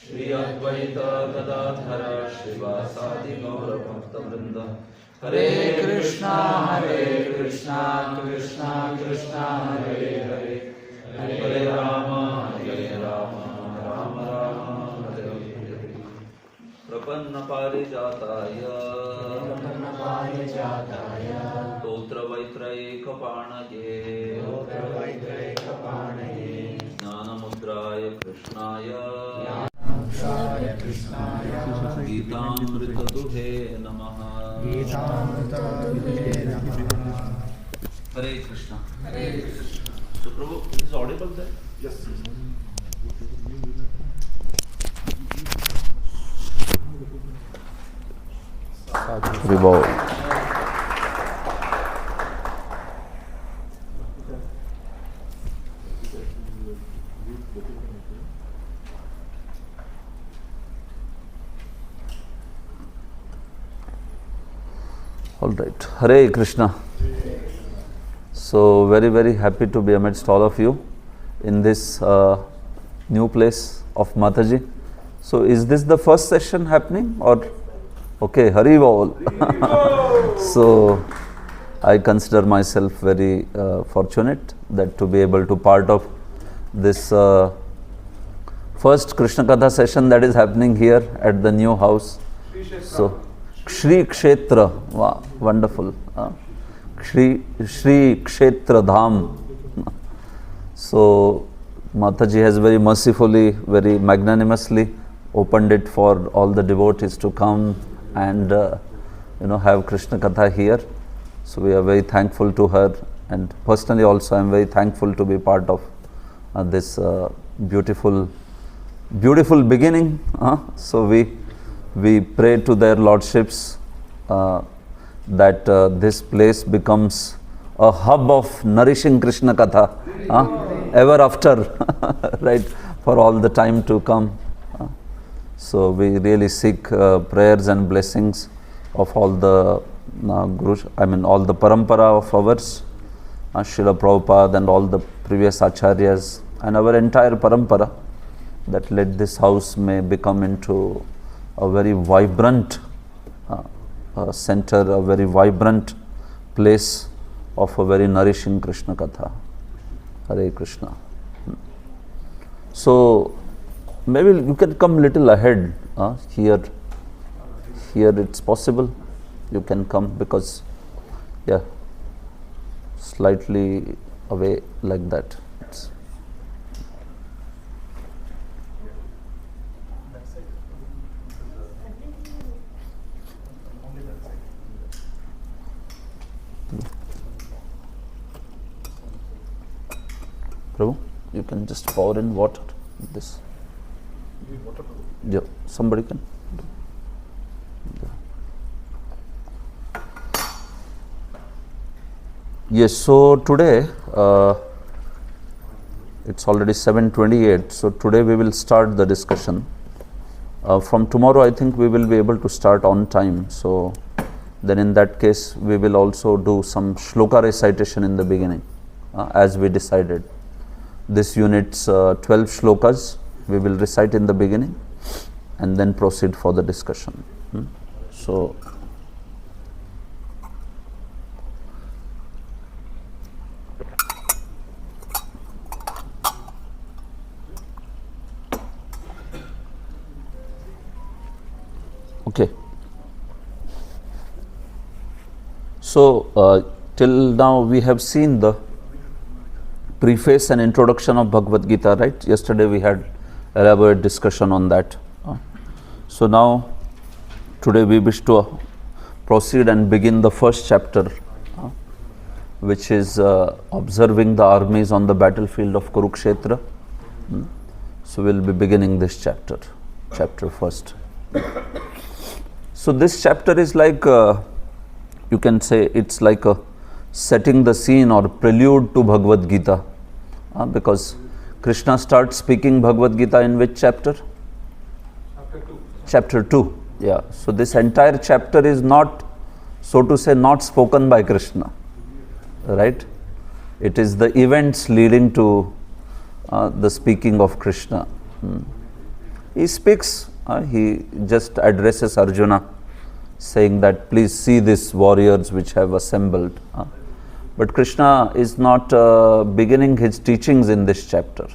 Shri Advaita Gadadhara Srivasadi Gaura Bhakta Vrinda. Hare Krishna, Krishna Krishna, Hare Hare, Hare Rama, Rama Rama, Hare Hare. Prapanna Parijataya, Totra Vaitraika Panaye, Jnana Mudraya Krishnaya, Gitamrita Duhe Namaha. Hare Krishna. So Prabhu, it is audible there? Yes. Revolve. All right. Hare Krishna. So very happy to be amidst all of you in this new place of Mataji. So is this the first session happening or? Okay, Hari Bol. So I consider myself very fortunate that to be able to part of this first Krishna Katha session that is happening here at the new house. So Shri Kshetra, wow, wonderful. Shri Kshetra Dham. So Mataji has very mercifully, very magnanimously opened it for all the devotees to come and have Krishna Katha here. So we are very thankful to her, and personally also I am very thankful to be part of this beautiful beginning. So we pray to their lordships that this place becomes a hub of nourishing Krishna Katha ever after, right, for all the time to come. So we really seek prayers and blessings of all the Gurus, all the parampara of ours, Srila Prabhupada and all the previous acharyas and our entire parampara, that let this house may become into a very vibrant center, a very vibrant place of a very nourishing Krishna Katha. Hare Krishna. So maybe you can come little ahead here it's possible you can come, because slightly away like that. Prabhu, you can just pour in water with this. Yeah, somebody can. Yes, so today it's already 7:28. So today we will start the discussion. From tomorrow I think we will be able to start on time. So then in that case we will also do some Shloka recitation in the beginning, as we decided. This unit's 12 Shlokas we will recite in the beginning and then proceed for the discussion. So okay. So till now we have seen the preface and introduction of Bhagavad Gita, right? Yesterday we had elaborate discussion on that. So now today we wish to proceed and begin the first chapter, which is observing the armies on the battlefield of Kurukshetra. So we'll be beginning this chapter first. So this chapter is like, you can say it's like a setting the scene or prelude to Bhagavad Gita, because Krishna starts speaking Bhagavad Gita in which chapter? Chapter 2. Yeah. So this entire chapter is not, so to say, not spoken by Krishna, right? It is the events leading to the speaking of Krishna. He speaks, he just addresses Arjuna, saying that please see these warriors which have assembled. But Krishna is not beginning his teachings in this chapter.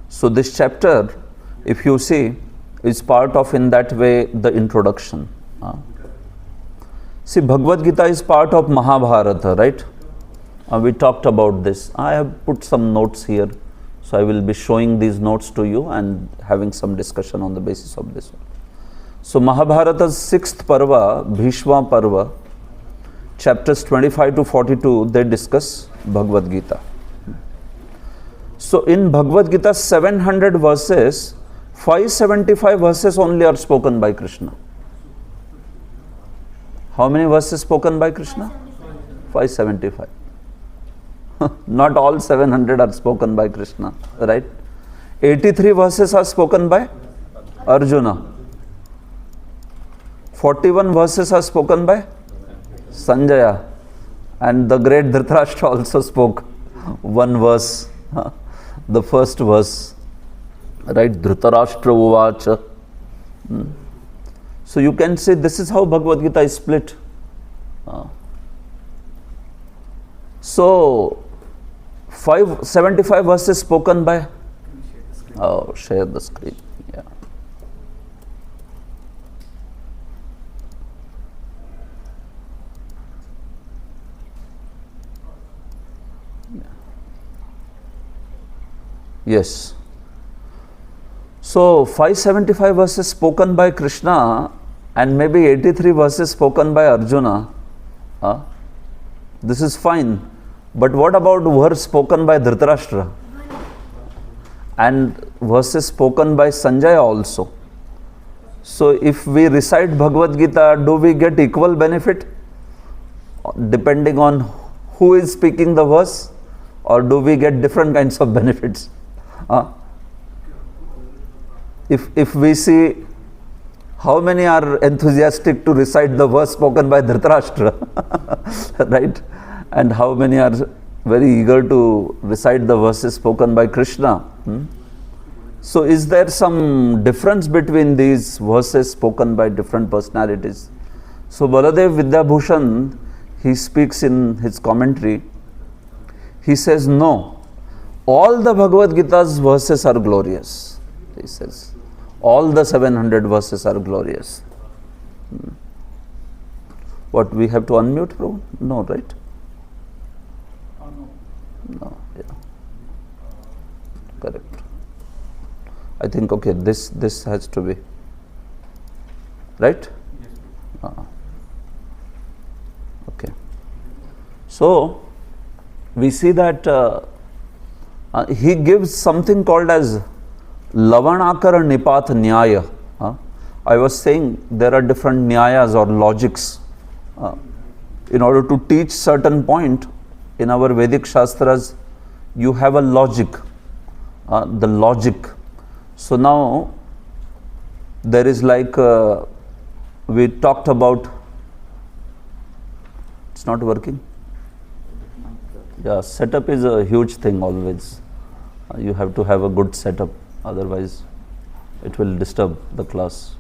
So this chapter, if you see, is part of, in that way, the introduction. See, Bhagavad Gita is part of Mahabharata, right? We talked about this. I have put some notes here, so I will be showing these notes to you and having some discussion on the basis of this one. So Mahabharata's 6th Parva, Bhishma Parva, chapters 25 to 42, they discuss Bhagavad Gita. So in Bhagavad Gita, 700 verses, 575 verses only are spoken by Krishna. How many verses spoken by Krishna? 575. Not all 700 are spoken by Krishna, right? 83 verses are spoken by Arjuna. 41 verses are spoken by Sanjaya. And the great Dhritarashtra also spoke one verse, the first verse, right? Dhritarashtra uvacha. So you can say this is how Bhagavad Gita is split. So 575 verses spoken by, share the screen, yeah. Yes. So 575 verses spoken by Krishna and maybe 83 verses spoken by Arjuna. This is fine. But what about verse spoken by Dhritarashtra? And verses spoken by Sanjaya also. So if we recite Bhagavad Gita, do we get equal benefit? Depending on who is speaking the verse, or do we get different kinds of benefits? If we see how many are enthusiastic to recite the verse spoken by Dhritarashtra, right? And how many are very eager to recite the verses spoken by Krishna? So is there some difference between these verses spoken by different personalities? So Baladev Vidyabhushan, he speaks in his commentary, he says, no, all the Bhagavad Gita's verses are glorious. He says, all the 700 verses are glorious. What, we have to unmute, Prabhu? No, right? No, yeah. Correct. I think, okay, this has to be, right? Okay. So, we see that he gives something called as Lavanakara Nipath Nyaya. I was saying there are different Nyayas or logics. In order to teach certain point, in our Vedic Shastras, you have a logic, the logic. So now, there is like, we talked about, it's not working? Yeah, setup is a huge thing always. You have to have a good setup, otherwise it will disturb the class.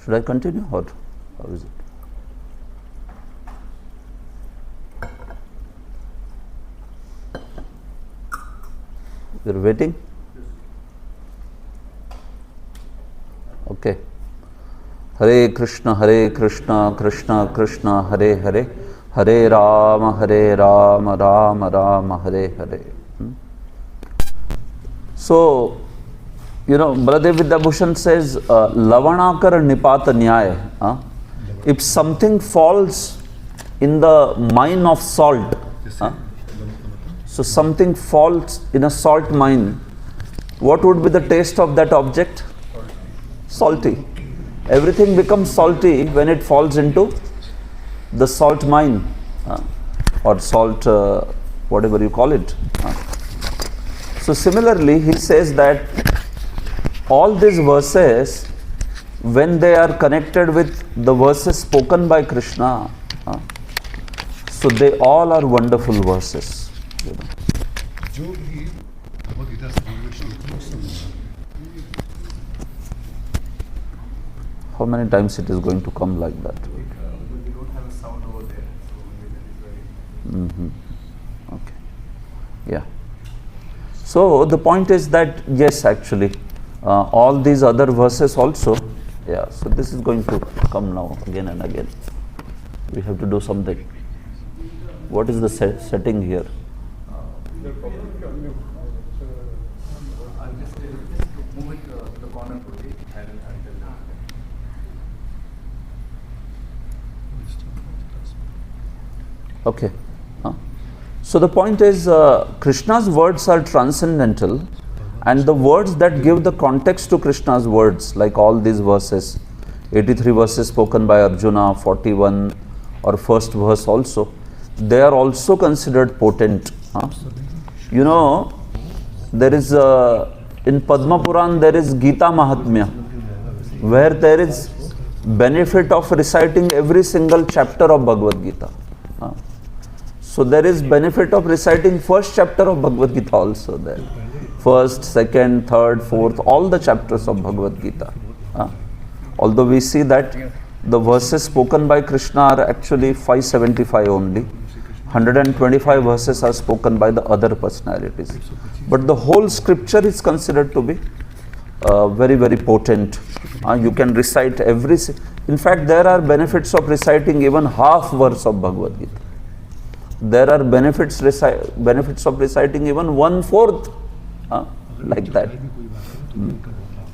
Should I continue or how is it? You're waiting? Okay. Hare Krishna, Krishna Krishna, Hare Hare, Hare Rama, Rama Rama, Hare Hare. So, you know, Baladev Vidyabhushan says, Lavanakara Nipata Nyaya. If something falls in the mine of salt, so something falls in a salt mine, what would be the taste of that object? Salty. Everything becomes salty when it falls into the salt mine or salt, whatever you call it. So similarly, he says that all these verses, when they are connected with the verses spoken by Krishna, so they all are wonderful verses. You know. How many times it is going to come like that? We don't have a sound over there, so maybe that is very... Okay. Yeah. So the point is that yes, actually, all these other verses also, yeah. So this is going to come now again and again. We have to do something. What is the setting here? I'll just move it to the corner quickly and I'll tell you. Okay. So the point is, Krishna's words are transcendental, and the words that give the context to Krishna's words, like all these verses, 83 verses spoken by Arjuna, 41 or first verse also, they are also considered potent. You know, there is in Padma Puran there is Gita Mahatmya, where there is benefit of reciting every single chapter of Bhagavad Gita. So there is benefit of reciting first chapter of Bhagavad Gita also there. First, second, third, fourth, all the chapters of Bhagavad Gita. Although we see that the verses spoken by Krishna are actually 575 only. 125 verses are spoken by the other personalities. But the whole scripture is considered to be very, very potent. You can recite every... In fact, there are benefits of reciting even half verse of Bhagavad Gita. There are benefits of reciting even 1/4, like that.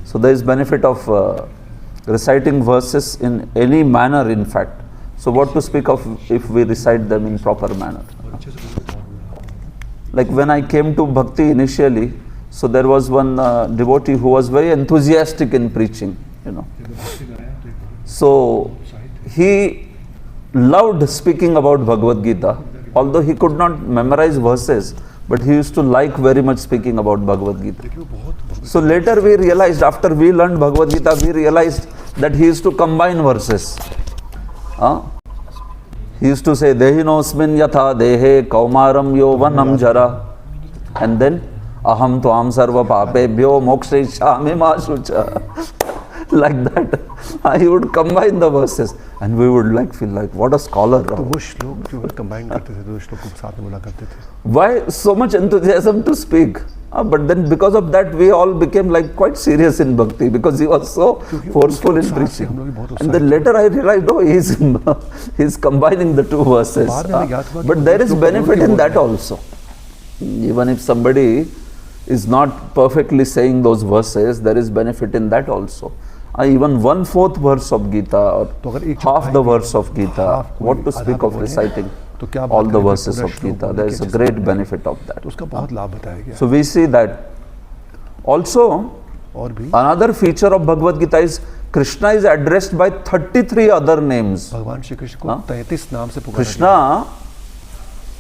So there is benefit of reciting verses in any manner, in fact. So what to speak of if we recite them in proper manner? Like when I came to Bhakti initially, so there was one devotee who was very enthusiastic in preaching, you know. So he loved speaking about Bhagavad Gita, although he could not memorize verses, but he used to like very much speaking about Bhagavad Gita. So later we realized, after we learned Bhagavad Gita, we realized that he used to combine verses. He used to say, Dehinosmin yatha dehe kaumaram yovanam jara. And then, aham tuam sarva papebhyo mokshishami mashucha. Like that. He would combine the verses. And we would like feel like, what a scholar. Why so much enthusiasm to speak? But then because of that, we all became like quite serious in Bhakti, because he was so forceful in preaching. And then later I realized, oh, he's combining the two verses. But there is benefit in that also. Even if somebody is not perfectly saying those verses, there is benefit in that also. Even 1/4 verse of Gita or half the verse of Gita, what to speak of reciting all the verses of Gita, there is a great benefit of that. So we see that. Also, another feature of Bhagavad Gita is Krishna is addressed by 33 other names. Krishna,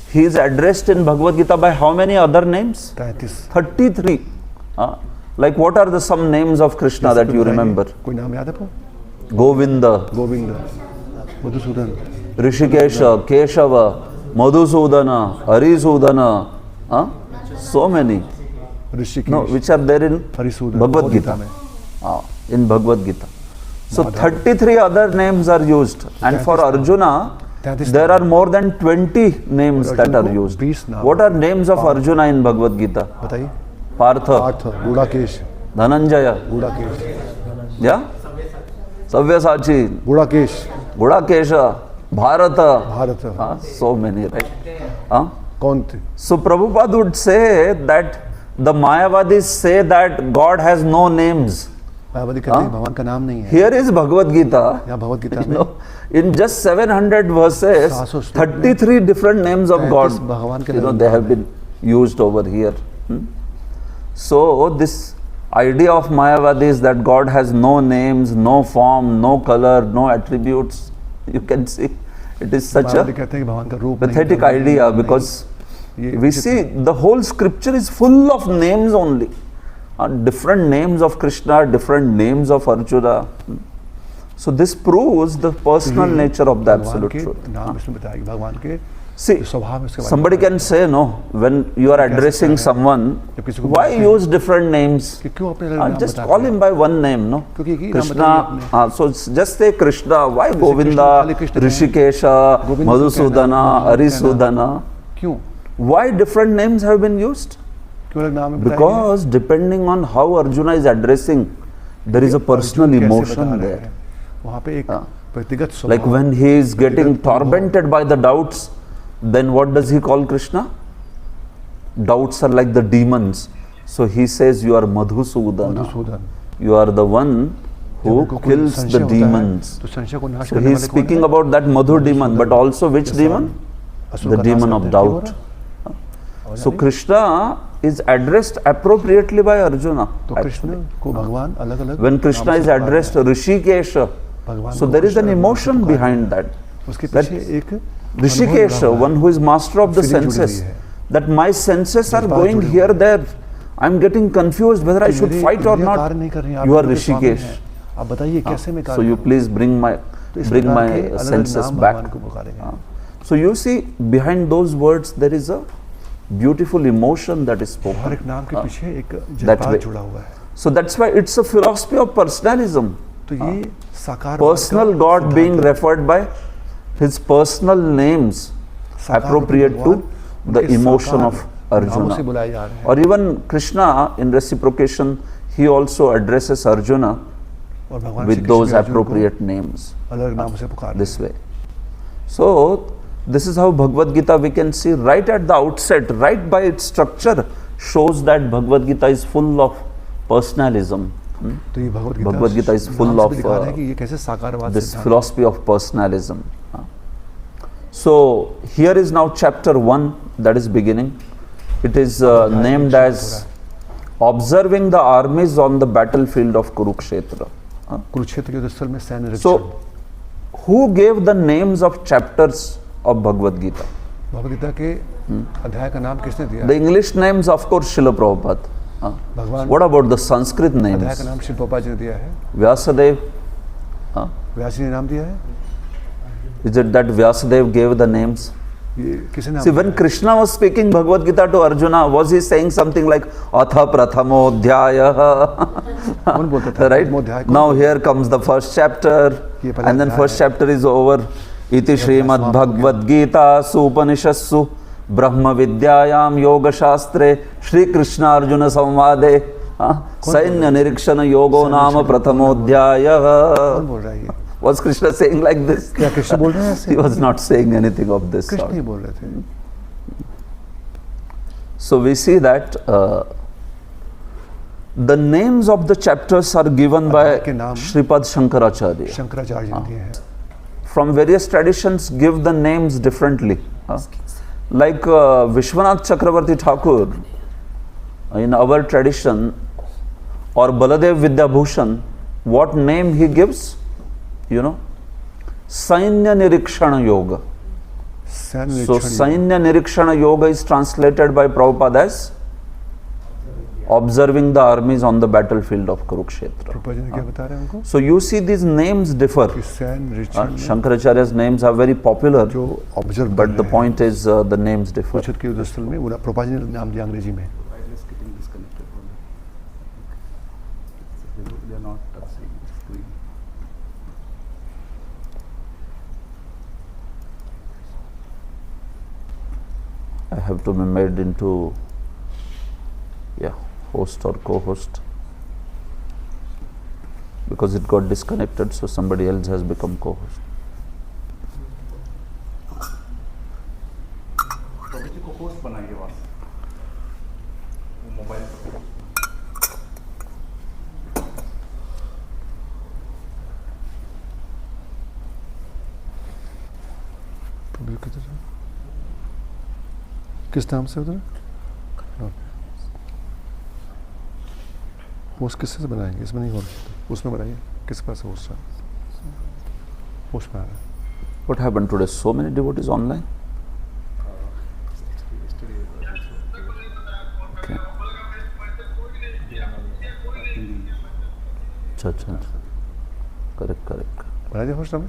he is addressed in Bhagavad Gita by how many other names? 33. Like what are the some names of Krishna that you remember? Govinda, Rishikesha, Keshava, Madhusudana, Harisudana, so many. No, which are there in Bhagavad Gita. In Bhagavad Gita. So 33 other names are used, and for Arjuna there are more than 20 names that are used. What are names of Arjuna in Bhagavad Gita? Partha, Dhananjaya, yeah, Savyasachi, Gudakesha, Bharata, so many, right? So Prabhupada would say that the Mayavadis say that God has no names. Here is Bhagavad Gita. You know, in just 700 verses, 33 different names of God, you know, they have been used over here. So this idea of Mayavadis that God has no names, no form, no color, no attributes, you can see it is such a pathetic idea, because We see the whole scripture is full of names only. Different names of Krishna, different names of Arjuna. So this proves the personal nature of the absolute truth. See, somebody can say, no, when you are addressing someone, why use different names? Just call him by one name, no? Krishna, so just say Krishna, why Govinda, Rishikesha, Madhusudana, Arisudana? Why different names have been used? Because depending on how Arjuna is addressing, there is a personal emotion there. Like when he is getting tormented by the doubts, then what does he call Krishna? Doubts are like the demons. So he says, you are Madhusudana. You are the one who kills the demons. So he is speaking about that Madhu demon, but also which demon? The demon of doubt. So Krishna is addressed appropriately by Arjuna. When Krishna is addressed Rishikesha, so there is an emotion behind that. Rishikesha, one who is master of the senses, that my senses are going here, there. I am getting confused whether I should fight or not. You are Rishikesh. So you please bring my senses back. So you see, behind those words there is a beautiful emotion that is spoken. That way. So that's why it's a philosophy of personalism. Personal God being referred by his personal names appropriate to the emotion of Arjuna. Or even Krishna, in reciprocation, he also addresses Arjuna with those appropriate names. This way. So this is how Bhagavad Gita, we can see right at the outset, right by its structure, shows that Bhagavad Gita is full of personalism. Bhagavad Gita is full of this philosophy of personalism. So here is now chapter 1, that is beginning. It is named as Observing the Armies on the Battlefield of Kurukshetra. So who gave the names of chapters of Bhagavad Gita? The English names, of course, Srila Prabhupada. What about the Sanskrit names? Vyasadeva. Is it that Vyasadeva gave the names? See, when Krishna was speaking Bhagavad Gita to Arjuna, was he saying something like Atha Prathamo Dhyaya? Right? Now here comes the first chapter, and then first chapter is over. Iti Srimad Bhagavad Gita Supanishassu Brahma Vidyayam Yoga Shastre Shri Krishna Arjuna Samvade Sainya Nirikshana Yogo Nama Prathamodhyaya. Was Krishna saying like this? He was not saying anything of this sort. So we see that the names of the chapters are given by Shripad Shankaracharya. From various traditions give the names differently. Like Vishwanath Chakravarti Thakur, in our tradition, or Baladev Vidyabhushan, what name he gives? You know, Sainya Nirikshana Yoga. So Sainya Nirikshana Yoga is translated by Prabhupada as observing the armies on the battlefield of Kurukshetra. So you see these names differ. Shankaracharya's names are very popular, but the point is the names differ. I have to be made into host or co-host because it got disconnected, so somebody else has become co-host. प्रभुजी को host बनाइए बस वो mobile पर किस नाम से उधर post किससे से बनाएंगे? इसमें नहीं हो रहा, उसमें बनाइए. किस पास है पोस्ट? पोस्ट बना रहा है. What happened today? So many devotees online? yesterday अच्छा अच्छा, करेक्ट करेक्ट। बना दिया होस्ट हमने,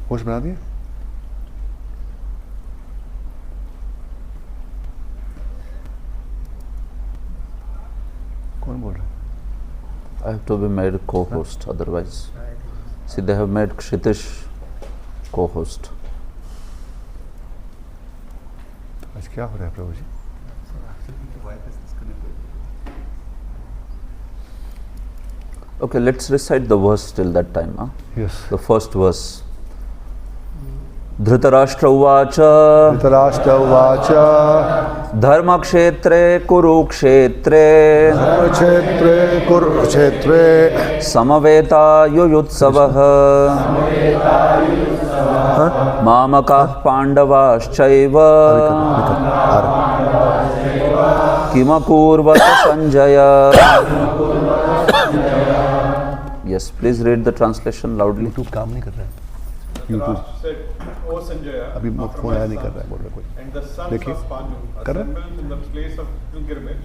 होस्ट बना दिया। कौन बोल रहा है? I have to be made co-host, otherwise. See, they have made Kshitish co-host. आज क्या हो रहा है प्रभु जी? Okay, let's recite the verse till that time. Huh? Yes. The first verse. Dhritarashtra uvacha Dhritarashtra उवाच dharmakshetre kurukshetre धर्मक्षेत्रे कुरुक्षेत्रे samaveta yuyutsavah mamakah pandavaschaiva kimakurvata sanjaya. Yes, please read the translation loudly. YouTube काम नहीं कर रहा है। यूट्यूब said, O Sanjaya, अभी phone आया नहीं कर रहा है, बोल रहा कोई। and the sons देखिए, of Pandu कर रहा है? assembled in the place of pilgrimage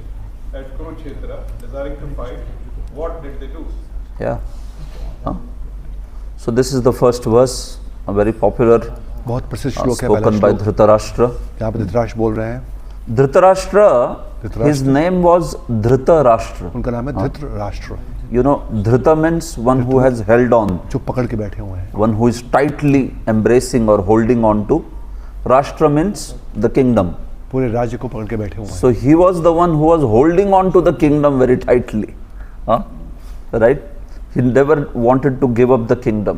at Kurukshetra, desiring to fight. What did they do? Yeah. Huh? So this is the first verse, a very popular, बहुत प्रसिद्ध श्लोक है spoken by Dhritarashtra. यहाँ पे धृतराष्ट्र बोल रहे हैं। Dhritarashtra, Dhritarashtra. his name was Dhritarashtra. उनका नाम है Dhritarashtra, You know, Dhrita means one who has held on, जो पकड़ के बैठे हुए हैं। one who is tightly embracing or holding on to. Rashtra means the kingdom. पूरे राज्य को पकड़ के बैठे हुए हैं। So he was the one who was holding on to the kingdom very tightly. Huh? Right? He never wanted to give up the kingdom.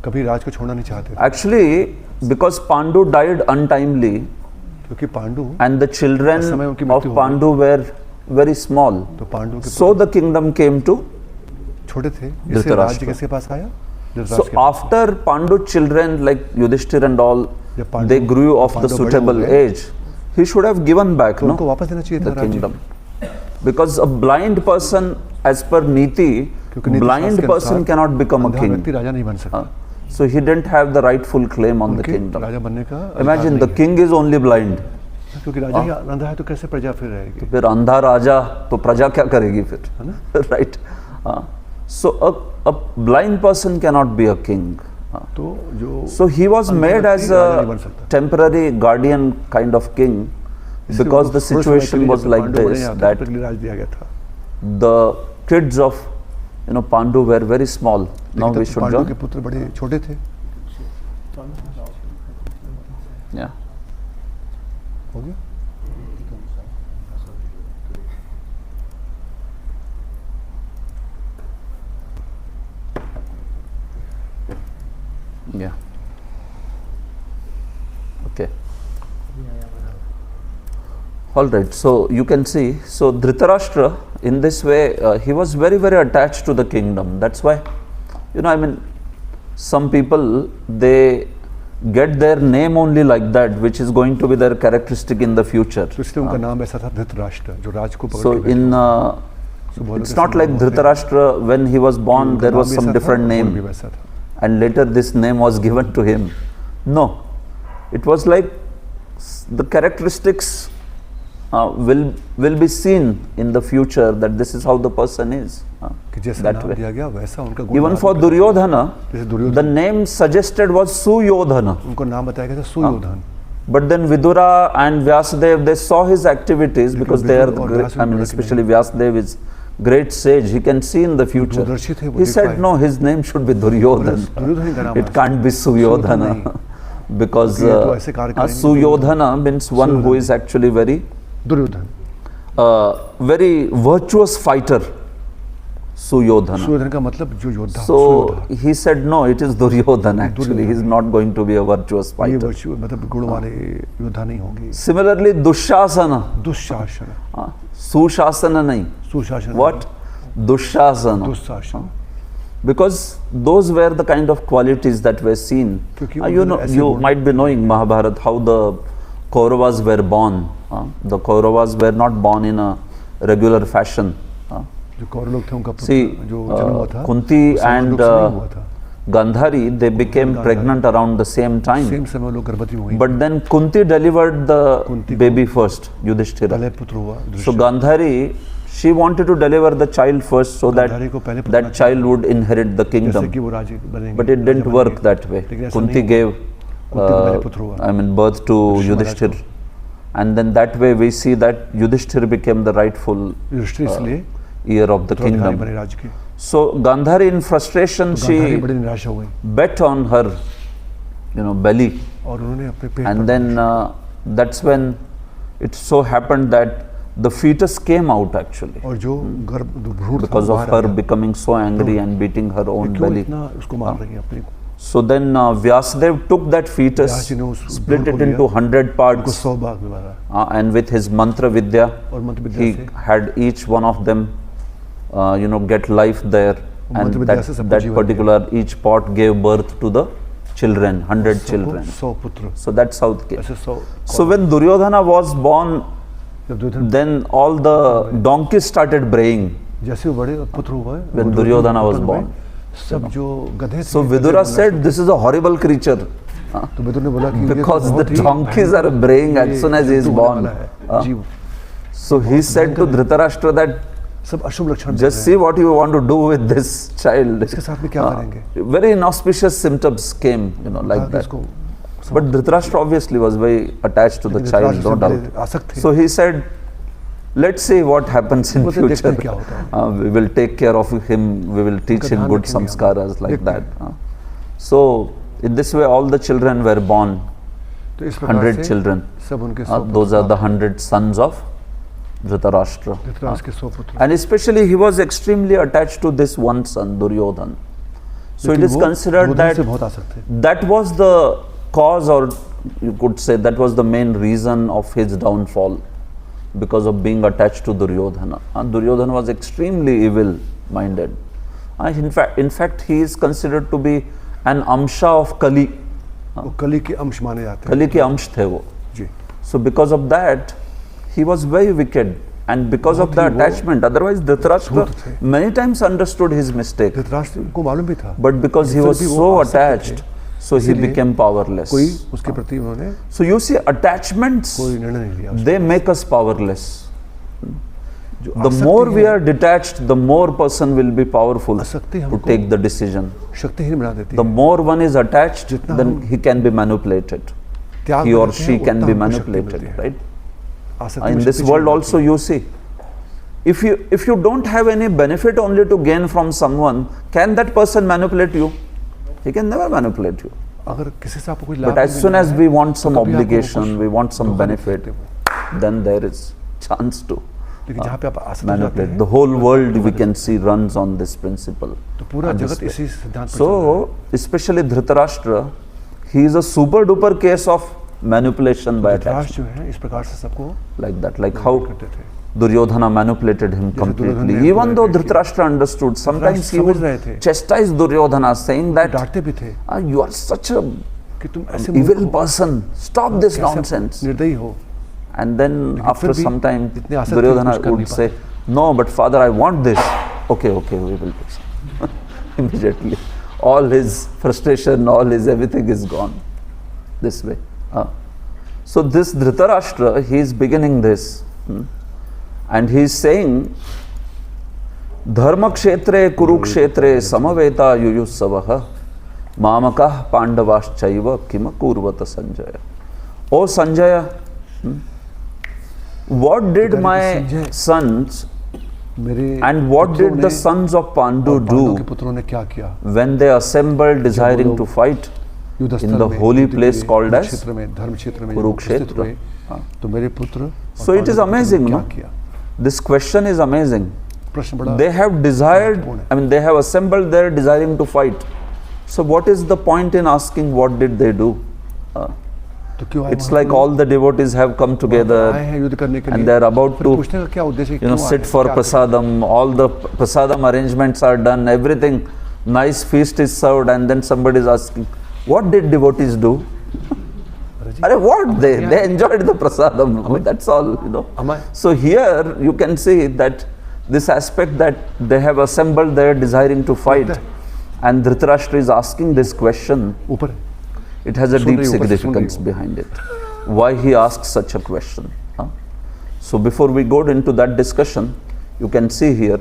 कभी राज को छोड़ना नहीं चाहते थे, Actually, because Pandu died untimely क्योंकि पांडु and the children समय उनकी of मृत्यु हो गई। Pandu were very small, तो पांडु के so the kingdom came to. छोटे थे, इससे धृतराष्ट्र। राज्य किसके पास आया? So धृतराष्ट्र के पास। after Pandu children like Yudhishthir and all, जब Pandu- they grew of the Pandu बड़े हो suitable गए, age, he should have given back, तो उनको no, वापस देना चाहिए था the राज्य। kingdom. Because a blind person, as per Niti, क्योंकि नीति blind शास्त्र के person अनुसार cannot become a अंधा king. व्यक्ति राजा नहीं बन सकता। So he didn't have the rightful claim on the उनके kingdom. राजा बनने का अधिकार Imagine the नहीं king is only blind. है। क्योंकि राजा ही अंधा है तो कैसे प्रजा फिर रहेगी? फिर अंधा राजा तो प्रजा क्या करेगी फिर? है ना? Right? So a blind person cannot be a king. तो जो So he was अंधा made व्यक्ति as राजा नहीं बन a सकता। temporary guardian kind of king इसलिए because उनको the थोड़े समय के situation लिए was जब like पांडु बड़े this, आते that तब तक लिए राज दिया गया था। the kids of Pandu were very small. Now लेकिन we तब should पांडु के join. पुत्र बड़े छोटे थे। Yeah. हो गया? Yeah. Okay. All right. So you can see. So Dhritarashtra, in this way, he was very, very attached to the kingdom. That's why, I mean, some people they get their name only like that, which is going to be their characteristic in the future. तो इसलिए उनका नाम ऐसा था धृतराष्ट्र, जो राज को पकड़ So के बैठे in हुए। it's not like Dhritarashtra when he was born there was some different name and later this name was given to him. No, it was like the characteristics will be seen in the future that this is how the person is. कि जैसा That नाम way. दिया गया वैसा उनका गुण Even धारण for कर- Duryodhana, जैसे Duryodhan the name suggested was Suyodhana. उनको नाम बताया गया था Suyodhana. But then Vidura and Vyasadeva, they saw his activities because they are, Vidura और great, Vyasa I mean, बोला कि especially Vyasadeva is great sage. He can see in the future. दूरदर्शी थे, वो He देख said, पाए। no, his name should be Duryodhana. Duryodhan का नाम It can't be Suyodhana. Because क्योंकि ये तो ऐसे कार्य करेंगे। Suyodhana means one who is actually very, Duryodhan very virtuous fighter. Suyodhana. Suyodhana का मतलब जो योद्धा। So Suyodhana. he said, no, it is Duryodhana actually. He is not going to be a virtuous ये fighter. वर्चुअल मतलब गुण वाले योद्धा नहीं होंगे। Similarly, Dushasana. Dushasan, Sushasana nahi. सुशासन, What? Dushasana. Dushasan, Because those were the kind of qualities that were seen. क्योंकि You उनमें know, ऐसे you गुण- might be knowing Mahabharata, how the Kauravas were born. The Kauravas were not born in a regular fashion. जो कौरव लोग थे उनका पुत्र See, जो जन्म हुआ था Kunti वो समान and रूप से नहीं हुआ था। Gandhari, they became pregnant around the same time. Same समय लोग गर्भवती हुई। But then Kunti delivered the Kunti को- baby first, Yudhishthira. पहले पुत्र हुआ So दुष्य। Gandhari, She wanted to deliver the child first so that Gandhari को पहले पुत्र that child would inherit the जैसे kingdom. कि वो राजी बनेंगे, But it didn't Raja work बनेंगे। that way. लेकिन ऐसा Kunti नहीं gave, कुंती को पहले पुत्र हुआ। I mean, birth to Rishi Maharaj Yudhishthir. को। And then that way we see that Yudhishthir became the rightful Yudhishthir इसलिए heir of the उत्तराधिकारी kingdom. बने राज्य के। So Gandhari in frustration, Gandhari she बड़ी निराशा हुई bet on her, belly. और उन्होंने अपने पेट And पर then that's when it so happened that the fetus came out actually. और जो गर्भ भ्रूण था Because वो of बाहर her आया। becoming so angry and beating her own क्यों belly. इतना उसको मार रही है अपने को? So then Vyasadev took that fetus, व्यास जी ने उस split भ्रूण it को into लिया, 100 उनको parts, 100 भाग में मारा and with his mantra vidya, और मंत्र विद्या he से had each one of them, get life there, and मंत्र विद्या से सबको that जीवन particular each pot gave birth to the children, 100 children. 100 पुत्र So that's how it came. ऐसे 100 So when Duryodhana was born, जब Duryodhan then all the donkeys started braying. जैसे वो बड़े पुत्र हुए When Duryodhana was born. सब जो गधे So थे, Vidura गधे said, this is a horrible creature. तो विदुर ने बोला कि ये तो Because the बहुत ही donkeys are braying as soon as he is जंतु born. होने वाला है, जीव So he said to Dhritarashtra that, सब अशुभ लक्षण just see what you want to do with this child. इसके साथ में क्या करेंगे Very inauspicious symptoms came, like that. इसको But Dhritarashtra obviously was very attached to the child, no doubt. आसक्त थे So he said, let's see what happens in बोलते देखते future. हैं क्या होता है We will take care of him, we will teach him ध्यान good रखेंगे हम, samskaras like देखते that. So in this way all the children were born, तो इस प्रकार 100 से children. सब उनके 100 Those are the 100 sons of Dhritarashtra. Dhritarashtra के 100 पुत्र And especially he was extremely attached to this one son, Duryodhan. So it लेकिन is वो considered दुर्योधन that से बहुत आसक्त थे that was the cause, or you could say that was the main reason of his downfall, because of being attached to Duryodhana. And Duryodhana was extremely evil-minded. In fact, he is considered to be an amsha of Kali. वो कली के अंश माने जाते हैं Kali के अंश थे वो. जी So because of that, he was very wicked. And because of the बहुत ही वो attachment, otherwise Dhritarashtra धूर्त थे। many times understood his mistake. Dhritarashtra को मालूम भी था But because he फिर was भी वो so आसक्त थे। attached, so he इसीलिए became powerless. कोई उसके प्रति उन्होंने So you see, attachments, कोई निर्णय नहीं लिया they make us powerless. जो The आसक्ति more we है, are detached, the more person will be powerful आसक्ति to हमको take the decision. शक्तिहीन बना देती The है more one is attached, जितना then हम he can be manipulated. त्याग He or करते हैं, she can उतना be हमको शक्ति manipulated, मिलती है। right? आसक्ति In में this शक्ति world चाहिए also you see, if you don't have any benefit only to gain from someone, can that person manipulate you? He can never manipulate you. अगर किसी से आपको कोई लाभ But as नहीं soon मिल as रहा we है, want some तो कभी आपको obligation, कुछ we want some धोखा नहीं benefit, देते वो। then there is chance to लेकिन जहाँ पे आप आसक्त हो जाते manipulate. हैं The whole world we can see runs on this principle. तो पूरा and this जगत way. इसी सिद्धांत पर चल रहा है। So, especially Dhritarashtra, he is a super duper case of manipulation by attachment. Dhritarashtra जो है इस प्रकार से सबको Like that, like how करते थे Duryodhana manipulated him जैसे दुर्योधन completely. ने Even though manipulate Dhritarashtra understood, sometimes he समझ would रहे थे। chastise Duryodhana, saying that डांटते भी थे you are such a कि तुम ऐसे evil मूर्ख हो, person. Stop this कैसे nonsense. निर्दयी हो And then लेकिन after फिर भी some time, इतने आसक्त थे, Duryodhana कुछ कर would नहीं say, no, but father, I want this. Okay, we will do so. Immediately. All his frustration, all his everything is gone. This way. So this Dhritarashtra, he is beginning this. And he is saying, Dharma kshetre kurukshetre samaveta yuyusavaha mamakah pandavaschaiva kima kurvata Sanjaya. Oh Sanjaya, what did my sons मेरे and what पुत्रों did the ने sons of Pandu और पांडवों के do पुत्रों ने क्या किया when they assembled desiring to fight युद्ध in स्थल the में, holy युद्ध के place लिए, called as क्षेत्र में धर्म क्षेत्र में जब Kurukshetra. उपस्थित हुए, तो मेरे पुत्र और So it is पांडवों के पुत्रों ने amazing, क्या no? किया This question is amazing. प्रश्न बड़ा They have desired, I mean, they have assembled there desiring to fight. So what is the point in asking what did they do? तो क्यों आए It's वहाँ like पे? all the devotees have come आए together हैं युद्ध करने के and लिए they are about फिर to, पूछने का क्या उद्देश्य है, you know, क्यों आए sit हैं, for क्या करें? prasadam. All the prasadam arrangements are done, everything, nice feast is served, and then somebody is asking, what did devotees do? Arre, what? They enjoyed the prasadam. I mean, that's all, you know. Am I? So here you can see that this aspect that they have assembled there desiring to fight, and Dhritarashtra is asking this question, ऊपर it has a soon deep रही हो, ऊपर से सुन रही significance हो। behind it. Why he asks such a question. So before we go into that discussion, you can see here,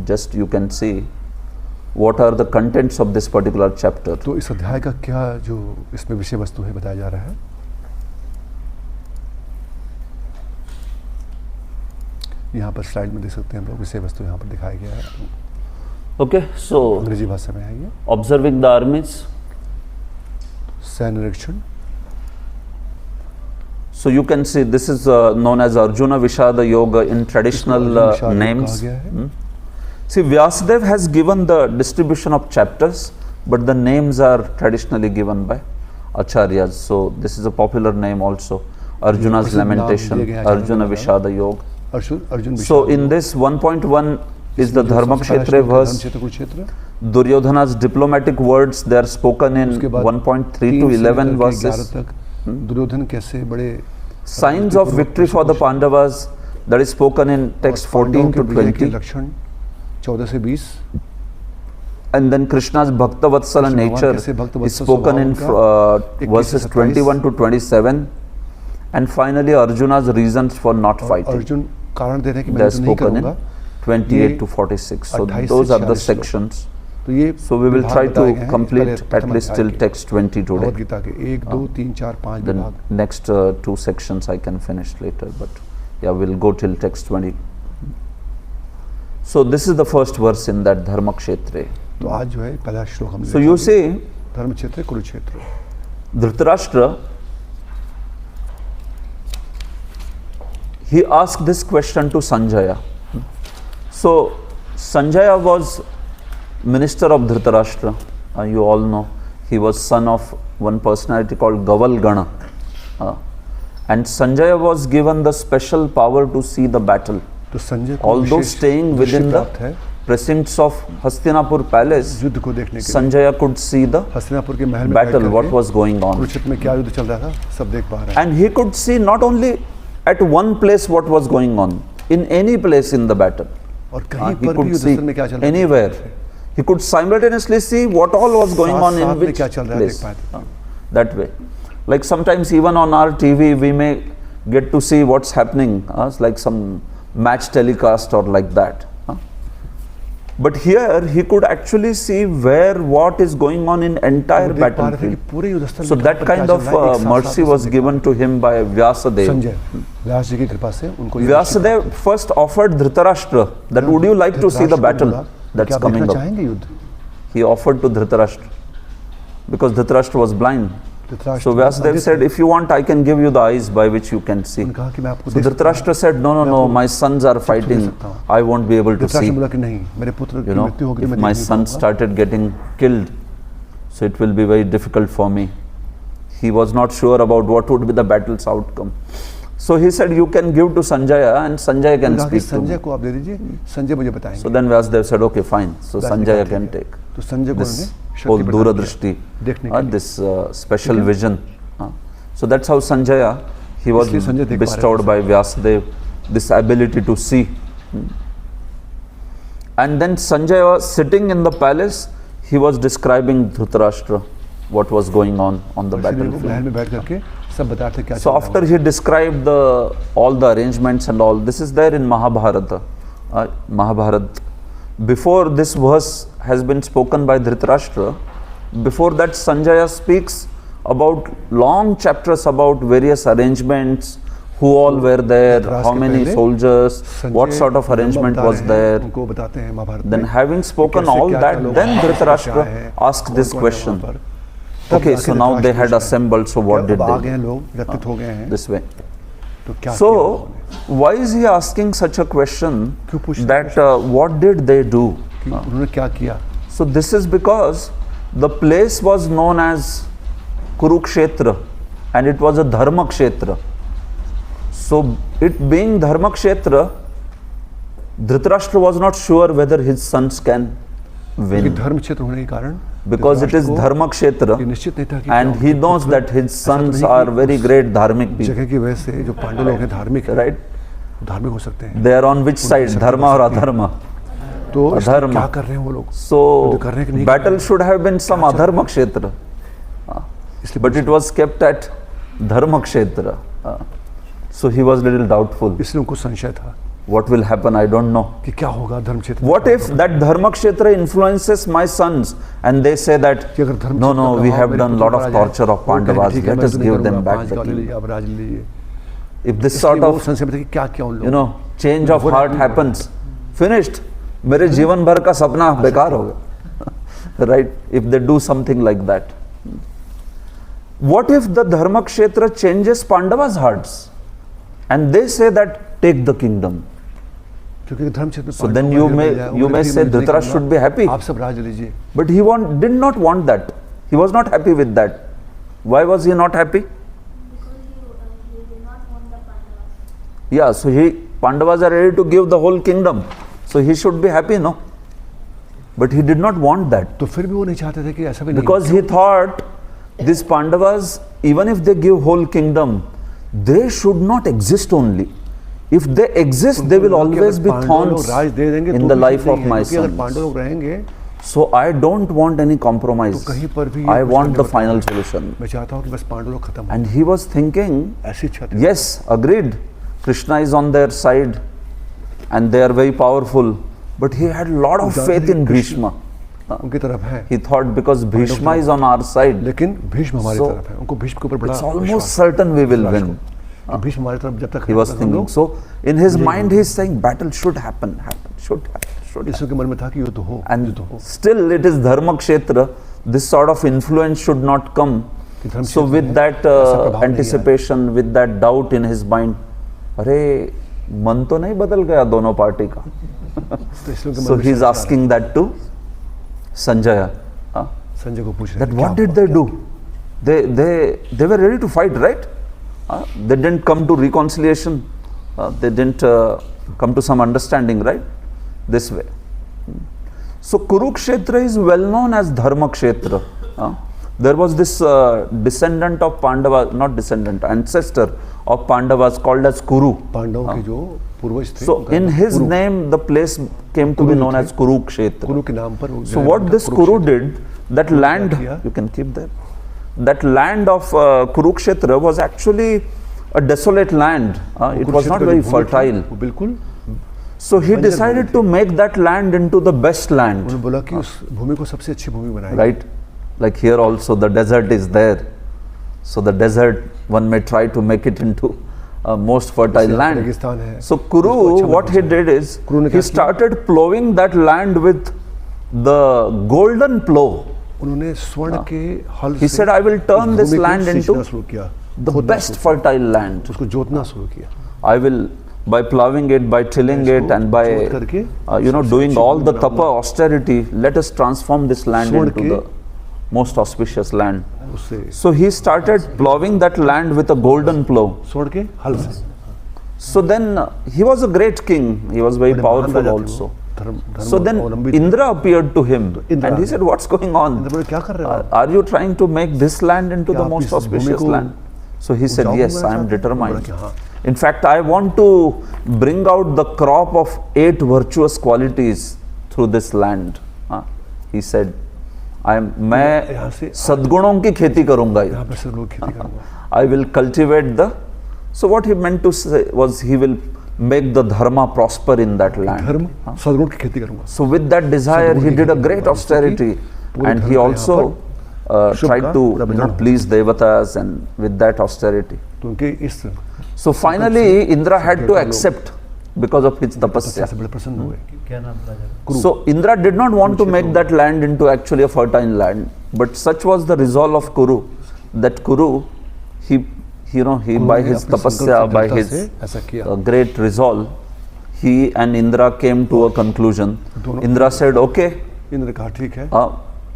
just you can see what are the contents of this particular chapter. तो इस अध्याय का क्या जो इसमें विषय वस्तु है बताया जा रहा है. यहाँ पर स्लाइड में देख सकते हैं हम लोग, विषय वस्तु यहाँ पर दिखाया गया है. Okay, so अंग्रेजी भाषा में है ये. observing the armies. सैन्य निरीक्षण. So you can see this is known as Arjuna Vishada Yoga in traditional names. See, Vyasadeva has given the distribution of chapters, but the names are traditionally given by Acharyas. So this is a popular name also. Arjuna's Lamentation, Arjuna Vishada Yoga. So in this 1.1 is the Dharmakshetra verse. Duryodhana's diplomatic words, they are spoken in 1.3 to 11 verses. Signs of victory for the Pandavas, that is spoken in text 14 to 20. And then Krishna's Bhaktavatsala nature is spoken in verses 21 to 27. And finally Arjuna's reasons for not fighting, they are spoken in 28 to 46. So those are the sections. So we will try to complete at least till text 20 today. The next two sections I can finish later, but yeah, we'll go till text 20. So this is the first verse in that Dharmakshetra. So you see, Dhritarashtra, he asked this question to Sanjaya. So Sanjaya was minister of Dhritarashtra. You all know he was son of one personality called Gaval Gana. And Sanjaya was given the special power to see the battle. Although staying within the precincts of Hastinapur palace, Sanjaya could see the battle, what was going on. And he could see not only at one place what was going on, in any place in the battle. He could see anywhere. He could simultaneously see what all was going on in which place. That way. Like sometimes even on our TV we may get to see what's happening, like some match telecast or like that. But here he could actually see where what is going on in entire battlefield. So that kind of mercy was given to him by Vyasadeva. Vyasadeva first offered Dhritarashtra that would you like to see the battle that's coming up. He offered to Dhritarashtra because Dhritarashtra was blind. So Vyasadeva said, if you want I can give you the eyes by which you can see. So Dhritarashtra said, no, my sons are fighting, I won't be able to see. You know, if my son started getting killed, so it will be very difficult for me. He was not sure about what would be the battle's outcome. So he said, you can give to Sanjaya and Sanjaya can speak to me. So then Vyasadeva said, okay, fine. So Sanjaya can take this whole Duradrashti, this special vision. So that's how Sanjaya, he was bestowed by Vyasadeva this ability to see. And then Sanjaya was sitting in the palace, he was describing Dhritarashtra, what was going on the battlefield. So after he described all the arrangements and all, this is there in Mahabharata. Before this verse has been spoken by Dhritarashtra, before that Sanjaya speaks about long chapters about various arrangements, who all were there, how many soldiers, what sort of arrangement was there. Then having spoken all that, then Dhritarashtra asked this question. Okay, so now they had assembled, so what did they do? This way. So, why is he asking such a question that what did they do? So this is because the place was known as Kurukshetra and it was a Dharmakshetra. So it being Dharmakshetra, Dhritarashtra was not sure whether his sons can win. Because it is Dharmakshetra and he knows that his sons are very great Dharmic people. Right? They are on which side? Dharma or Adharma? Adharma. So battle should have been some Adharmakshetra. But it was kept at Dharmakshetra. So he was little doubtful. what will happen, I don't know. कि क्या होगा धर्म क्षेत्र? What if that dharma kshetra influences my sons and they say that कि अगर धर्म no, क्षेत्र we का have मेरे done पुत्र lot मारा of जाए, torture of वो कहेंगे, Pandavas, ठीक है, let मैं us तो नहीं give them करूँगा, back 5 the गाँव ले kingdom. लीजिए, अब राज ले लीजिए. If this इसलिए sort वो of, संशय में था कि क्या क्या उन you लोगों know, change of heart happens, finished, मेरे जीवन भर का सपना बेकार हो गया. Right? If they do something like that. What if the dharma kshetra changes Pandavas' hearts and they say that take the kingdom? क्योंकि धर्म क्षेत्र में So then you may say Dhritarashtra should be happy. आप सब राज लीजिए. But he did not want that. He was not happy with that. Why was he not happy? Because he did not want the Pandavas. Yeah, so Pandavas are ready to give the whole kingdom. So he should be happy, no? But he did not want that. तो फिर भी वो नहीं चाहते थे कि ऐसा भी नहीं. Because he thought these Pandavas, even if they give whole kingdom, they should not exist only. If they exist, they will always be thorns in the life of my sons. So I don't want any compromise. I want the final solution. And he was thinking, yes, agreed, Krishna is on their side and they are very powerful. But he had a lot of faith in Bhishma. He thought because Bhishma is on our side, so it's almost certain we will win. He was thinking. So in his mind he is saying battle should happen. And still it is dharma kshetra. This sort of influence should not come. So with that anticipation, with that doubt in his mind, अरे मन तो नहीं बदल गया दोनों party का. So he is asking that to Sanjaya. That what did they do? They were ready to fight, right? They didn't come to reconciliation. They didn't come to some understanding, right? This way. So Kurukshetra is well known as Dharma Kshetra. There was this descendant of Pandava, not descendant, ancestor of Pandavas called as Kuru. So in his name the place came to be known as Kurukshetra. So what this Kuru did, that land, you can keep there. That land of Kurukshetra was actually a desolate land. It was not very fertile. So he decided to make that land into the best land. Right? Like here also the desert is there. So the desert, one may try to make it into most fertile land. So Kuru, what he did is, he started plowing that land with the golden plow. He said, I will turn this land into the best fertile land. I will, by plowing it, by tilling it, and by doing all the tapa, austerity, let us transform this land into the most auspicious land. So he started plowing that land with a golden plow. So then he was a great king. He was very powerful also. So then Indra appeared to him and he said, what's going on? Are you trying to make this land into the most auspicious land? So he said, yes, I am determined. In fact, I want to bring out the crop of 8 virtuous qualities through this land. He said, मैं सद्गुणों की खेती करूंगा. I will cultivate the. So what he meant to say was he will make the dharma prosper in that land. So with that desire, he did a great austerity, and he also tried to please devatas, and with that austerity. So finally, Indra had to accept because of his tapasya. So Indra did not want to make that land into actually a fertile land, but such was the resolve of Kuru, that Kuru, he by his tapasya, by his great resolve, he and Indra came to a conclusion. Indra said, okay.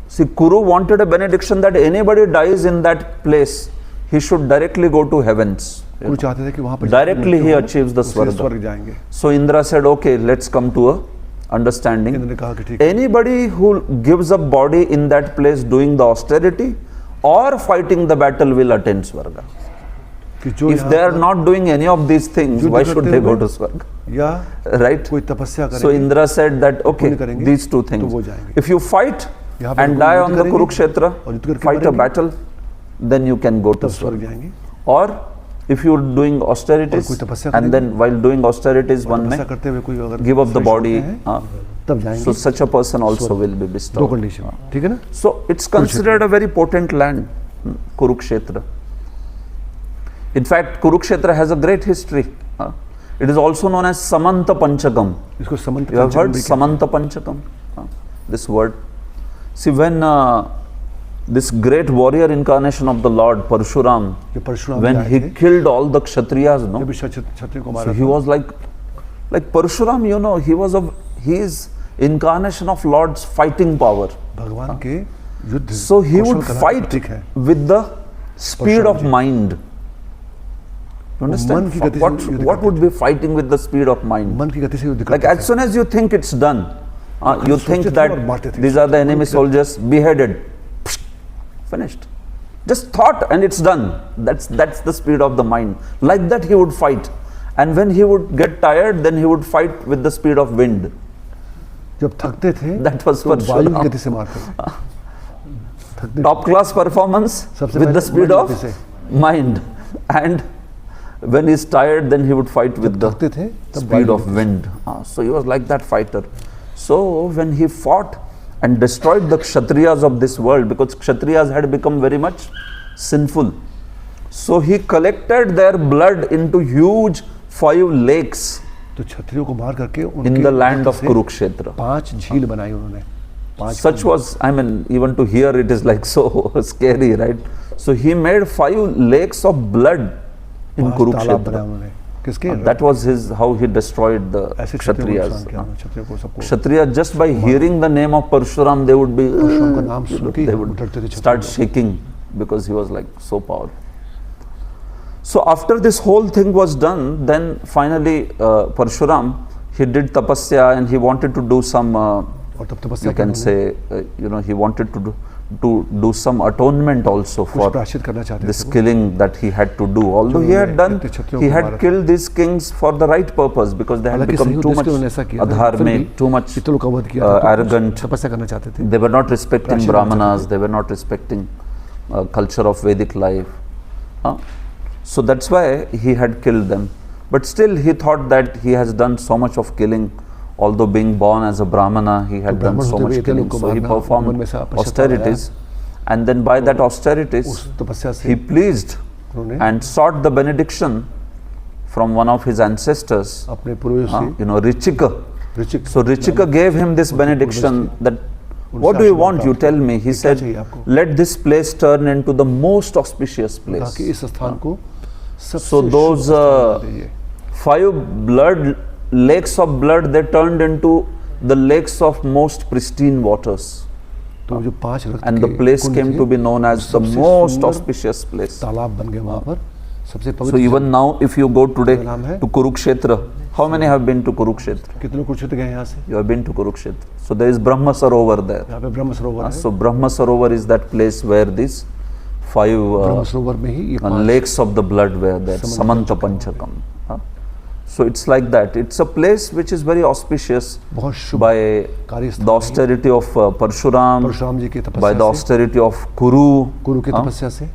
See, Kuru wanted a benediction that anybody dies in that place, he should directly go to heavens. Directly he achieves the Swarga. So Indra said, okay, let's come to a understanding. Anybody who gives up body in that place doing the austerity or fighting the battle will attain Swarga. If they are not doing any of these things, why should they go to Swarga? Right? So Indra said that, okay, these two things. If you fight and die on the Kurukshetra, fight a battle, then you can go to Swarga. Or if you're doing austerities कोई तपस्या and then while doing austerities one may तपस्या करते हुए कोई अगर give up the fresh body, होते हैं, तब जाएंगे। so such a person also will be दो bestowed. कंडीशन, ठीक है ना? So it's considered a very potent land, Kurukshetra. In fact, Kurukshetra has a great history. It is also known as Samanta Panchakam. इसको समंत You have heard पंचकम भी कहते हैं। Samanta Panchakam? This word. See, when this great warrior incarnation of the Lord, Parshuram, ये Parshuram when आए he थे, killed all the Kshatriyas, जब no? भी क्षत्रिय को So मारा he था, was like Parshuram, you know, he is incarnation of Lord's fighting power. भगवान के युद्ध So he would कौशल कला का fight प्रतीक है। with the speed of mind. You मन की understand? गति से युद्ध What करते would be fighting with the speed of mind? मन की गति से युद्ध Like करते as soon as you think it's done, you think सोचते थे और मारते that थे। these are the enemy soldiers, beheaded, finished. Just thought and it's done. That's the speed of the mind. Like that he would fight. And when he would get tired, then he would fight with the speed of wind. जब थकते थे That was तो वायु की Parshuram. गति से मारते थे। थकते Top class performance सबसे with the पहले speed मन of गति से। mind. And when he's tired, then he would fight with the थकते थे तब speed वायु of की गति से। wind. So he was like that fighter. So when he fought and destroyed the Kshatriyas of this world, because Kshatriyas had become very much sinful, so he collected their blood into huge 5 lakes तो क्षत्रियों को मार करके in the land of से Kurukshetra. 5 झील बनाई उन्होंने। 5 Such was, I mean, even to hear it is like so scary, right? So he made 5 lakes of blood in 5 तालाब बनाए Kurukshetra. उन्होंने। किसके? That was how he destroyed the ऐसे क्षत्रियों को नुकसान Kshatriyas. किया उन्होंने, क्षत्रियों को सबको। Kshatriya, just by hearing the name of Parshuram, they would be, Parshuram का नाम सुन के they ही would डरते थे क्षत्रिय start लोग। shaking because he was like so powerful. So after this whole thing was done, then finally Parshuram, he did tapasya and he wanted to do some, और तब तपस्या you can किया say, he wanted to do some atonement also कुछ for प्रायश्चित करना चाहते this थे वो। killing that he had to do. Although he had done, he had killed these kings for the right purpose because they had हालांकि become सही too उद्देश्य much से उन्होंने ऐसा किया था, फिर भी adharmic, too much इतने लोग का वध किया था, तो कुछ arrogant. तपस्या करना चाहते थे। They were not respecting प्रायश्चित Brahmanas, they were not respecting culture of Vedic life. So that's why he had killed them. But still he thought that he has done so much of killing. Although being born as a Brahmana, he had done so much killing. So he performed austerities. And then by that austerities, उस तपस्या से he pleased उन्होंने and sought the benediction from one of his ancestors, अपने पूर्वजों से Richika. Richika So Richika gave him this benediction that, what do you want, you tell me? He said, let this place turn into the most auspicious कहा place. कि इस स्थान को So सबसे those शुभ स्थान दीजिए। 5 lakes of blood, they turned into the lakes of most pristine waters. तो जो 5 रक्त And the के place कुंड came थे, to be known as the सबसे most सुंदर auspicious place. तालाब बन गए वहाँ पर सबसे So पवित्र। even now, if you go today मेरा नाम है? to Kurukshetra, how many have been to Kurukshetra? कितने कुरुक्षेत्र गए यहाँ से? You have been to Kurukshetra. So there is Brahma Sarovar there. यहाँ पे ब्रह्म सरोवर है। So Brahma Sarovar is that place where these 5 ब्रह्म सरोवर में ही ये 5 lakes of the blood were there, Samanta Panchakam. So it's like that. It's a place which is very auspicious बहुत शुभ by कार्यस्थान the है। austerity of Parshuram, Parshuram जी की by the तपस्या से, austerity of Kuru. गुरु की तपस्या से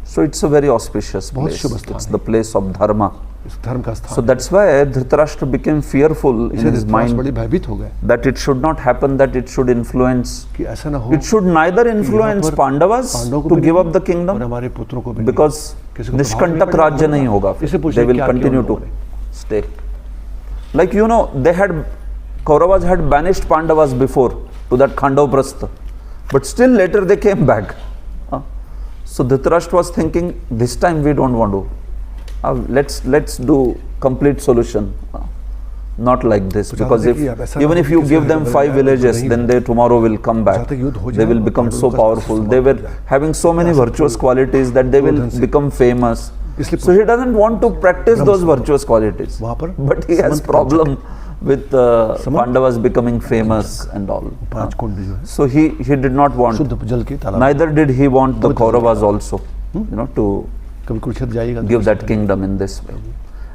So it's a very auspicious बहुत place. शुभ स्थान It's है। the place of Dharma. इस धर्म का So स्थान। that's why Dhritarashtra became fearful in इसलिए his धृतराष्ट्र mind बड़े भयभीत हो गए that it should not happen, that it should influence. कि ऐसा ना हो It should neither influence पर Pandavas पांडवों को to भी give नहीं up the और kingdom, हमारे पुत्रों को भी नहीं। because किसी को प्रभाव नहीं निष्कंटक पड़ेगा, राज्य नहीं होगा इससे फिर. पूछिए They will क्या किया continue उन to लोगों ने? stay. Like they had, Kauravas had banished Pandavas before to that Khandavaprastha, but still later they came back. So Dhritarashtra was thinking, this time we don't want to. Let's do complete solution. Not like this, because even if you give them 5 villages, then they tomorrow will come back. They will become so powerful. They were having so many virtuous qualities that they will become famous. So he doesn't want to practice those virtuous qualities. But he has problem with Pandavas becoming famous and all. So he did not want. Neither did he want the Kauravas also, to give that kingdom in this way.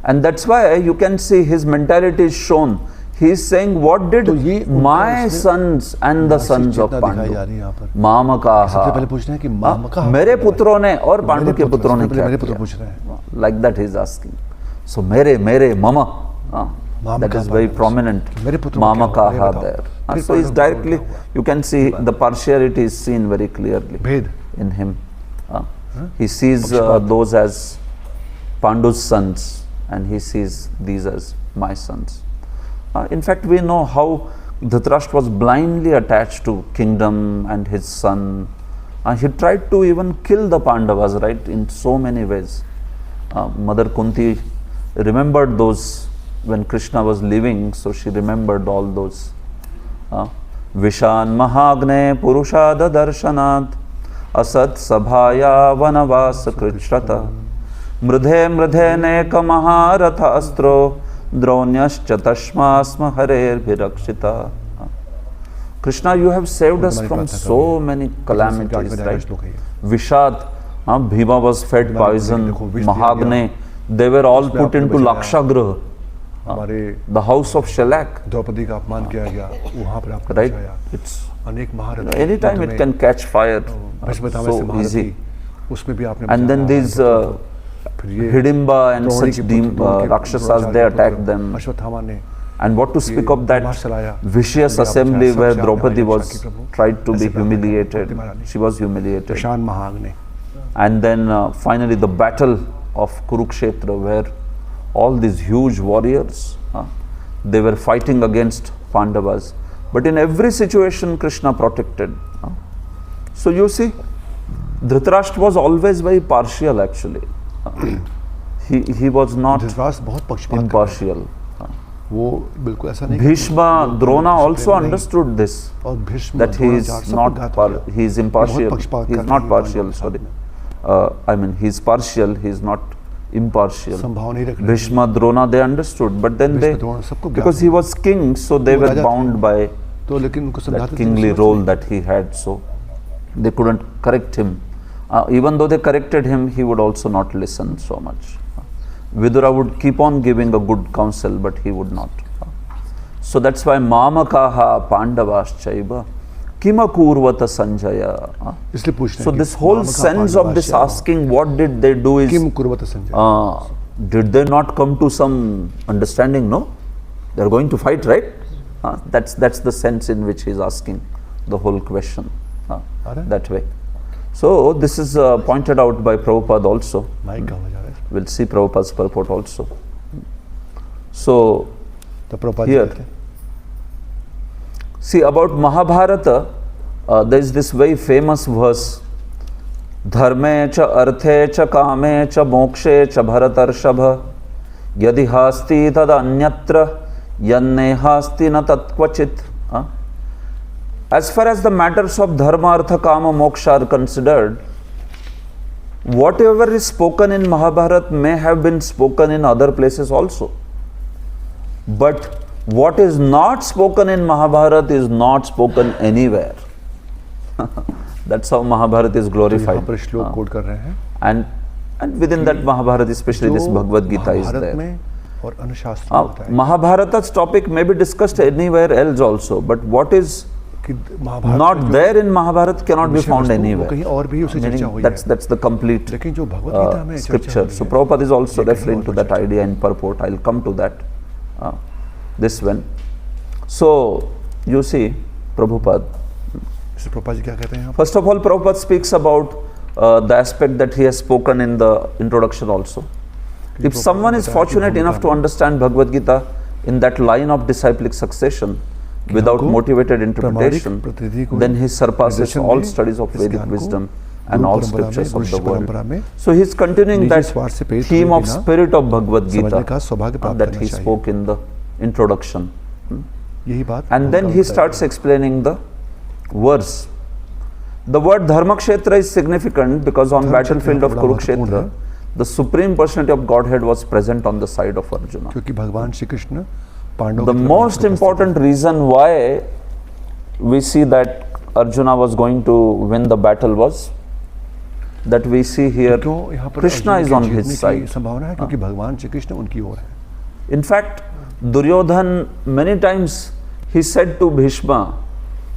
And that's why you can see his mentality is shown. he is saying, what did तो ये उनका my इसमें sons and the sons of चेतना दिखाई जा Pandu, रही है यहाँ पर। मामकाहा, सबसे पहले पूछ रहे हैं कि मामकाहा मेरे पुत्रों ने और पांडु के पुत्रों ने क्या मेरे पुत्र किया? पूछ रहे हैं। Like that he is asking. So मेरे mama, that is very prominent. मेरे पुत्रों को क्या हुआ? Mamakaha ये बताओ। there. फिर So he is पांडु को directly, क्या हुआ? you can see the partiality is seen very clearly भेद in him. He sees those as Pandu's sons and he sees these as my sons. In fact, we know how Dhritarashtra was blindly attached to kingdom and his son. He tried to even kill the Pandavas, right, in so many ways. Mother Kunti remembered those when Krishna was living, so she remembered all those. Vishan Mahagne Purushada Darshanat Asat Sabhaya Vanavasa Krichrata Mridhe Neka Maharatha Astro Dronyascha Tashmasma Harer Virakshita. Krishna, you have saved us from so many calamities, right? Vishad, Bhima was fed poison, Mahagne, they were all put into Lakshagraha, the house of shellac. Draupadi का अपमान किया गया, वहाँ पर आपको Right? बचाया। It's अनेक महारथ anytime it can catch fire, so easy. उसमें भी आपने And then these Hidimba and such Rakshasas, they attacked them. Ashwatthama ने And what to speak of that vicious assembly where Draupadi was tried to be humiliated. She was humiliated. शान महाग्नि And then finally the battle of Kurukshetra, where all these huge warriors, they were fighting against Pandavas. But in every situation Krishna protected. So you see, Dhritarashtra was always very partial actually. He was not Dhritarashtra बहुत पक्षपात impartial. वो बिल्कुल ऐसा नहीं Bhishma, Drona also understood this, और Bhishma that he is not he is impartial. He is not partial, sorry. I mean, he is partial, he is not impartial. संभाव नहीं रख रहे Bhishma, Drona, they understood, but then they, Bhishma Drona सबको ज्ञात because he was king, so they were bound by तो लेकिन उनको that समझाते थे kingly उस role वक्त that he had, so they couldn't correct him. Even though they corrected him, he would also not listen so much. Vidura would keep on giving a good counsel, but he would not. So that's why Mamakaha Pandavaschaiva Kimakurvata Sanjaya. इसलिए पूछ रहे हैं So कि this whole मामका sense of this पांडवाश्य asking, what did they do is, किम कुर्वत संजय did they not come to some understanding? No, they are going to fight, right? That's the sense in which he is asking the whole question that way. So this is pointed out by Prabhupada also. Mic का आवाज आ रहा है We'll see Prabhupada's purport also. So तो Prabhupada here, कहते हैं, see about Mahabharata, there is this very famous verse. Dharme cha arthe cha kame cha mokshe cha bharatarshabha yadi hasti tad anyatra yanne hasti na tatkvachit. As far as the matters of dharma, artha, kama, moksha are considered, whatever is spoken in Mahabharata may have been spoken in other places also. But what is not spoken in Mahabharata is not spoken anywhere. That's how Mahabharata is तो यहाँ glorified. पर श्लोक coat कर रहे हैं And within that Mahabharata, especially this जो Bhagavad Gita is Mahabharat there. में और अन्य शास्त्रों में बताया Mahabharata's topic may be discussed anywhere else also, but what is कि महाभारत not में जो there in Mahabharata cannot be विषय found वस्तु, वो anywhere. कहीं और भी उसे चर्चा हुई Meaning है that's the complete लेकिन जो भगवद गीता में चर्चा scripture. हुई So है, Prabhupada is also ये कहीं referring और to पर that चर्चा idea in purport. I'll come to that. This one. So you see, Prabhupada. Shri Prabhupada ji क्या कहते हैं यहाँ पर? First of all, Prabhupada speaks about the aspect that he has spoken in the introduction also. If someone is fortunate enough to understand Bhagavad Gita in that line of disciplic succession without motivated interpretation, then he surpasses all studies of Vedic wisdom and all scriptures of the world. So he is continuing that theme of spirit of Bhagavad Gita that he spoke in the introduction. यही बात And then he starts explaining the verse. The word Dharmakshetra is significant because on battlefield of Kurukshetra, the supreme personality of Godhead was present on the side of Arjuna. क्योंकि भगवान श्री कृष्ण पांडवों The की तरफ most उपस्थित important reason why we see that Arjuna was going to win the battle was that we see here क्यों यहाँ पर Krishna Arjun is के on जीतने his की side. संभावना है क्योंकि भगवान श्री कृष्ण उनकी ओर है In fact, Duryodhan, many times he said to Bhishma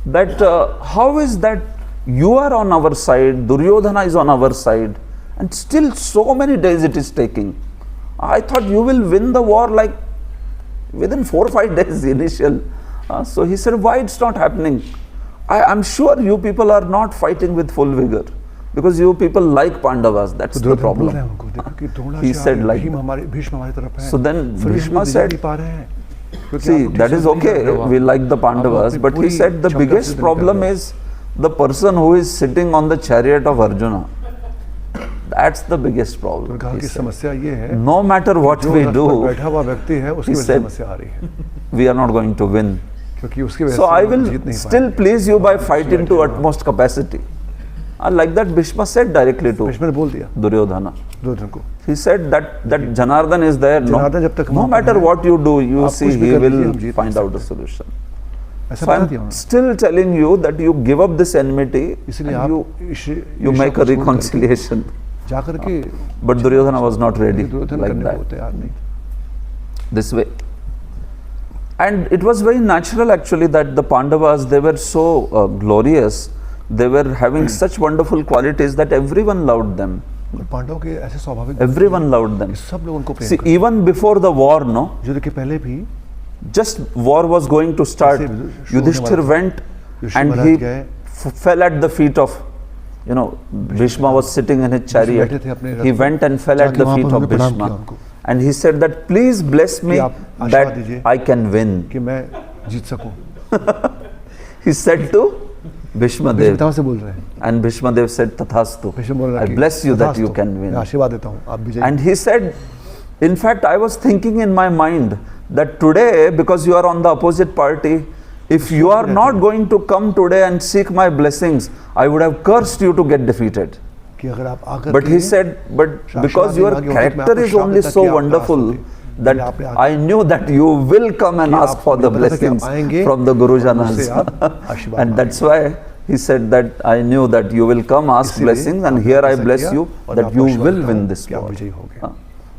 that how is that you are on our side, Duryodhana is on our side, and still so many days it is taking. I thought you will win the war like within 4 or 5 days initial. So he said, why it's not happening? I'm sure you people are not fighting with full vigor because you people like Pandavas. That's the problem. He said like that. So then Bhishma said, see, that is okay, we like the Pandavas, but he said the biggest problem is the person who is sitting on the chariot of Arjuna. That's the biggest problem. He said. No matter what we do, he said, we are not going to win. So I will still please you by fighting to utmost capacity. Like that Bhishma said directly to Duryodhana. He said that Janardhan is there. No matter what you do, you see he will find out a solution. So I am still telling you that you give up this enmity and you make a reconciliation. But Duryodhana was not ready like that. This way. And it was very natural actually that the Pandavas, they were so glorious, they were having such wonderful qualities that everyone loved them. Everyone loved them. See, even before the war, no, just war was going to start, Yudhishthir went and he fell at the feet of, Bhishma was sitting in his chariot. He went and fell at the feet of Bhishma. And he said that, please bless me that I can win. He said to Bhishma Dev. And Bhishma Dev said, Tathastu. I bless you that you can win. And he said, in fact, I was thinking in my mind that today, because you are on the opposite party, if you are not going to come today and seek my blessings, I would have cursed you to get defeated. But he said, but because your character is only so wonderful that I knew that you will come and ask for the blessings from the Gurujanas. And that's why he said that I knew that you will come ask blessings, and here I bless you that you will win this war.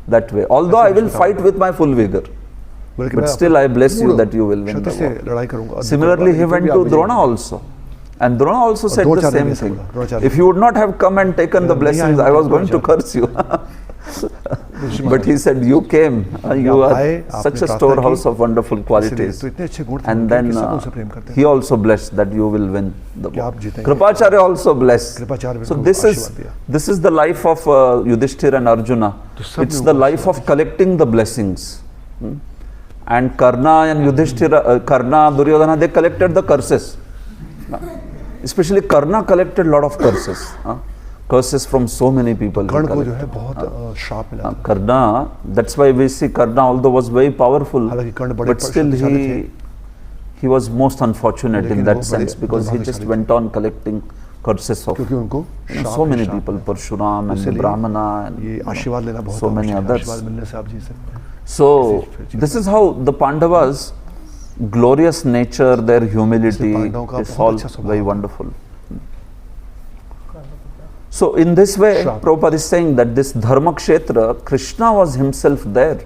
That way. Although I will fight with my full vigor, but still I bless you that you will win the war. Similarly, he went to Drona also. And Drona also said the same thing. If you would not have come and taken the blessings, I was going to curse you. But he said, you came, you are such a storehouse of wonderful qualities. And then he also blessed that you will win the war. Kripacharya also blessed. So this is the life of Yudhishthir and Arjuna. It's the life of collecting the blessings. And Karna and Yudhishthira, Karna, Duryodhana, they collected the curses. Especially Karna collected a lot of curses. Curses from so many people. Karna, that's why we see Karna, although was very powerful, but still he was most unfortunate in that sense, because he just went on collecting curses of so many people, Parshuram and Brahmana and so many others. So this is how the Pandavas' glorious nature, their humility is all very wonderful. So in this way, Prabhupada is saying that this Dharma Kshetra, Krishna was himself there.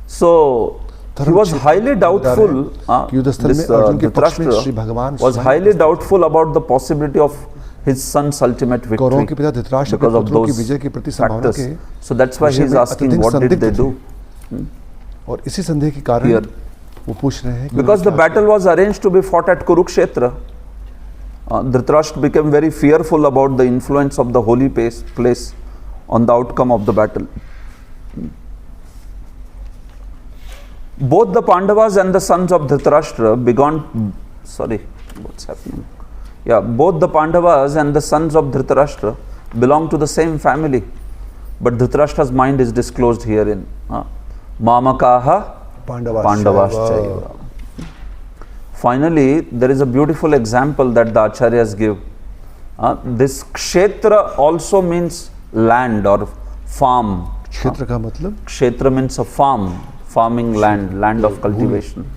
So he was highly doubtful, Dhritarashtra was highly doubtful about the possibility of his son's ultimate victory because of those factors. So that's why he is asking, what did they do? Here. Because the battle was arranged to be fought at Kurukshetra, Dhritarashtra became very fearful about the influence of the holy place on the outcome of the battle. Both the Pandavas and the sons of Dhritarashtra both the Pandavas and the sons of Dhritarashtra belong to the same family, but Dhritarashtra's mind is disclosed herein. Mamakaha Pandavaschaiva. Finally, there is a beautiful example that the Acharyas give. This Kshetra also means land or farm. Kshetra means a farm, farming land of cultivation.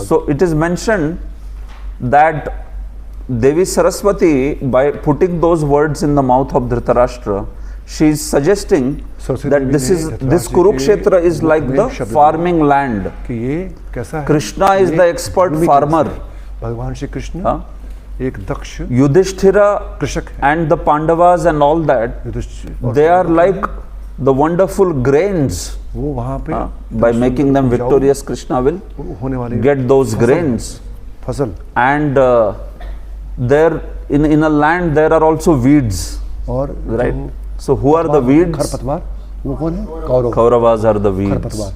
So it is mentioned that Devi Saraswati, by putting those words in the mouth of Dhritarashtra, she is suggesting Saraswati that Devi this ने is Dhritarashtra this ji Kurukshetra के is like मुख में the शब्द farming land. कि ये कैसा है? Krishna is ये the expert भूमि farmer. कैसा है? भगवान श्री कृष्ण हाँ? एक दक्ष Yudhishthira कृषक है। and the Pandavas and all that, Yudhishthir they are like the wonderful grains. वो वहाँ पे By making them victorious, Krishna will होने वाले get those grains. फसल And there in a land there are also weeds, और right? So who are the weeds? खरपतवार वो कौन है? Kaurava. Kauravas are the weeds. खरपतवार।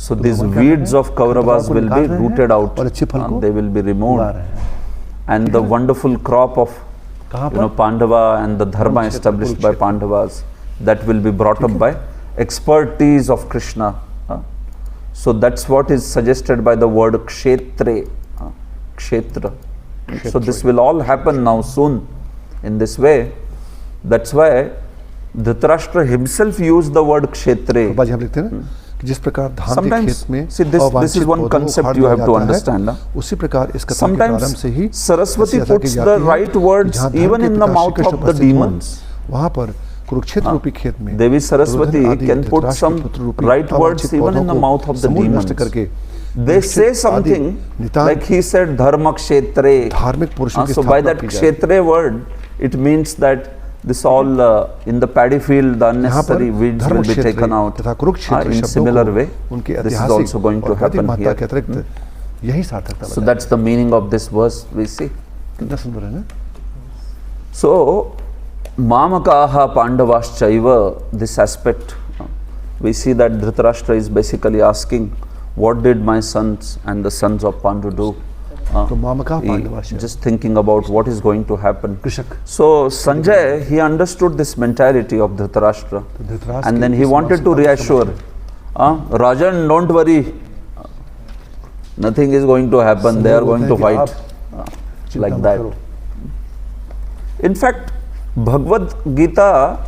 So these weeds of Kauravas will be rooted out. और अच्छे फल को They will be उगा removed. रहे हैं। And the wonderful crop of कहाँ you know पर? Pandava and the dharma established by Pandavas, that will be brought up by expertise of Krishna. So that's what is suggested by the word kshetre, kshetra. So this will all happen now soon in this way. That's why Dhritarashtra himself used the word kshetre. बाजी हम लिखते हैं ना कि जिस प्रकार धान के Sometimes, खेत में see this is one concept you have to understand. उसी प्रकार इस कथा के प्रारंभ से ही Sometimes Saraswati ऐसी puts यात्रा the की जाती है right words जहाँ धर्म even के in the पिता mouth Shri Krishna of the उपस्थित हों, demons. वहाँ पर कुरुक्षेत्र रूपी खेत में Devi Saraswati दुर्योधन आदि can put धृतराष्ट्र some के पुत्र रूपी right words अवांछित even in the पौधों mouth को of the समूल नष्ट demons. करके They say something like he said dharma kshetre. धार्मिक पुरुषों की So by स्थापना that की जाए। kshetre word, it means that this all in the paddy field, the unnecessary weeds will be taken out. तथा कुरुक्षेत्र In शब्दों similar को way, उनके this is ऐतिहासिक also going to और वैदिक happen महत्ता here. के अतिरिक्त यही सार्थकता So बताई। that's the meaning of this verse we see. कितना सुंदर है ना? So Mamakaha Pandavaschaiva, this aspect, we see that Dhritarashtra is basically asking, what did my sons and the sons of Pandu do? तो मामका He पांडवाश्रय just thinking about what is going to happen. कृषक So Sanjay, he understood this mentality of Dhritarashtra, Dhritarashtra and then की he इस wanted to मानसिकता को reassure, Rajan, don't worry, nothing is going to happen, they are going to fight, चिंता like मत that. करो। In fact, Bhagavad Gita,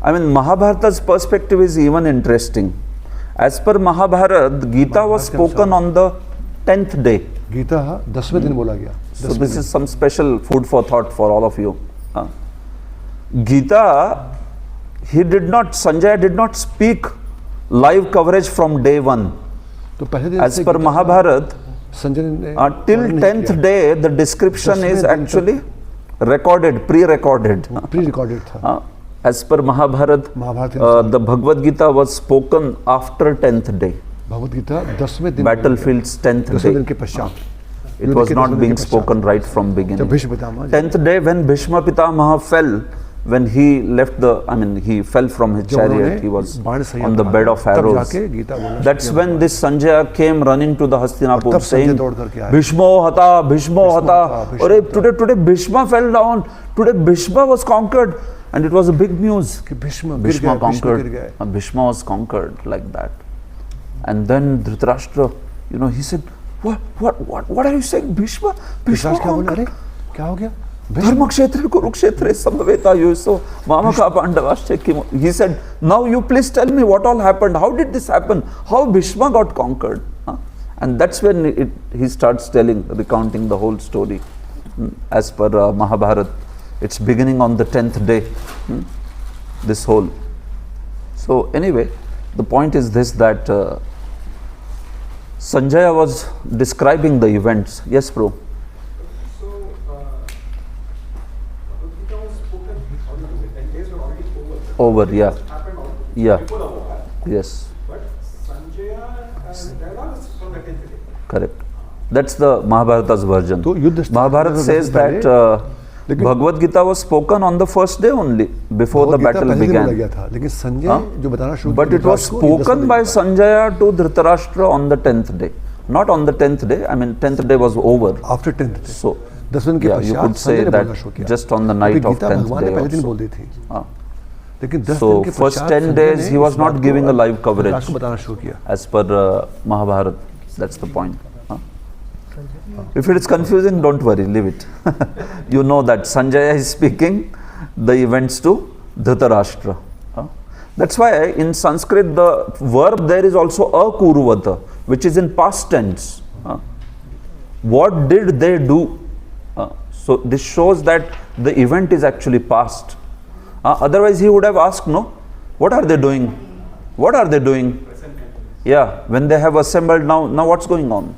I mean Mahabharata's perspective is even interesting. As per Mahabharata, Gita was spoken on the 10th day. Gita 10वें दिन बोला गया। So this is some special food for thought for all of you. Gita, Sanjay did not speak live coverage from day one. तो पहले दिन As से per Gita Mahabharata, Sanjay ने till वर्णन नहीं 10th किया। day, the description 10वें is दिन actually recorded, pre-recorded. Pre recorded था। As per Mahabharata, Mahabharata the Bhagavad Gita was spoken after 10th day. Bhagavad Gita 10वें दिन Battlefield's 10th 10वें दिन day. के पश्चात It was not being spoken right from जब beginning. Bhishma Pitamah 10th day when Bhishma Pitamaha fell, when he left he fell from his जब chariot, he उन्होंने was बाण संयंत्र on the bed of तब arrows. जाके गीता बोलना That's शुरू when this Sanjaya came running to the Hastinapur तब saying, Sanjay दौड़ करके आया। Bhishmo hata, Bhishmo hata. Bhishmo Ore, today Bhishma fell down. Today Bhishma was conquered. And it was a big news. कि भीष्म गिर Bhishma गए, भीष्म गिर conquered. गए। Bhishma was conquered like that. And then Dhritarashtra, he said, what are you saying? Bhishma विश्वास क्या बोले? conquered. अरे क्या हो गया? Dharma kshetra kurukshetra samaveta yuso mamaka pandavashche. He said, now you please tell me what all happened. How did this happen? How Bhishma got conquered? And that's when he starts recounting the whole story. As per Mahabharata, it's beginning on the 10th day. This whole. So anyway, the point is this, that Sanjaya was describing the events. Yes, bro. So, Gita was spoken on the 10 days were already over. Over, yeah. Happened on Yeah. before the war. Yes, But Sanjaya and dialogue is from the 10th day. correct. That's the Mahabharata's version. तो युद्ध Mahabharata says that लेकिन- Bhagavad Gita was spoken on the first day only, before the Bhagavad Gita battle पहले दिन बोला began. गया था, लेकिन संजय जो बताना शुरू But किया it was धृतराष्ट्र को, ये 10वें spoken दिन by बताया। Sanjaya to Dhritarashtra on the 10th day. Not on the 10th day, 10th day was over. After 10th So, 10 दिन के yeah, you पश्चात could say संजय ने that बोलना शुरू किया। just on the क्योंकि night of गीता 10th भगवान ने day पहले दिन also. बोल दी थी, Ah. लेकिन 10 So, दिन के first पश्चात 10 संजय days ने he was इस not बात को giving a live coverage. Dhritarashtra को बताना शुरू किया। As per Mahabharata, that's the point. If it is confusing, don't worry, leave it. You know that Sanjaya is speaking the events to Dhritarashtra. That's why in Sanskrit the verb there is also akuruvata, which is in past tense. What did they do? So this shows that the event is actually past. Otherwise he would have asked, no, what are they doing? What are they doing? Yeah, when they have assembled, now what's going on?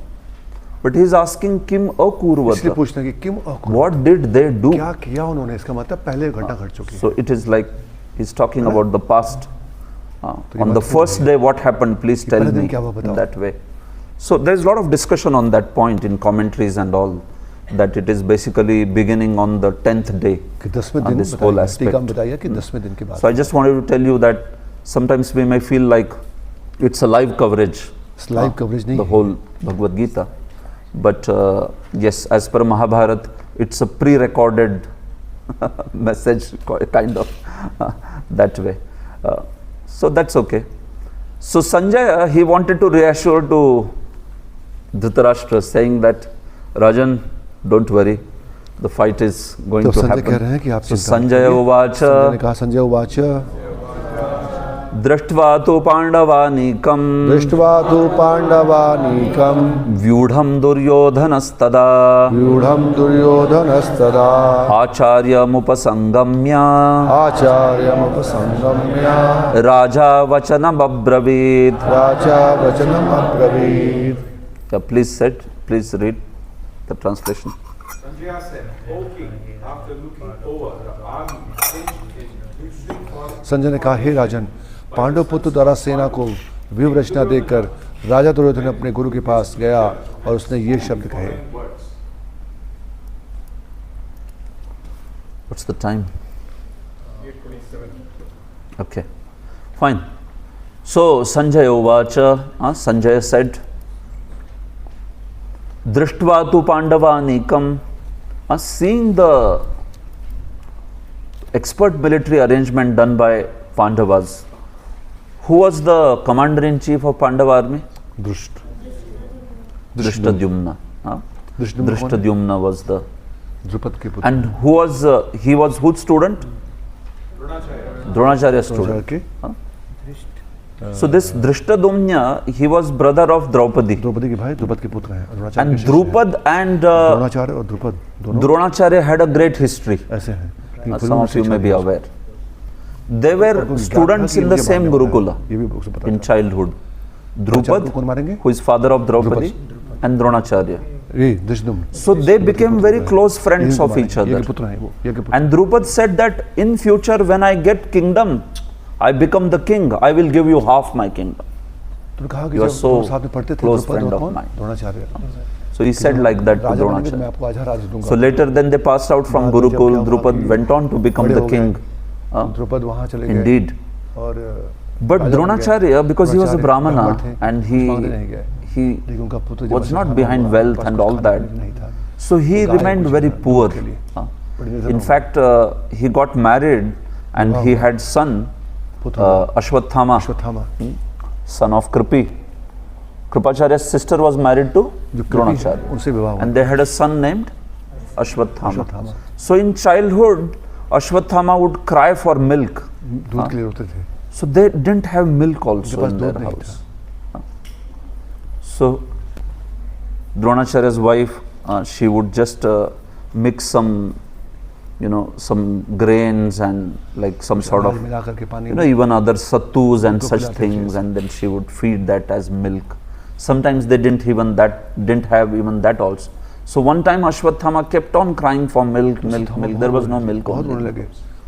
But he is asking Kim इसलिए Akurvata. पूछना कि किम अकुर्वत, What did they do? क्या किया उन्होंने, इसका मतलब पहले घटना घट चुकी है. So it is like he's talking about the past. On the first day, what happened? Please tell पहले दिन me क्या हुआ, in बताओ. that way. So there is a lot of discussion on that point in commentaries and all, that it is basically beginning on the 10th day. कि 10वें दिन This whole बताइए, aspect. टीका में बताइए कि 10वें दिन की बात. So I just wanted to tell you that sometimes we may feel like it's a live coverage. Live coverage नहीं The है. whole Bhagavad Gita. But yes, as per Mahabharata, it's a pre-recorded message, kind of that way. So that's okay. So Sanjaya, he wanted to reassure to Dhritarashtra, saying that, Rajan, don't worry, the fight is going तो to Sanjay कह रहे happen. हैं कि आप So चिंता मत Sanjaya करिए. uvacha, Sanjay ने कहा, संजय उवाच दृष्ट्वा तु पाण्डवानीकम् दृष्ट्वा तु पाण्डवानीकं व्यूढं दुर्योधनस्तदा व्यूढं दुर्योधनस्तदा आचार्यमुपसंगम्य आचार्यमुपसंगम्य राजा वचनमब्रवीत्. राजा वचनम् अब्रवीत्. Please read the translation. Sanjaya said, O king, after looking over the army arranged in shrinkfall, Sanjay ने कहा, हे राजन, पांडव पुत्र द्वारा सेना को व्यूह रचना देखकर राजा दुर्योधन अपने गुरु के पास गया और उसने ये शब्द कहे. words. What's the time? 8:27. Okay, fine. So Sanjaya uvacha, Sanjaya said, Drishtva tu Pandavanikam, seeing the expert military arrangement done by Pandavas. Who was the commander-in-chief of Pandava army? दृष्ट. Drishtadyumna. Drishtadyumna was the, Drupad के पुत्र. and who was he was whose student? Dronacharya. Dronacharya Dronacharya student. के So this Drishtadyumna, he was brother of Draupadi. Draupadi के भाई द्रुपद के पुत्र हैं. Dronacharya And के शिष्य हैं. Drupad and द्रोणाचार्य और द्रुपद दोनों Dronacharya had a great history. ऐसे हैं. Some of you may be aware. They were students in the same Gurukula ये भी उसे पता in था. childhood. द्रोणाचार्य को Drupad, कौन मारेंगे? who is father of Draupadi, and Dronacharya. ये दृष्टुम्न. So they became very close friends of each ये other. के पुत्र हैं वो. ये के पुत्र. And Drupad said that in future when I get kingdom, I become the king, I will give you half my kingdom. तो कहा कि You are जब so हम साथ में पढ़ते थे close द्रुपद friend और of कौन? mine. Dronacharya. So he said like that to राजा बनेंगे तो मैं Dronacharya. आपको आधा राज्य दूंगा. So later then they passed out from बाद में जब क्या Gurukul. हुआ Drupad कि went on to become बड़े the हो गए. king. द्रुपद वहाँ चले गए. Indeed. और But राजा बन गए. Dronacharya, because he was a Dronacharya Brahmana ब्राह्मण थे, and कुछ मांगने नहीं गए. he लेकिन उनका पुत्र जब was ऐसा not खाना behind हुआ, wealth पास and कुछ all खाने that. के लिए नहीं था. So he गाय remained कुछ very था, poor. के लिए. बड़ी निर्धन In हो गए. fact, he got married and he had son, पुत्र Ashwathama, Ashwatthama. son of Kripi. Kripacharya's sister was married to जो कृपी Dronacharya. उनसे विवाह हुआ. And they had a son named Ashwathama. Ashwatthama. So in childhood, Ashwathama would cry for milk. दूध के लिए रोते थे. So they didn't have milk also pass in their दूध नहीं house. So Dronacharya's wife, she would just mix some, some grains and like some sort पानी of, मिला करके पानी even other sattus and उनको such खिलाते थे. things, and then she would feed that as milk. Sometimes they didn't have even that also. So one time Ashwathama kept on crying for milk. There was no milk बहुत रोने only. लगे.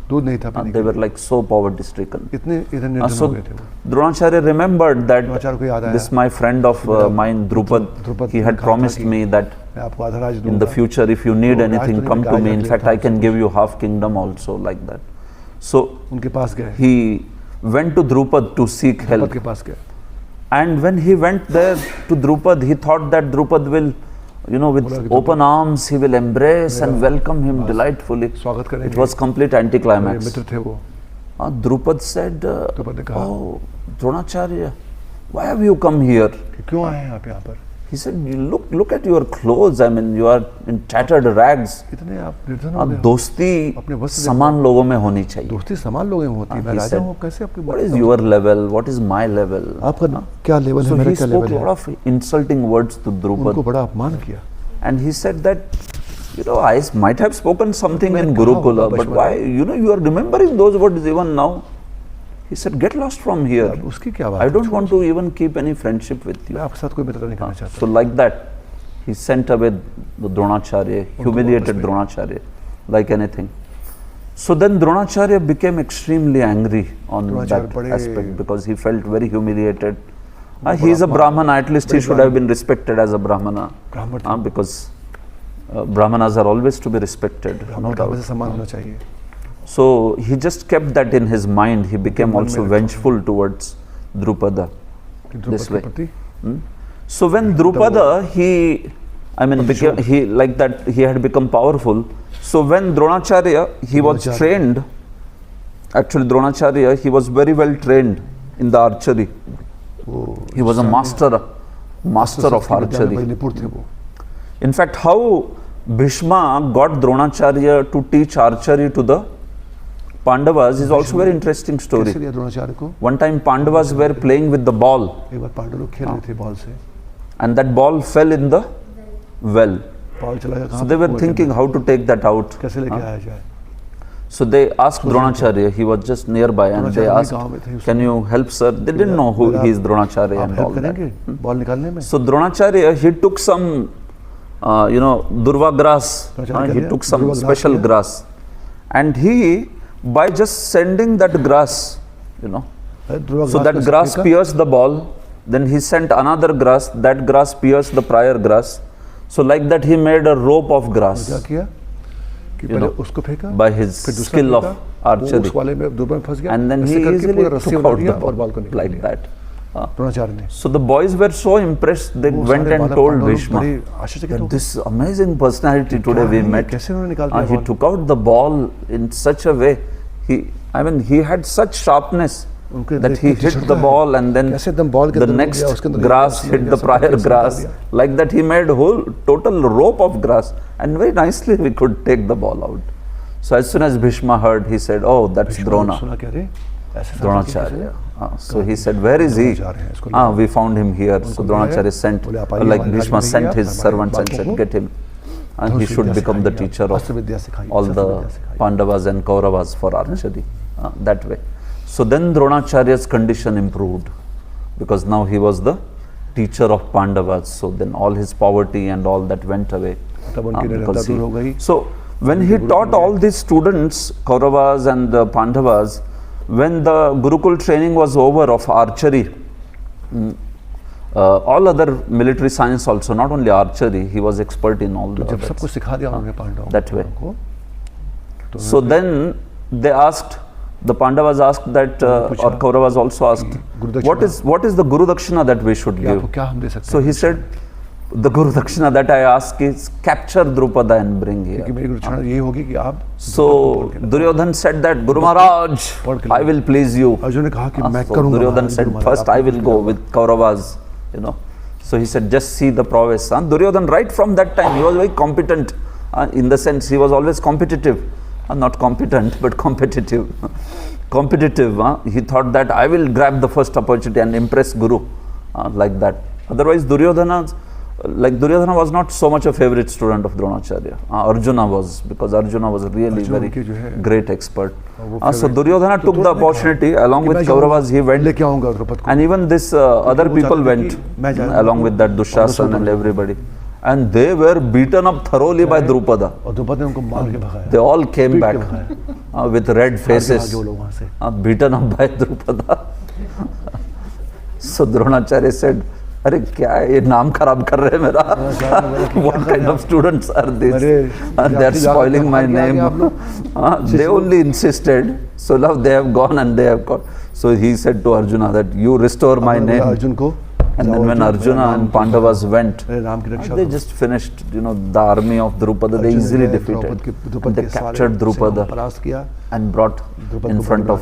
दूध नहीं था पीने They के were लिए. like so poverty stricken. इतने इधर निर्धन हो So गए थे वो. Dronacharya remembered that द्रोणाचार्य को याद आया. this my friend of mine, Drupad, he had promised me that मैं आपको आधा राज्य in the दूंगा. future if you need तो anything, राज come तो to नहीं, me. In गाय fact, रख I लिया can था. give you half kingdom also, like that. So उनके पास गए. he went to Drupad to seek Drupad help. के पास गए. And when he went there to Drupad, he thought that Drupad will, with open arms, he will embrace and welcome him delightfully. स्वागत करेंगे. It was complete मेरे anticlimax. मित्र थे वो. Drupad said, Drupad ने कहा oh, Dronacharya, why have you come here? कि क्यों आए हैं आप यहाँ पर? He said, look at your clothes. I mean, you are in tattered rags. इतने आप निर्धन हो गए. दोस्ती अपने वस्त्र समान लोगों में होनी चाहिए. दोस्ती समान लोगों में होती है. मैं He राजा said, हूँ, कैसे आपकी what बात is करूं? your level? What is my level? आपका क्या लेवल है, So मेरा he क्या spoke लेवल a lot है? of insulting words to उनको Drupad. बड़ा अपमान किया. And he said that I might have spoken something in मैंने कहा होगा Gurukula, but बचपन why, में। you are remembering those words even now? He said, get lost from here. अब उसकी क्या बात I है? don't want to even keep any friendship with मैं you. आपके साथ कोई मित्रता नहीं करना चाहता। So like that, he sent away the Dronacharya, humiliated Dronacharya, like anything. So then Dronacharya became extremely angry on Dronacharya that बड़े- aspect because he felt very humiliated. He is a Brahmana, at least he should have been respected as a Brahmana. ब्राह्मण थे। Because Brahmanas are always to be respected. ब्राह्मण No का doubt. हमेशा सम्मान होना चाहिए। So he just kept that in his mind. He became मन also में रखा। vengeful towards Drupada. कि This द्रुपद way. के प्रति So when Drupada, became, he like that, he had become powerful. So when Dronacharya, he was Dronacharya. trained. Actually, Dronacharya, he was very well trained in the archery. वो He was a master of Sanskrit विद्या में बड़े archery. निपुण थे वो। In fact, how Bhishma got Dronacharya to teach archery to the Pandavas is also very interesting story. कैसे लिया द्रोणाचार्य को? One time Pandavas were playing with the ball एक बार पांडव लोग खेल रहे थे बॉल से, and that ball fell in the well. Ball चला गया So कहाँ they पे? were कुएं के thinking अंदर। how to take that out. कैसे लेके आया जाए? So they asked Dronacharya, he was just nearby, and they Dronacharya भी asked, गाँव में थे उस can you help sir? They didn't know who he is Dronacharya आप and all हेल्प that. करेंगे बॉल निकालने में? So Dronacharya, he took some, durva grass, Dronacharya he क्या took लिया? some दुर्वा ग्रास special लिया? grass, and he, by just sending that grass, दुर्वा so that कैसे grass फेंका? pierced the ball, then he sent another grass, that grass pierced the prior grass. So like that he made a rope of क्या grass किया कि You पहले know, उसको फेंका by his फिर दूसरा skill of फेंका, archery. वो उस वाले में दुर्वा में फंस गया, and then ऐसे he करके easily पूरा रस्सी took बना out दिया the और बॉल को ball निकाल like लिया that. द्रोणाचार्य ने। So the boys were so impressed, they वो went सारे and बालक told पांडव लोग Bhishma बड़े आश्चर्यचकित हो that गए। this amazing personality today we क्या है? met. कैसे उन्होंने निकाल दिया He ball? took out the ball in such a way. He had such sharpness उनके that he देखते hit झटका the है। ball and then कैसे एकदम बॉल के the अंदर घुस next गया, उसके अंदर grass घुस hit गया, the सब prior कैसे grass. निकाल दिया। Like that he made whole total rope of grass and very nicely we could take the ball out. So as soon as Bhishma heard, he said, oh, that's Bhishma Drona. सुना क्या रे? ऐसे साथ Dronacharya. So he said, where is he? We found him here. So Dronacharya sent, like Bhishma sent his servants and said, get him. And he should become the teacher of all the Pandavas and Kauravas for archery. That way. So then Dronacharya's condition improved because now he was the teacher of Pandavas. So then all his poverty and all that went away. because so when he taught all these students, Kauravas and the Pandavas, when the Gurukul training was over of archery, all other military science also, not only archery, he was expert in all the जब सबको सिखा दिया उन्होंने पांडवों that way. को, तो So then they asked, the Pandavas asked that, or Kauravas also asked, what is the Guru Dakshina that we should कि आपको give? क्या हम दे सकते So हैं? he said, the Guru Dakshina that I ask is capture Drupada and bring कि here. मेरी गुरु दक्षिणा यही होगी कि आप So Duryodhan said that, Guru Maharaj, I will please you. Arjun ने कहा कि मैं So करूंगा Duryodhan महाराज, said, गुरु महाराज, first आप I will go with Kauravas, you know. So he said, just see the prowess. Duryodhan, right from that time, he was very competent. In the sense, he was always competitive. Not competent, but competitive. Competitive. He thought that I will grab the first opportunity and impress Guru. Like that. Otherwise, Duryodhana was not so much a favorite student of Dronacharya. Arjuna was, because Arjuna was really very great expert. So Duryodhana took the opportunity, along with Kauravas, he went. लेके आऊंगा द्रुपद को, And even this other वो people चाहते थे went कि मैं जाऊं, along with that Dushasana and everybody. And they were beaten up thoroughly by Drupada. और द्रुपद ने उनको मार के भगाया, They all came पीट back के भगाया, with red भागे faces, वो लोग वहां से। beaten up by Drupada. So Dronacharya said, अरे क्या है ये नाम खराब कर रहे हैं मेरा? What kind of students are these? They are spoiling my name. They only insisted. So now they have gone and they have got. So he said to Arjuna that you restore my name. Arjun को, And then when Arjuna and Pandavas went, मेरे नाम की रक्षा they करो। just finished, the army of Drupada, they easily defeated. They captured Drupada परास्त किया, and brought in front of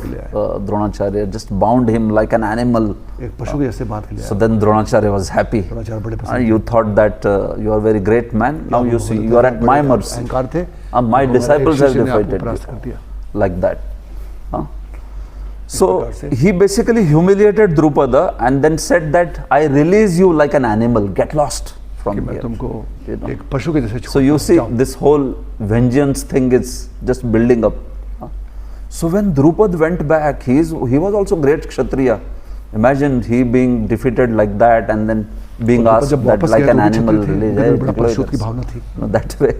Dronacharya, just bound him like an animal. एक पशु के जैसे बांध के ले So आया। then Dronacharya was happy. Dronacharya बड़े पसंद You thought that you are a very great man. Now you see, you are at my mercy. अहंकार थे, My disciples have शिष्य ने आपको defeated परास्त कर you. दिया। Like that. So he basically humiliated Drupada and then said that I release you like an animal, get lost from मैं here. तुमको You know. एक पशु के जैसे So you see, जाऊं। this whole vengeance thing is just building up. So when Drupad went back, he was also great Kshatriya. Imagine he being defeated like that and then being asked जब that वापस like गया an तो वो animal क्षत्रिय थे, release. उनके "Hey, अंदर बड़ा निकलो प्रतिशोध की इधर से." भावना थी। No, that way.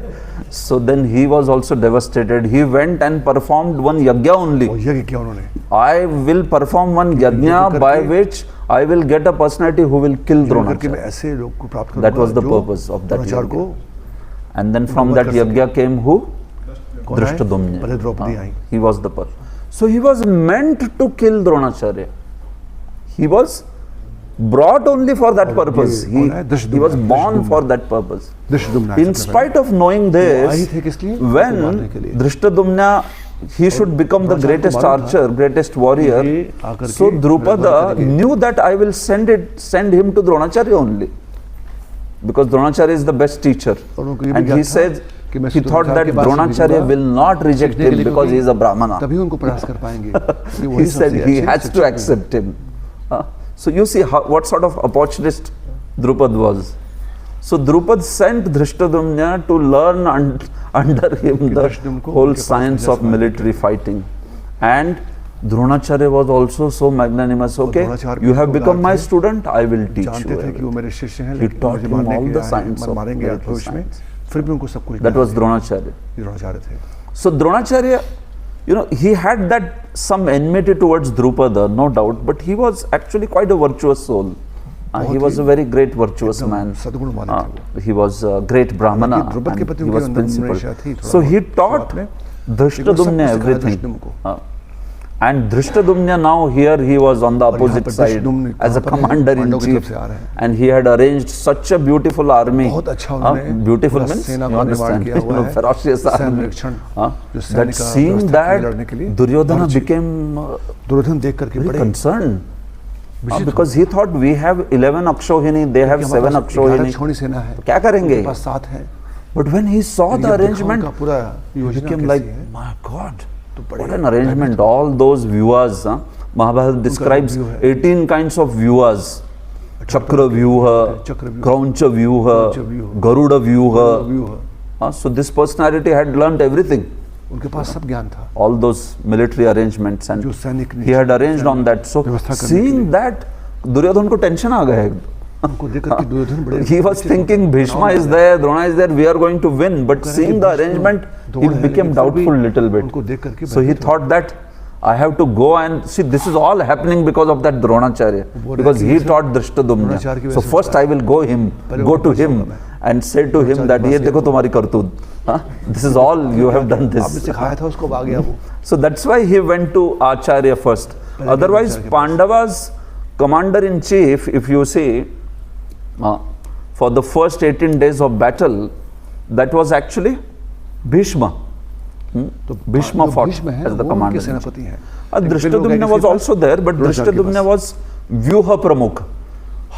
So then he was also devastated. He went and performed one yajna only. और यज्ञ किया उन्होंने, I will perform one yajna by which I will get a personality who will kill करके मैं Dronacharya. ऐसे लोग को प्राप्त करूंगा That was the जो purpose of that Dronacharya yajna. को And then from वध that कर सके। yajna came who? कौन आए? Drishtadumna. पहले द्रौपदी आई। He was the person. So he was meant to kill Dronacharya. He was brought only for that purpose. ये कौन है? He was Dhrishtadyumna, born Dhrishtadyumna. for that purpose. Dhrishtadyumna In spite of knowing वो आई this, थे किस लिए? when उसको मारने के लिए। Drishtadumna, he should become the Dronacharya को greatest मालूम था। archer, greatest warrior. ये आकर So के Drupada करेंगे। knew that I will send him to Dronacharya only. Because Dronacharya is the best teacher. और उनको ये भी And ज्ञात he था says, कि मैं he thought द्रोणाचार्य that के पास से Dronacharya मिलूंगा, will not reject सीखने के him लिए, because he is a क्योंकि Brahmana. तभी उनको प्रयास कर पाएंगे कि He वही said सबसे he अच्छे has to शिक्षक हैं। accept him. So you see what sort of opportunist Drupad was. So Drupad sent Drishtadumna to learn under him the Dhrishtadyumna को whole उनके पास science भेजा of military fighting. And Dronacharya was also so magnanimous. Okay, Dronacharya you have को become my थे, student, I will teach you जानते थे कि वो everything. मेरे शिष्य हैं He लेकिन taught मुझे him मारने all के the लिए आए science हैं, of मारेंगे military भविष्य में, science. फिर भी उनको सब कुछ That was ज्ञान Dronacharya. था। द्रोणाचार्य थे। So Dronacharya, you know, he had that some enmity towards Drupada, no doubt, but he was actually quite a virtuous soul. He was a very great virtuous एकदम man. सद्गुण वाले थे वो। He was a great Brahmana हालांकि द्रुपद के and प्रति he उनके was अंदर principled. निश्चय थी थोड़ा So he बहुत taught शुरुआत में, Drishtadumna लेकिन वो सब कुछ सिखाया everything. दृष्टद्युम्न को। And Drishtadumna now here he was on the और यहाँ opposite पर side दृष्टद्युम्न as a कहाँ पर है? commander in पांडवों की तरफ chief, से आ रहे हैं। and he had arranged such a beautiful army. बहुत अच्छा उन्होंने Beautiful पूरा means सेना you का निर्माण understand, किया you हुआ know, है। ferocious सैन्य army. निरीक्षण, जो That सैनिक का seeing व्यवस्था की that लड़ने के लिए Duryodhana बहुत अच्छी- became दुर्योधन देख करके very बड़े concerned. विचित्र Because he thought we have 11 Akshohini, they have 7 Akshohini. छोड़ी सेना है, क्या करेंगे? उनके पास 7 है। But when he saw the arrangement, का पूरा he योजना became कैसी like, है? my God, बड़े what an arrangement. All those viewers, Mahabharata describes view है। 18 kinds of viewers. Chakra Vyuha, चक्र व्यूह, Krauncha Krauncha Vyuha, व्यूह, Garuda Vyuha. व्यूह, So this personality had learnt everything. उनके पास सब ज्ञान था All those military arrangements and जो सैनिक ने he had arranged on that. So व्यवस्था करने के seeing लिए। that, Duryodhan को tension आ गया एकदम. उनको देख करके दुर्योधन बड़े He was thinking Bhishma is there, Drona is there, we are going to win. But seeing the arrangement, he became doubtful little bit. उनको देख करके So he thought that I have to go and see, this is all happening because of that Dronacharya. Because he taught Drishtadumna. So first I will go to him and say to him that ये देखो तुम्हारी करतूत. This is all you have done आपने this. सिखाया था उसको आ गया वो। So that's why he went to Acharya first. Otherwise, Pandava's commander-in-chief, if you see, for the first 18 days of battle, that was actually Bhishma. Bhishma जो fought Bhishma है, as the वो commander. उनके सेनापति हैं। Drishtadumna was also there, but Dronacharya के Drishtadumna was Vyuha Pramukh.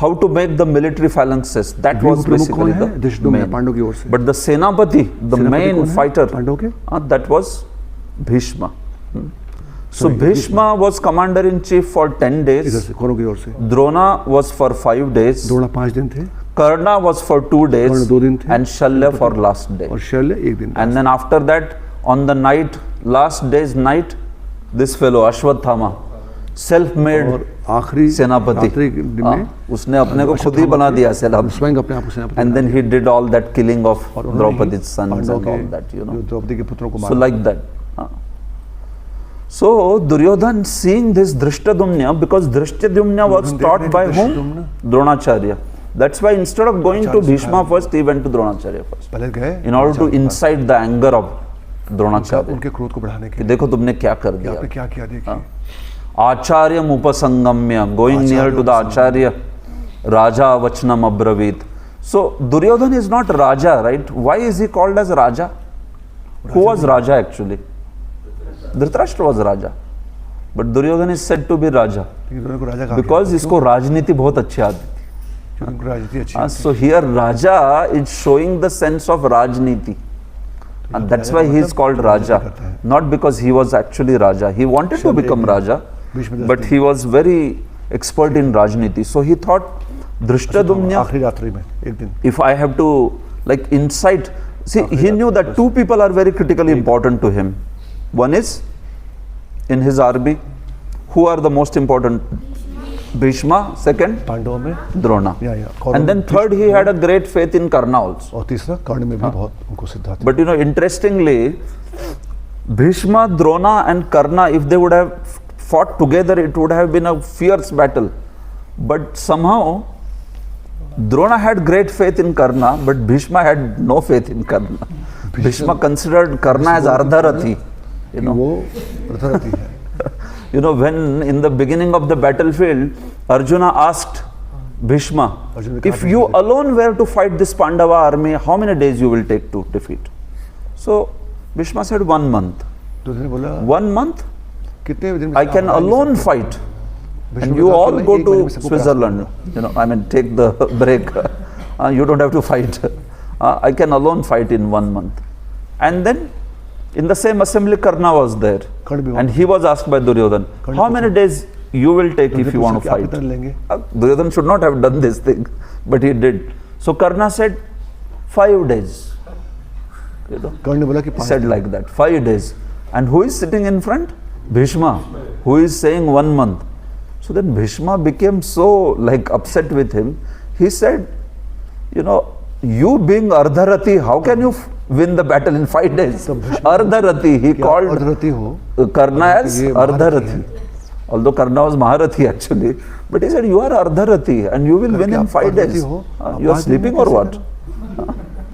How to make the military phalanxes. That was व्यूह प्रमुख basically कौन है? the Dhrishtadyumna main. पांडवों की ओर से। But the Senapati, the सेनापति main कौन है? fighter, पांडवों के? that was Bhishma. So Sorry, Bhishma was commander-in-chief for 10 इधर days. से कौनों की ओर से? Drona was for 5 days. Drona 5 दिन थे Karna was for 2 days. कर्ण 2 दिन थे And Shalya for last day. और शल्य 1 दिन। And then after that, on the night, last day's night, this fellow Ashwathama, self-made और आखिरी सेनापति, रात्रि दिन में उसने अपने को खुद ही बना दिया सेनापति. स्वयं अपने आप को सेनापति And then he did all that killing of और उन्होंने Draupadi's ही sons पांडवों and all के that, you know. जो द्रौपदी के पुत्रों को So मारा। like that. So Duryodhan seeing this Drishtadumna, because Drishtadumna was taught by whom? Dronacharya. That's why instead of going to Bhishma first, he went to Dronacharya first. पहले गए In order to incite the anger of Dronacharya. उनके क्रोध को बढ़ाने के कि लिए देखो तुमने क्या कर कि दिया. आपने क्या किया देखिए। Acharya Upasangamya, going near to the Acharya, Raja Vachnam Abravit. So Duryodhan is not Raja, right? Why is he called as Raja? Who was Raja actually? Dhritarashtra was Raja. But Duryodhan is said to be Raja. लेकिन दोनों को राजा कहा Because इसको राजनीति बहुत अच्छी आती थी. क्योंकि उनको राजनीति अच्छी है। So here Raja is showing the sense of Rajniti. And that's why he is called Raja. Not because he was actually Raja. He wanted to become Raja, but he was very expert in Rajniti. So he thought Drishtadumnya, आखिरी रात्रि में एक दिन if I have to like incite, see, he knew that two people are very critically important to him. One is in his army, who are the most important? Bhishma, second पांडवों में Drona, Kaurava and then में third he had a great faith in Karna also. और तीसरा कर्ण में भी बहुत उनको श्रद्धा थी. But you know, interestingly, Bhishma, Drona and Karna, if they would have fought together, it would have been a fierce battle. But somehow Drona had great faith in Karna, but Bhishma had no faith in Karna. Bhishma considered Karna as Ardharathi. You know, वो रथरथी है. you know, when in the beginning of the battlefield, Arjuna asked Bhishma, if you alone were to fight this Pandava army, how many days you will take to defeat? So Bhishma said 1 month. तो उसने बोला 1 month? कितने दिन में I can alone fight. And you all go to Switzerland, you know, I mean, take the break. You don't have to fight. I can alone fight in 1 month. And then in the same assembly, Karna was there. And he was asked by Duryodhan, how many days you will take if you want to fight? Duryodhan should not have done this thing, but he did. So Karna said, 5 days. You know, he said like that, 5 days. And who is sitting in front? Bhishma, who is saying 1 month. So then Bhishma became so like upset with him. He said, you know, you being Ardharathi, how can you win the battle in 5 days? Ardharathi, he called Karna as Ardharathi. Although Karna was Maharathi actually. But he said, you are Ardharathi and you will win in 5 days. You are sleeping or what?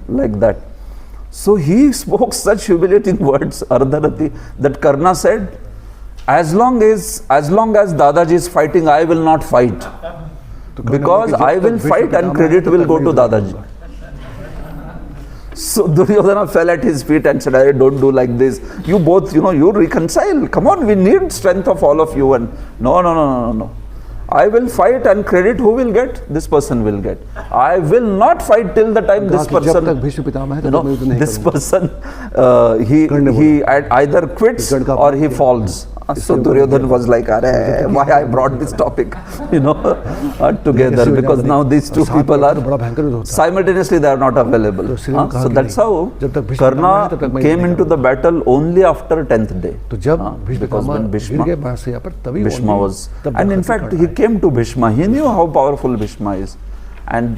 Like that. So he spoke such humiliating words, Ardharathi, that Karna said, as long as Dadaji is fighting, I will not fight. Because I will fight and credit will go to Dadaji. So Duryodhana fell at his feet and said, I don't do like this. You both, you know, you reconcile. Come on, we need strength of all of you. And no. I will fight and credit who will get? This person will get. I will not fight till the time this person, you know, this person, he either quits or he falls. So Duryodhan was like, why I brought this topic, you know, together, because now these two people are simultaneously they are not available. So that's how Karna came into the battle only after 10th day. Because when Bhishma was, and in fact he came to Bhishma, he knew how powerful Bhishma is, and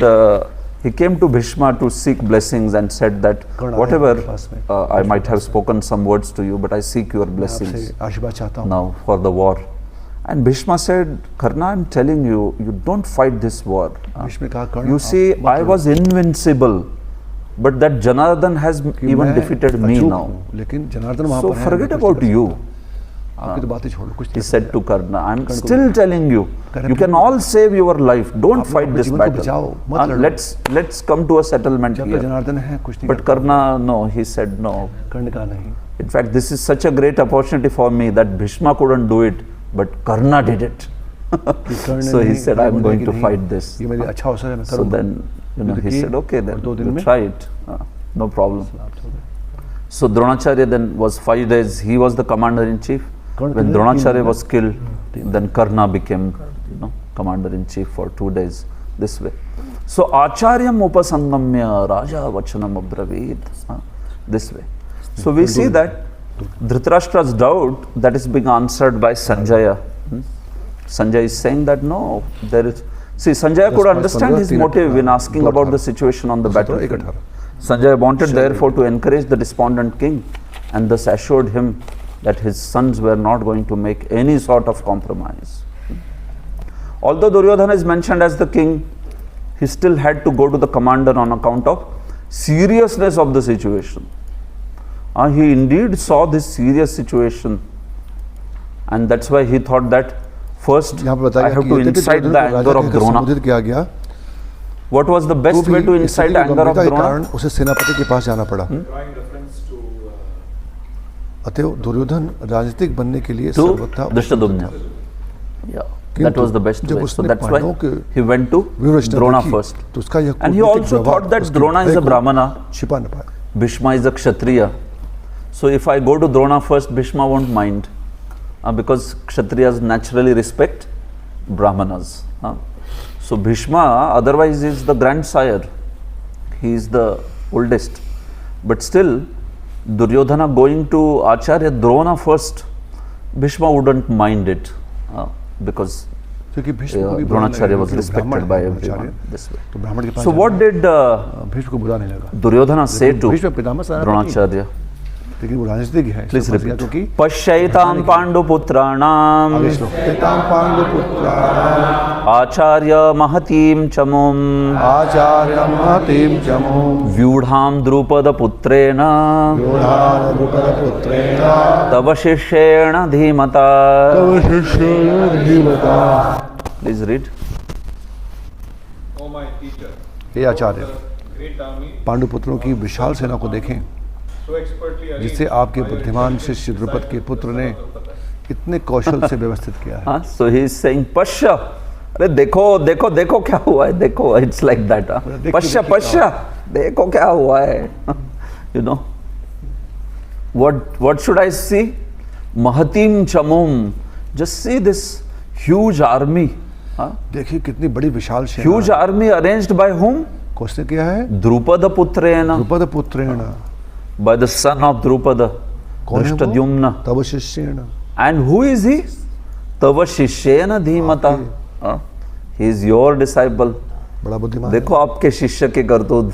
he came to Bhishma to seek blessings and said that whatever I might have spoken some words to you, but I seek your blessings now for the war. And Bhishma said, Karna, I am telling you, you don't fight this war. You see, I was invincible, but that Janardhan has even defeated me now. So forget about you. He said to Karna, I am still telling you, you can all save your life. Don't fight this battle. Let's come to a settlement here. But Karna, no, he said no. In fact, this is such a great opportunity for me that Bhishma couldn't do it, but Karna did it. So he said, I am going to fight this. So then, you know, he said, okay, then you try it. No problem. So Dronacharya then was 5 days, he was the commander-in-chief. When Dronacharya was killed, then Karna became, you know, commander-in-chief for 2 days, this way. So Acharyam upasangamya raja vachanam abravid, this way. So we see that Dhritarashtra's doubt that is being answered by Sanjaya. Sanjaya is saying that no, there is, see, Sanjaya could understand his motive in asking about the situation on the battlefield. Sanjaya wanted therefore to encourage the despondent king and thus assured him that his sons were not going to make any sort of compromise. Although Duryodhana is mentioned as the king, he still had to go to the commander on account of seriousness of the situation. He indeed saw this serious situation, and that's why he thought that first I have to incite the anger of Drona. What was the best way to incite the anger of Drona? उसे सेनापति के पास जाना पड़ा. Drawing reference to अतएव दुर्योधन राजनीतिक बनने के लिए to सर्वथा Drishtadumna. Yeah, that was the best way. So that's why he went to Drona first. And he also thought that Drona is a Brahmana, छिपा न पाए. Bhishma is a Kshatriya. So if I go to Drona first, Bhishma won't mind, because Kshatriyas naturally respect Brahmanas. So Bhishma otherwise is the grandsire, he is the oldest, but still Duryodhana going to Acharya Drona first, Bhishma wouldn't mind it because क्योंकि भीष्म को भी बुरा नहीं Dronacharya लगा, was क्योंकि respected ब्राह्मण by है everyone Acharya, this way. तो ब्राह्मण के पास So what जाना, did भीष्म को बुरा नहीं लगा, Duryodhana say to Bhishma Pitamah से आया Dronacharya? लेकिन वो राजनीतिक है, Please समझ गया, repeat. क्योंकि Pashyaitam Panduputraणाम आगे श्लोक पिताम पांडुपुत्राणाम Acharya Mahatim Chamum आचार्यं महतीं चमूं Vyudham Drupada Putrena योधान द्रुपदपुत्रेण Tava Shishyena Dhimata. तव शिष्येण धीमता। Please read. O my teacher, hey Acharya, the great army पांडुपुत्रों की विशाल सेना को देखें so expertly arranged जिसे आपके बुद्धिमान शिष्य द्रुपद के पुत्र ने इतने कौशल से व्यवस्थित किया है। So he is saying Pashya. अरे देखो देखो देखो क्या हुआ है, देखो, it's like that. Pashya Pashya, देखो क्या हुआ है. You know what should I see? Mahatim Chamum. Just see this huge army. देखिए कितनी बड़ी विशाल सेना Huge है। army arranged by whom? किसने किया है? Drupada Putrena, द्रुपद पुत्रेण, by the son of Drupada, कौन है वो? Drishtadyumna. तव शिष्येण, And who is he? Tava Shishyena Dhimata. He is your disciple. बड़ा बुद्धिमान है। देखो आपके शिष्य के करतूत.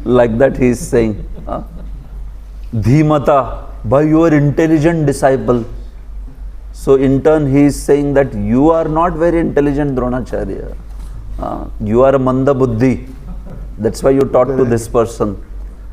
Like that he is saying. Dhimata, by your intelligent disciple. So in turn he is saying that you are not very intelligent, Dronacharya. You are a Manda Buddhi. That's why you taught to this person.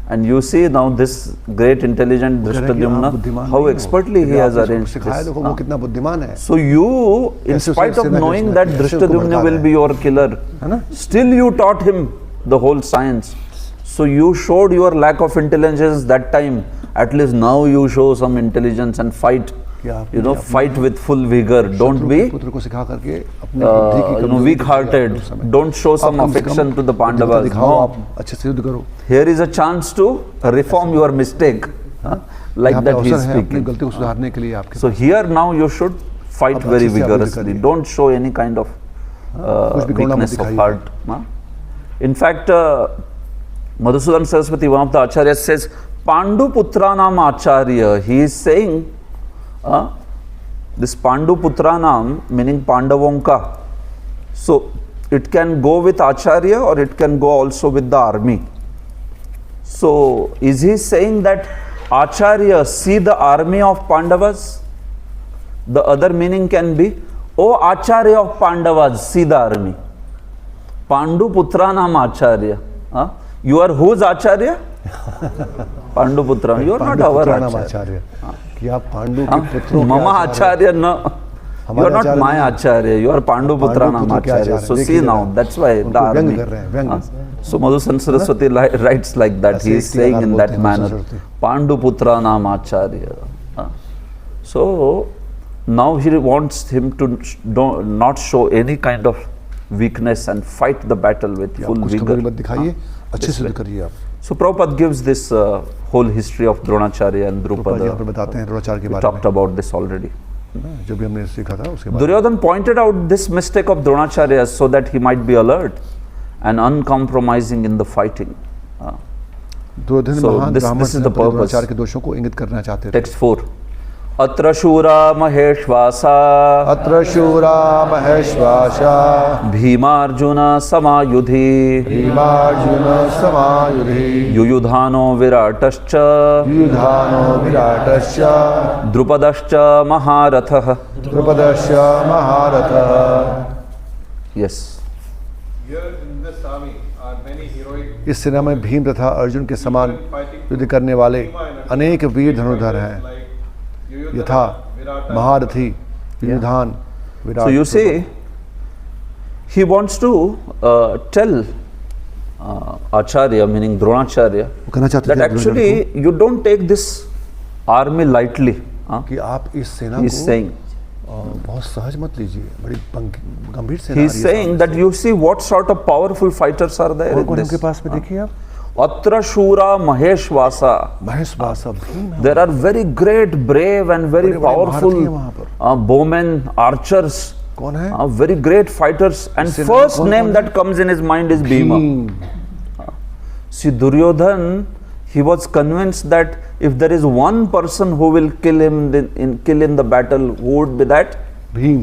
And you see now this great intelligent Drishtadyumna, how expertly he has arranged सिखाया this. देखो वो कितना बुद्धिमान है। So you, in ऐसे spite of सेना knowing जिसमें that ऐसे उसको Drishtadyumna भड़का will रहा be your killer, है ना? still you taught him the whole science. So you showed your lack of intelligence that time. At least now you show some intelligence and fight. You know, fight with full vigor. Don't be पुत्र को सिखा करके अपनी बुद्धि की कमजोरी weak-hearted. Don't show some affection to the Pandavas. दिखाओ, No. आप अच्छे से युद्ध करो। Here is a chance to reform your mistake. Like यहाँ पे that he अवसर is है अपनी speaking. गलती को सुधारने के लिए आपके So here now you should fight अब very अच्छे से आप युद्ध vigorously. करिए। Don't show any kind of कुछ भी करुणा मत weakness of दिखाइए। heart. In fact, Madhusudan Saraswati, one of the acharyas, says, Pandu Putranam Acharya. He is saying, this Pandu Putranam, meaning Pandavonka. So it can go with Acharya or it can go also with the army. So is he saying that Acharya see the army of Pandavas? The other meaning can be, O Acharya of Pandavas, see the army. Pandu Putranam Acharya. You are whose Acharya? Pandu Putra. You are not our Acharya. कि आप पांडु के पुत्रों के Mama Acharya, no. You are not my Acharya. You are Pandu Putranam Acharya. So see now, that's why the army. So Madhusudan Saraswati writes like that. He is saying in that manner, Pandu Putranam Acharya. So now he wants him to not show any kind of weakness and fight the battle with full vigor. अच्छे से करिए आप। So Prabhupada gives this whole history of Dronacharya and Drupada. We talked about this already. जो भी हमने सीखा था उसके बाद Duryodhana pointed out this mistake of Dronacharya so that he might be alert and uncompromising in the fighting. Duryodhan So महान this ब्राह्मण is the purpose. Dronacharya के दोषों को इंगित करना चाहते थे। Text 4. Atra Shura Maheshvasa अत्र शूरा महेश्वासा Bhimarjuna Samayudhi Bhimarjun समायुधि Yuyudhano Viratascha युधानो विराटस्य Drupadascha Maharathah. द्रुपदस्य महारथः। Yes. here in this army are many heroic इस सेना में भीम तथा अर्जुन के समान युद्ध करने वाले अनेक वीर धनुर्धर हैं, like यथा महारथी युधान Virat. So you see, he wants to tell Acharya, meaning Dronacharya, वो कहना चाहते that थे Arjun actually you don't take this army lightly. को कि आप इस सेना He is को saying. बहुत सहज मत लीजिए, बड़ी गंभीर सेना। He is saying that you see what sort of powerful fighters are there in उनके this. पास में देखिए आप, Atra Shura Maheshvasa. महेशवासा भीम है। There are very great, brave and very बड़े-बड़े महारथी हैं powerful वहाँ पर। bowmen, archers कौन है? Very great fighters, and सेना में first कौन- name कौन that comes in his mind is Bhima. See, Duryodhan, he was convinced that if there is one person who will kill him kill in the battle, who would be that? Bhim.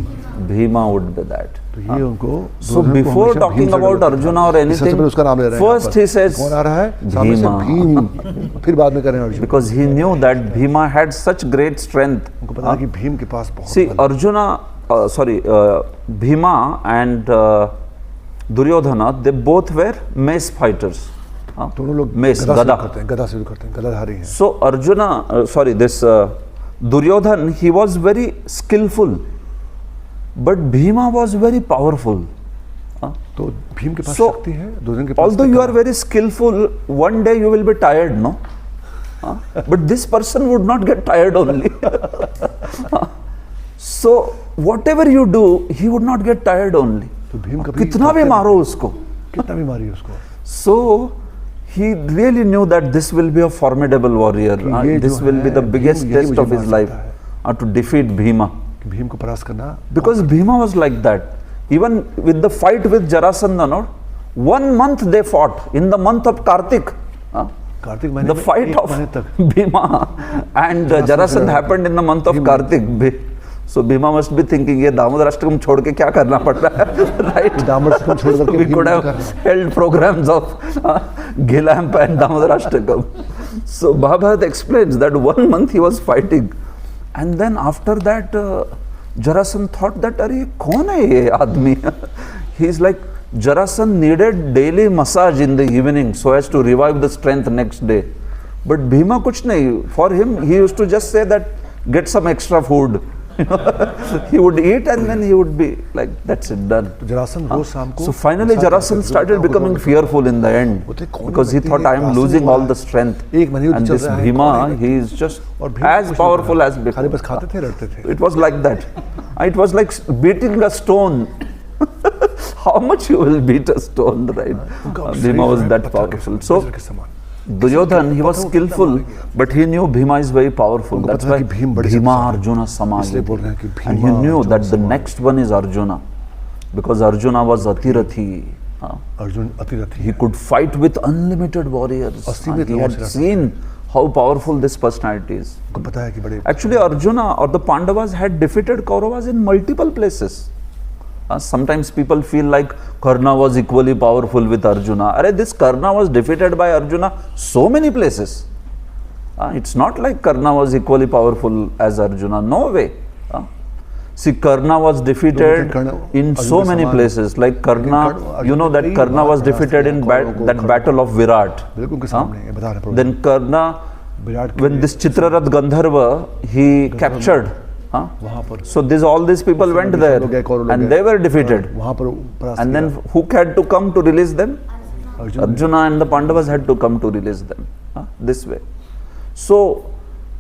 Bhima would be that. तो ये उनको So Duryodhan को before हमेशा talking Bhim से about डर लगता Arjuna है. or सबसे anything, पहले उसका नाम ले रहे हैं first यहाँ पर. he says कौन आ रहा है? सामने से Bhima. भीम. फिर बाद में करें Arjun. Because he knew that Bhima had such great strength. उनको पता है कि भीम के पास बहुत See, बल है. Arjuna, Bhima and Duryodhana, they both were mace fighters. दोनों लोग mace, गदा से gada. करते हैं, गदा से करते हैं, गदाधारी हैं. So Arjuna, Duryodhan, he was very skillful, but Bhima was very powerful. तो भीम के पास So, शक्ति है, दुर्योधन के पास although you ताकत are है. very skillful, one day you will be tired, no? But this person would not get tired only. So whatever you do, he would not get tired only. तो भीम कभी कितना भी मारो उसको. कितना भी मारी उसको. So he really knew that this will be a formidable warrior. ये This जो will be है, the biggest भीम यही test मुझे of his मार life सकता है. to defeat Bhima. कि भीम को परास्त करना. Because Bhima was like that. Even with the fight with Jarasandha, no? 1 month they fought in the month of Kartik. Kartik महीने The में fight एक of महीने तक. Bhima and Jarasandha happened in the month of Kartik. So Bhima must be thinking, ये दामोदर अष्टकम छोड़ के क्या करना पड़ रहा है, right? दामोदर अष्टकम छोड़ करके We भीम could को have करना. held programs of Gilamp and Damodar Ashtakam. So Bhagavad explains that 1 month he was fighting, and then after that Jarasandha thought that, अरे कौन है ये आदमी? He is like, Jarasandha needed daily massage in the evening so as to revive the strength next day. But Bhima kuch nahi. For him, he used to just say that, get some extra food. He would eat and then he would be like, that's it, done. तो जरासंध रोज शाम को. So finally Jarasandha started becoming fearful in the end, because he thought, I am losing all the strength. And this Bhima, he is just as powerful as खाली before. बस खाते थे, लड़ते थे. It was like that. It was like beating a stone. How much you will beat a stone, right? Bhima was that powerful. So Duryodhan, he was skillful, but he knew Bhima is very powerful. That's why Bhima Arjuna Samayati. And he knew that the next one is Arjuna, because Arjuna was Atirathi. Arjun अतिरथी. He could fight with unlimited warriors. असीमित He लोगों had से लड़ता. seen how powerful this personality is. उनको पता है कि बड़े. Actually, Arjuna or the Pandavas had defeated Kauravas in multiple places. Sometimes people feel like Karna was equally powerful with Arjuna. This Karna was defeated by Arjuna so many places. It's not like Karna was equally powerful as Arjuna. No way. See, Karna was defeated in so many places. Like Karna, you know that Karna was defeated in that battle of Virat. Then Karna, when this Chitrarath Gandharva, he captured. So all these people went there and they were defeated. And then who had to come to release them? Arjuna and the Pandavas had to come to release them. This way. So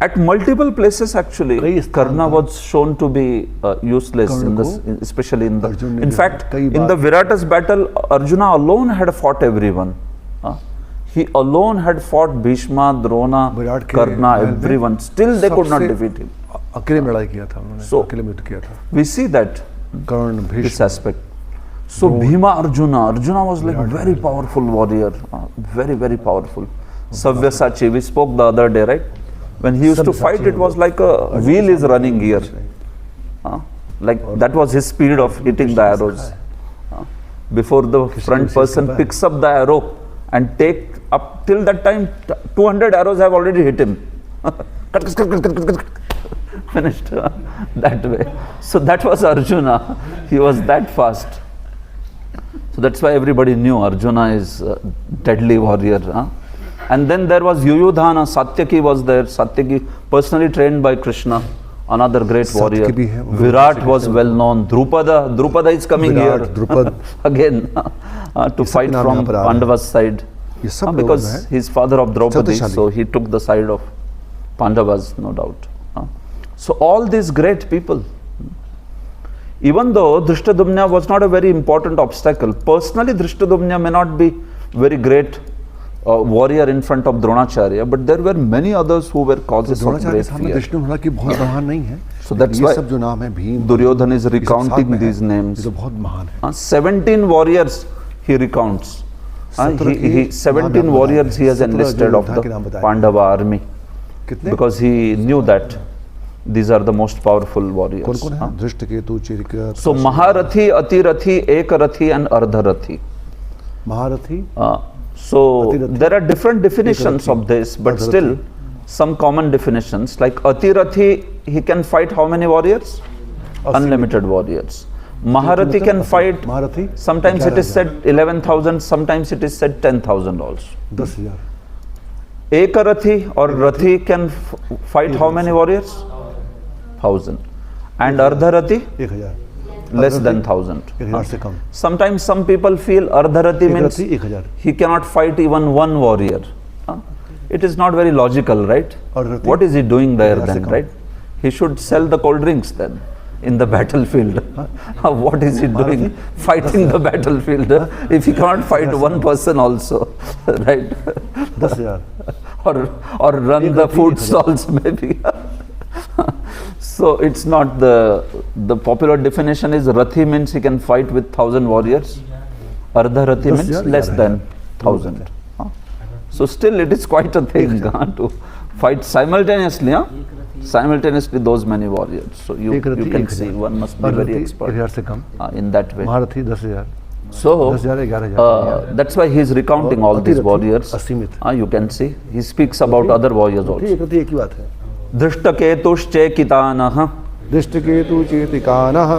at multiple places actually, Karna was shown to be useless, especially in the. In fact, in the Viratas battle, Arjuna alone had fought everyone. He alone had fought Bhishma, Drona, Karna, everyone. Still they could not defeat him. अकेले में लड़ाई किया था उन्होंने. So अकेले में युद्ध किया था. we see that Karna, this Bhishma. aspect. So Bhima Arjuna was like very powerful warrior, very powerful. Savyasachi, we spoke the other day, right? When he used to fight, it was like a wheel is running here. Like that was his speed of hitting the arrows. Before the front person picks up the arrow and take up till that time, 200 arrows have already hit him. Finished that way. So that was Arjuna. He was that fast. So that's why everybody knew Arjuna is a deadly warrior. And then there was Yuyudhana, Satyaki was there. Satyaki, personally trained by Krishna, another great warrior. Virat was well known. Drupada is coming here again to fight from Pandava's side. Because he's father of Draupadi, so he took the side of Pandavas, no doubt. So all these great people, even though Drishtadumna was not a very important obstacle, personally Drishtadumna may not be very great warrior in front of Dronacharya, but there were many others who were causes of great fear. Dronacharya के सामने कृष्ण होना की बहुत महान नहीं है. So that's ये why सब जो नाम है भीम, Duryodhana is ये सब साथ recounting में है, these names. ये तो बहुत महान है। 17 warriors he recounts. 17 warriors he has enlisted of the Pandava army. कितने? Because he knew that these are the most powerful warriors. कौन कौन है? Dhrishtaketu, चिरकेतु, So Maharathi, Atirathi, Ekarathi and Ardharathi. महारथी, So Atirathi, there are different definitions of this, but Ardharathi. still some common definitions. Like Atirathi, he can fight how many warriors? Unlimited warriors. Maharathi can fight, महारथी sometimes it is said 11,000, sometimes it is said 10,000 also. 10,000, Ekarathi or Rathi can fight how many warriors? 1,000. And Ardharathi? 1,000, Less than 1,000. 1,000 से कम। Sometimes some people feel Ardharathi means एकरथी 1,000, he cannot fight even one warrior. It is not very logical, right? Ardharathi What is he doing there 1,000 से then, come. right? He should sell the cold drinks then in the battlefield. What is he doing fighting the battlefield if he cannot fight one person also, right? 10,000, or run the food stalls maybe. So it's not the popular definition is Rathi means he can fight with 1,000 warriors. Ardharathi means 10,000 less than 1,000. So still it is quite a thing to fight simultaneously. Simultaneously those many warriors. So you can see one must be very expert 1,000 से कम। in that way. महारथी 10,000, So 10,000, 11,000। that's why he is recounting all these Atirathi, warriors. असीमित। You can see he speaks about other warriors also. एकरथी एक ही बात है। धृष्टकेतुश्चेकितानः दृष्टकेतु चेतिकानः,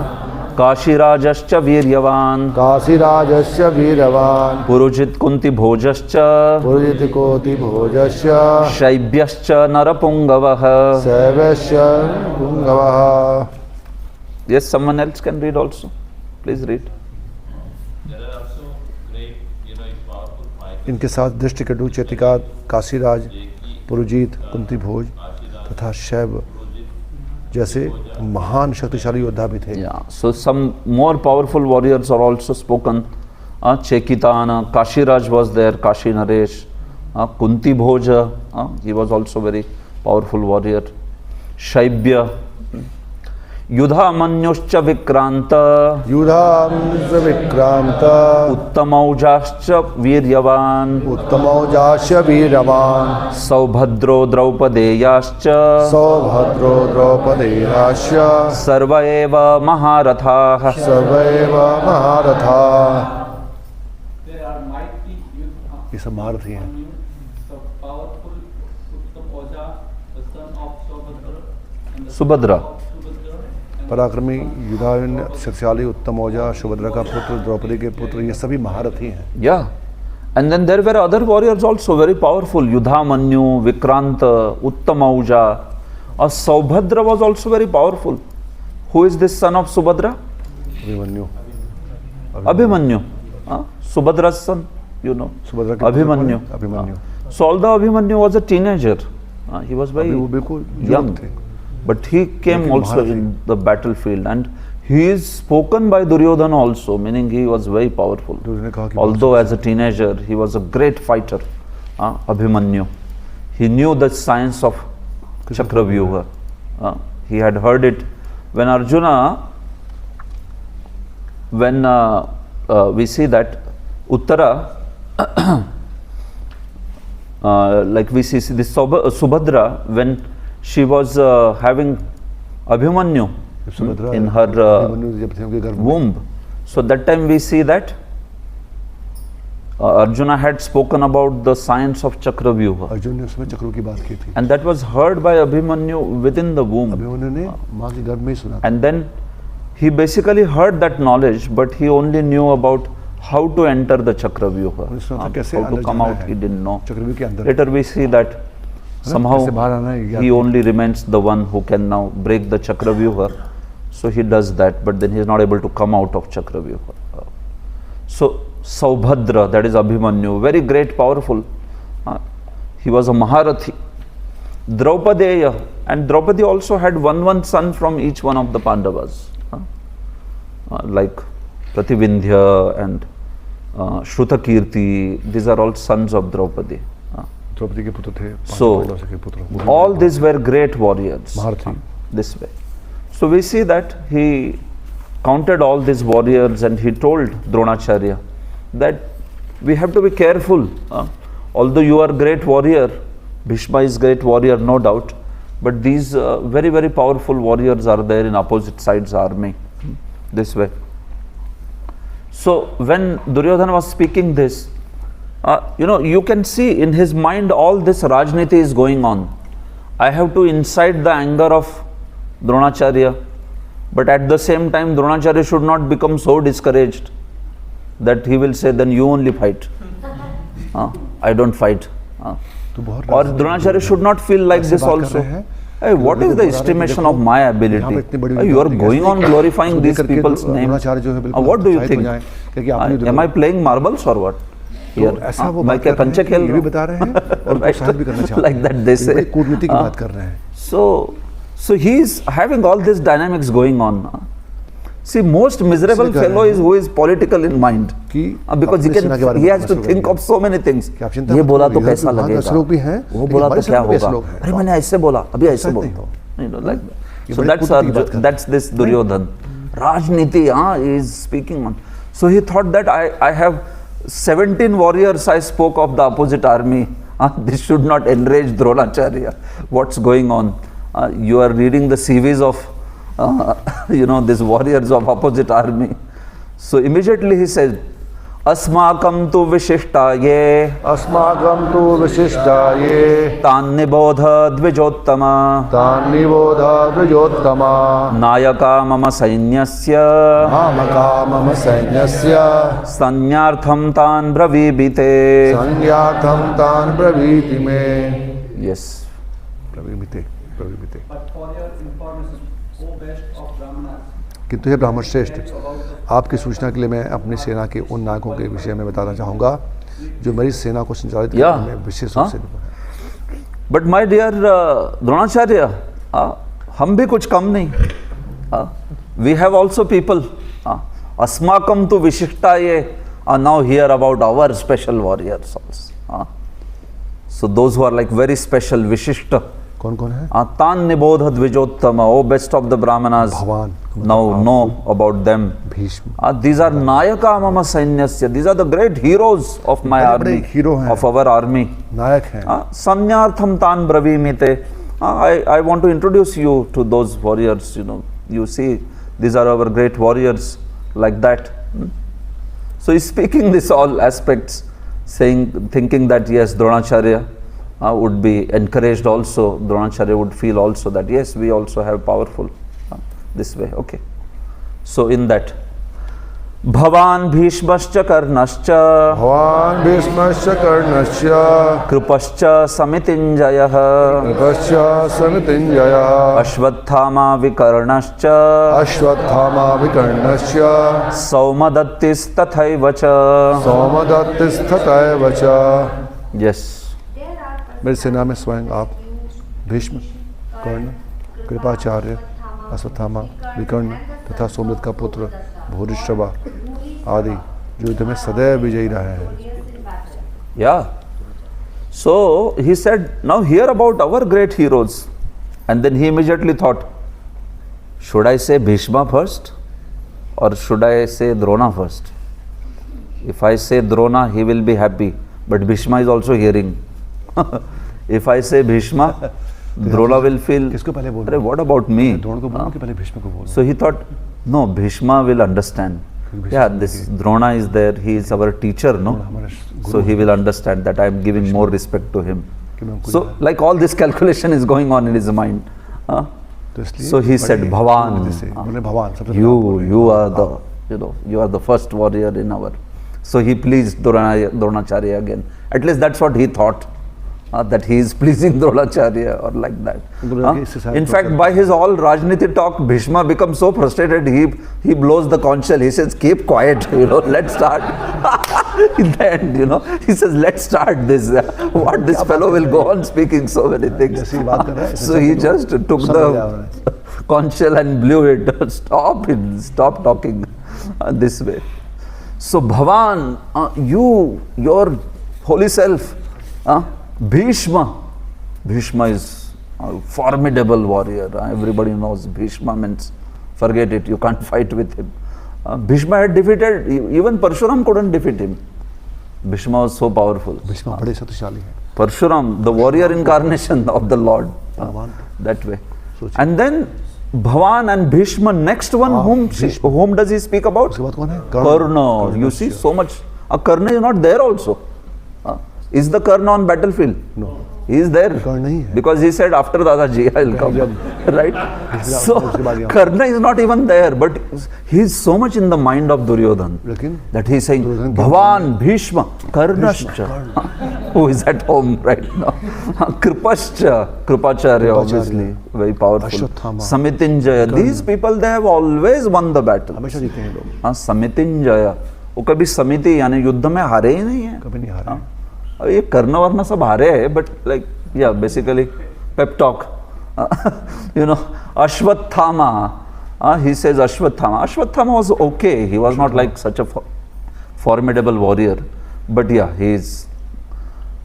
काशीराजश्च वीर्यवान् काशीराजस्य वीरवान्, Purujit कुन्तिभोजश्च पुरजितकोटिभोजस्य, शैब्यश्च नरपुङ्गवः. शैवस्य पुङ्गवः। Yes, someone else can read also. Please read. There are also great, powerful fighters. इनके साथ दृष्टकेतु, चेतिका, काशीराज, पुरुजित, कुंतीभोज तथा शैव जैसे महान शक्तिशाली योद्धा भी थे। Yeah, so some more powerful warriors are also spoken. Chekitana, Kashiraj was there, Kashi Naresh, Kunti Bhoja, he was also very powerful warrior. Shaibya, Yudha Manyuscha Vikranta, युधांश Vikrant, Uttamaujascha Viryavan, उत्तमौजास्य वीरवान, Saubhadro Draupadeyascha, सौभद्रो द्रौपदेयास्य, Sarva eva Maharathaः. सर्वैव महारथा। There are mighty youth, ये सब महारथी हैं। so powerful Uttam Oja, the son of Sobhadra, and the Subhadra. son of Subhadra, पराक्रमी युधायन, शक्तिशाली उत्तमौजा, सुभद्रा का पुत्र, द्रौपदी के पुत्र, ये सभी महारथी हैं। Yeah. And then there were other warriors also very powerful. Yudhamanyu, Vikranta, Uttamauja. Saubhadra was also very powerful. Who is this son of Subhadra? Abhimanyu, Abhimanyu. Subhadra's son, Subhadra के Abhimanyu. पुत्र Abhimanyu. So although Abhimanyu was a teenager, he was very अभी वो बिल्कुल young. युवक थे। But he came लेकिन also महारथी। in the battlefield and he is spoken by Duryodhana also, meaning he was very powerful. Duryodhan ने कहा कि Although as a teenager he was a great fighter, Abhimanyu. He knew the science of Chakravyuha. He had heard it when Arjuna, when we see that Uttara, like we see this Subhadra, when she was having Abhimanyu in her Abhimanyu जब थे उनके गर्भ में, womb. So that time we see that Arjuna had spoken about the science of Chakravyuha, Arjun ने उसमें चक्रों की बात की थी। and that was heard by Abhimanyu within the womb. Abhimanyu ने माँ के गर्भ में ही सुना था। And then he basically heard that knowledge, but he only knew about how to enter the Chakravyuha. उन्हें सुना था कैसे How to अंदर come जाना out, है, he didn't know. चक्रव्यूह के अंदर। Later we see that somehow कैसे बाहर आना है, ये he ज्ञात only remains the one who can now break the Chakravyuha. So he does that, but then he is not able to come out of Chakravyuha. So Saubhadra, that is Abhimanyu, very great, powerful. He was a Maharathi. Draupadeya, and Draupadi also had one son from each one of the Pandavas, like Prativindhya and Shrutakirti. These are all sons of Draupadi. Draupadi के पुत्र थे, So पांडवों के पुत्र। all these were great warriors. महारथी। This way. So we see that he counted all these warriors and he told Dronacharya that we have to be careful. Although you are great warrior, Bhishma is great warrior, no doubt, but these very, very powerful warriors are there in opposite sides army, this way. So when Duryodhana was speaking this, you can see in his mind all this Rajniti is going on. I have to incite the anger of Dronacharya, but at the same time Dronacharya should not become so discouraged that he will say, then you only fight. I don't fight. Or Dronacharya should not feel like this also. Hey, what is the estimation of my ability? You are going on glorifying these people's names. What do you think? Am I playing marbles or what? Here, मैं क्या कंचे खेल रहा हूँ? Like that they say. So he is having all these dynamics going on. See, most miserable fellow is who is political in mind, because he has to think of so many things. ये बोला तो कैसा लगेगा? वो बोला तो क्या होगा? अरे मैंने ऐसे बोला, अभी ऐसे बोलता हूँ. Like that. So that's this Duryodhan. Rajniti is speaking on. So he thought that I have 17 warriors I spoke of the opposite army. This should not enrage Dronacharya. What's going on? You are reading the CVs of these warriors of opposite army. So immediately he said, Asmakam tu vishishtaye tan nibodha dvijottama nayaka mama sainyasya sanyartham tan bravibite. Yes. But for your information, O best of Brahmanas, किंतु हे ब्राह्मण श्रेष्ठ, आपकी सूचना के लिए मैं अपनी सेना के उन नायकों के विषय में बताना चाहूँगा जो मेरी सेना को संचालित करने में विशेष रूप से। बट माय डियर द्रोणाचार्य, हम भी कुछ कम नहीं. We have also people. अस्माकम तु विशिष्टाये now hear about our special warriors also. So those who are like very special, विशिष्ट. कौन कौन है? तान निबोध द्विजोत्तम, O best of the Brahmanas. भगवान now know about them. These are Nayaka Mama Sainyasya. These are the great heroes of my army, of our army. Nayak hai. Sanyartham tan bravimite. I want to introduce you to those warriors. You see, these are our great warriors, like that. So he's speaking this all aspects, thinking that yes, Dronacharya would be encouraged also. Dronacharya would feel also that yes, we also have powerful. This way, okay. So in that, Bhavan Bhishmascha Karnascha Krupascha Samitinjayah Ashwathama Vikarnascha Saumadattis Tathaivacha. Yes. मेरी सेना में स्वयं आप भीष्म, कर्ण, कृपाचार्य, अश्वत्थामा, विकर्ण तथा सोमदत्त का पुत्र भूरिश्रवा आदि जो युद्ध में सदैव विजयी रहे हैं. Yeah. So he said, now hear about our great heroes. And then he immediately thought, should I say Bhishma first or should I say Drona first? If I say Drona, he will be happy, but Bhishma is also hearing. If I say Bhishma, Drona will feel, what about me? So he thought, no, Bhishma will understand. Yeah, this Drona is there, he is our teacher, no? So he will understand that I am giving more respect to him. So like all this calculation is going on in his mind. So he said, Bhavan, you are the, you are the first warrior in our. So he pleased Dronacharya again. At least that's what he thought. That he is pleasing Dronacharya or like that. In fact, by his all Rajniti talk, Bhishma becomes so frustrated, he blows the conch shell. He says, keep quiet, let's start. In the end, he says, let's start this. What this fellow will go on speaking so many things. So he just took the conch shell and blew it. Stop talking this way. So Bhavan, your holy self, Bhishma is a formidable warrior. Everybody knows Bhishma means, forget it, you can't fight with him. Bhishma had defeated, even Parshuram couldn't defeat him. Bhishma was so powerful. Bhishma बड़े शक्तिशाली हैं. Parshuram, the warrior incarnation of the Lord. भगवान. That way. And then Bhavan and Bhishma, next one, whom does he speak about? उसके बाद कौन है? Karna. You see so much. Karna is not there also. Is the Karna on battlefield? No. He is there. Karna नहीं है. Because he said after Dadaji I will come. Right? So Karna is not even there, but he is so much in the mind of Duryodhan that he is saying Bhavan, Bhishma, Karnascha, who is at home right now. Kripascha, Kripacharya obviously, very powerful. Samitinjaya, these people they have always won the battle. हमेशा जीते हैं लोग. Samitinjaya, वो कभी समिति यानी युद्ध में हारे ही नहीं है. कभी नहीं हारे. ये कर्ण वर्ण सब हारे है, but like yeah, basically pep talk. You know, Ashwathama. He says Ashwathama. Ashwathama was okay. He was not like such a formidable warrior, but yeah, he is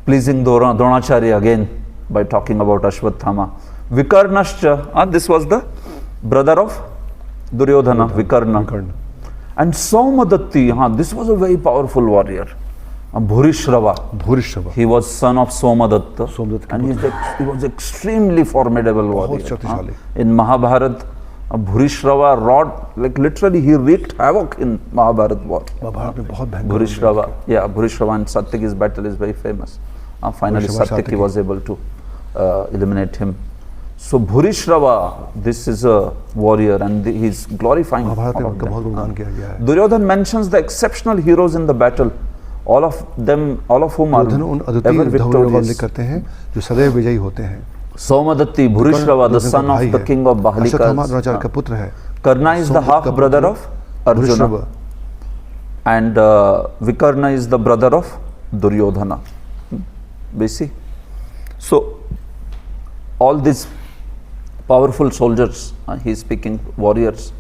pleasing Dronacharya again by talking about Ashwathama. Vikarnascha. This was the brother of Duryodhana, Vikarna. And Somadatti. This was a very powerful warrior. Bhurishrava. He was son of Somadatta, and he was extremely formidable warrior. In Mahabharata, Bhurishrava wrought, like literally he wreaked havoc in Mahabharata war. Bhurishrava, yeah, Bhurishrava and Satyaki's battle is very famous. Finally Satyaki was able to eliminate him. So Bhurishrava, this is a warrior and he is glorifying all of them. Duryodhan mentions the exceptional heroes in the battle. All of whom are ever victorious. Somadatti, Bhurishrava, the son of the king of Bahalikas. Karna is the half brother of Arjuna. And Vikarna is the brother of Duryodhana. We see. So, all these powerful soldiers, he is speaking warriors.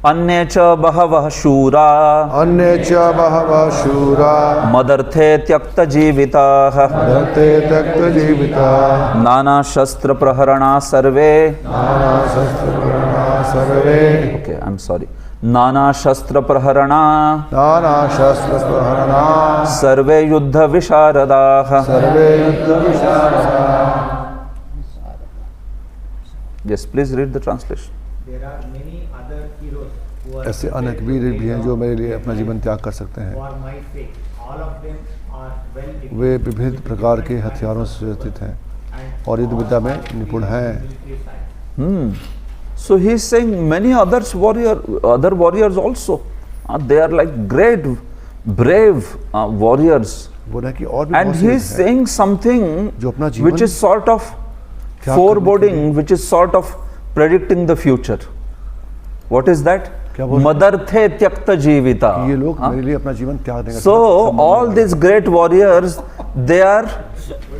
Annecha bahava shura. Annecha bahava shura. Madarthe tyakta jivitaha. Madarthe tyakta jivitaha. Nana shastra praharana sarve. Nana shastra praharana sarve. Okay, I'm sorry. Nana shastra praharana. Nana shastra praharana. Sarve yuddha visharadaha. Sarve yuddha visharadaha. Yes, please read the translation. There are many other heroes who are ऐसे अनेक वीर भी हैं जो मेरे लिए अपना जीवन त्याग कर सकते हैं. for my sake. All of them are well equipped. वे विभिन्न प्रकार के हथियारों से सुसज्जित हैं और युद्ध विद्या में निपुण हैं. So he is saying many other warriors also. They are like great, brave warriors. And he is saying something which is sort of foreboding, which is sort of predicting the future. What is that? Madarthe tyakta jivita. So all these great warriors, they are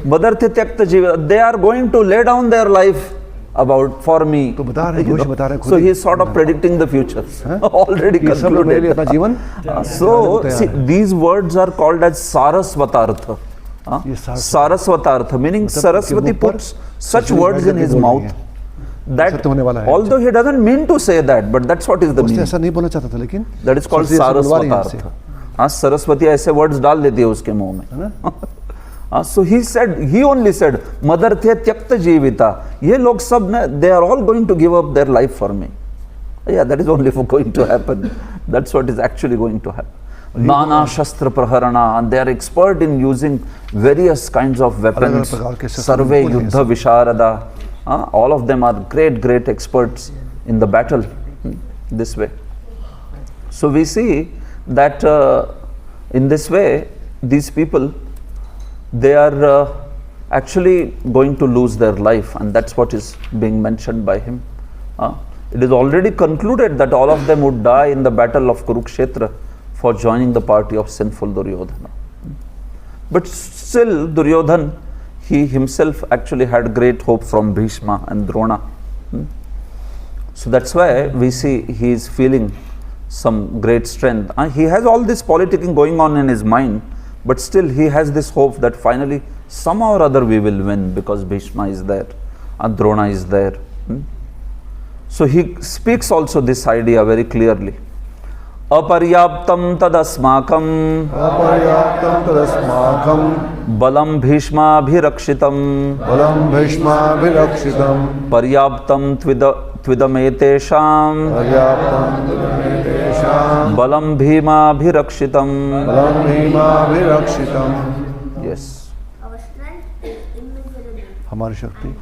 Madarthe tyakta jivita. They are going to lay down their life for me. So he is sort of predicting the future. Already concluded. So see, these words are called as Sarasvatartha. Sarasvatartha, meaning Saraswati puts such words in his mouth that although he doesn't mean to say that, but that's what is the meaning. That is called Sarasvatartha. Saraswati ऐसे words डाल देती है उसके मुंह में. So he only said, Madarthe tyakta jivita. ये लोग सब ने, they are all going to give up their life for me. Yeah, that is only going to happen. That's what is actually going to happen. Nana Shastra Praharana, and they are expert in using various kinds of weapons. Sarve Yuddha Visharada. All of them are great experts in the battle. This way. So we see that in this way, these people, they are actually going to lose their life, and that's what is being mentioned by him. It is already concluded that all of them would die in the battle of Kurukshetra for joining the party of sinful Duryodhana. But still Duryodhan, he himself actually had great hope from Bhishma and Drona. So that's why we see he is feeling some great strength. He has all this politicking going on in his mind, but still he has this hope that finally somehow or other we will win because Bhishma is there. and Drona is there. So he speaks also this idea very clearly. Aparyaptam tadasmakam Aparyaptam tadasmakam balam bhishma bhirakshitam balam bhishma virakshitam paryaptam tvidametesham Aparyaptam tadasmakam balam bhima bhirakshitam. balam bhima virakshitam. Yes. Our strength is immeasurable. हमारी शक्ति We are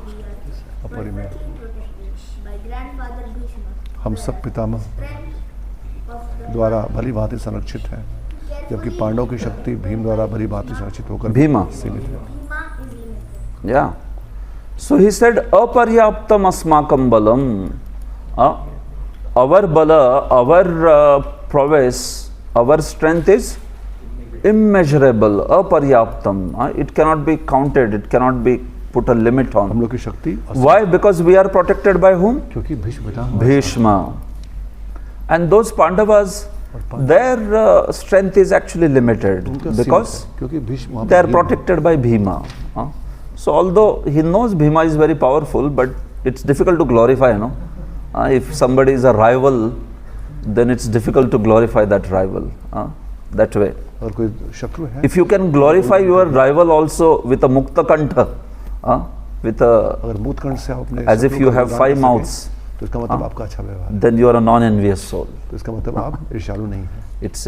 अपरिमेय perfectly protected by grandfather Bhishma. हम सब पितामह Strength of the द्वारा भली भांति संरक्षित है, जबकि पांडवों की शक्ति भीम द्वारा भली भांति संरक्षित होकर भीमा। सीमित है. Bhima is limited. Yeah. So he said, aparyaptam asmakam balam. Our bala, our prowess, our strength is immeasurable, aparyaptam. It cannot be counted, it cannot be put a limit हम on. लोग की शक्ति Why? Because we are protected by whom? क्योंकि Bhishma Pitamah Bhishma. And those Pandavas, their strength is actually limited उनका because सीमित है, क्योंकि भीष्म वहाँ they are पर भीम है. protected by Bhima. So although he knows Bhima is very powerful, but it's difficult to glorify, no? If somebody is a rival, then it's difficult to glorify that rival that way. और कोई शत्रु है, If you can glorify your rival also with a mukta kantha, with a, अगर मूतकंठ से आप अपने as if शत्रु you को have गुणगान 5 कर सकें, mouths, तो इसका मतलब आपका अच्छा व्यवहार है. then you are a non-envious soul. तो इसका मतलब आप ईर्ष्यालु नहीं हैं,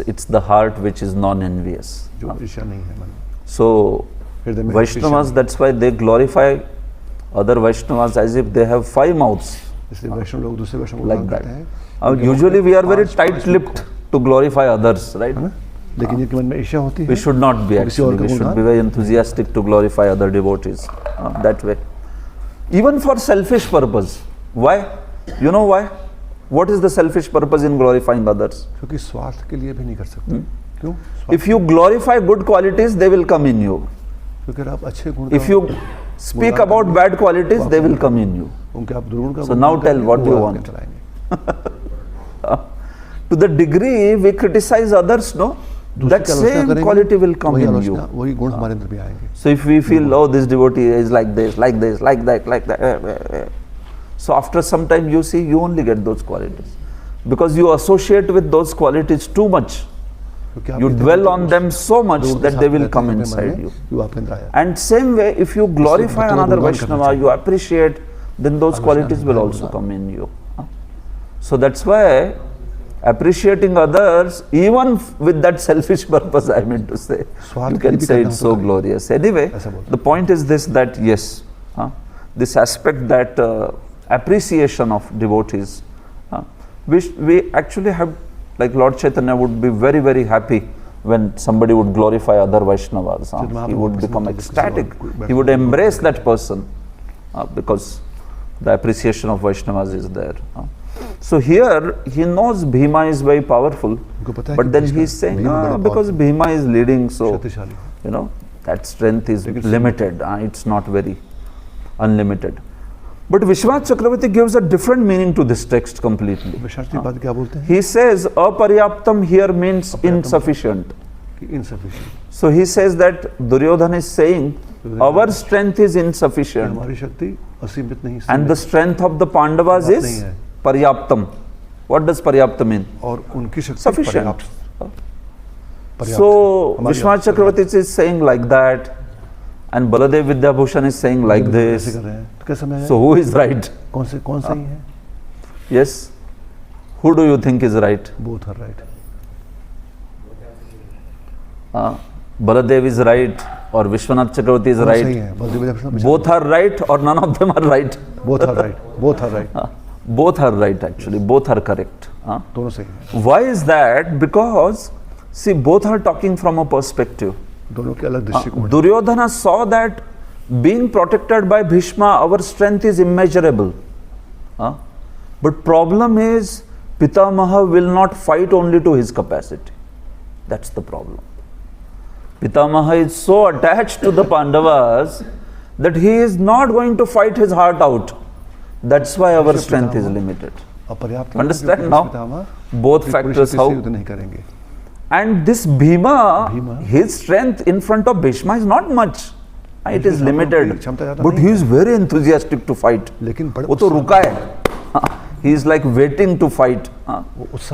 It's the heart which is non-envious. जो ईर्ष्या नहीं है मन में. So हृदय में Vaishnavas, ईर्ष्या that's why they glorify other Vaishnavas as if they have 5 mouths, नहीं. इसलिए वैष्णव लोग दूसरे वैष्णव को like गुणगान that. करते हैं, Usually we are very tight-lipped to glorify others, right? है ना? लेकिन जिनके मन में ईर्ष्या होती है, We should not be तो किसी और actually, का we should गुणगान be very enthusiastic to glorify other devotees that way. Even for selfish purpose. Why? You know why? What is the selfish purpose in glorifying others? क्योंकि स्वार्थ के लिए भी नहीं कर सकते. क्यों? If you glorify good qualities, they will come in you. क्योंकि अगर आप अच्छे गुण If you speak about bad qualities, they will come in you. उनके आप दुर्गुण का So now tell what do you want? To the degree we criticize others, no? That same quality will come in you. वही गुण हमारे अंदर भी आएंगे. So if we feel, oh, this devotee is like this, like this, like that, like that. So after some time you see, you only get those qualities. Because you associate with those qualities too much. You dwell on them so much that they will come inside you. And same way, if you glorify another Vaishnava, you appreciate, then those qualities will also come in you. So that's why appreciating others, even with that selfish purpose, I mean to say, you can say it's so glorious. Anyway, the point is this, that yes, this aspect, that appreciation of devotees, we actually have, like Lord Chaitanya would be very, very happy when somebody would glorify other Vaishnavas. He would become ecstatic. He would embrace that person because the appreciation of Vaishnavas is there. So here he knows Bhima is very powerful, but then he is saying, because Bhima is leading, so you know that strength is limited. It's not very unlimited. But Vishwanath Chakravarti gives a different meaning to this text completely. He says aparyaptam here means insufficient. So he says that Duryodhana is saying our strength is insufficient and the strength of the Pandavas is paryaptam. What does paryaptam mean? Sufficient. So Vishwanath Chakravarti is saying like that, and Baladev Vidyabhushan is saying like this. So who is right? Yes. Who do you think is right? Both are right. Baladev is right or Vishwanath Chakravarti is right. Both are right or none of them are right? Both are right. Both are right. Both are right actually. Both are correct. Why is that? Because see, both are talking from a perspective. Duryodhana saw that being protected by Bhishma, our strength is immeasurable. But problem is, Pitamaha will not fight only to his capacity. That's the problem. Pitamaha is so attached to the Pandavas that he is not going to fight his heart out. That's why our strength is limited. Understand now? Both factors how. And this Bhima, his strength in front of Bhishma is not much. It is limited, but he is very enthusiastic to fight. वो तो रुका है. He is like waiting to fight.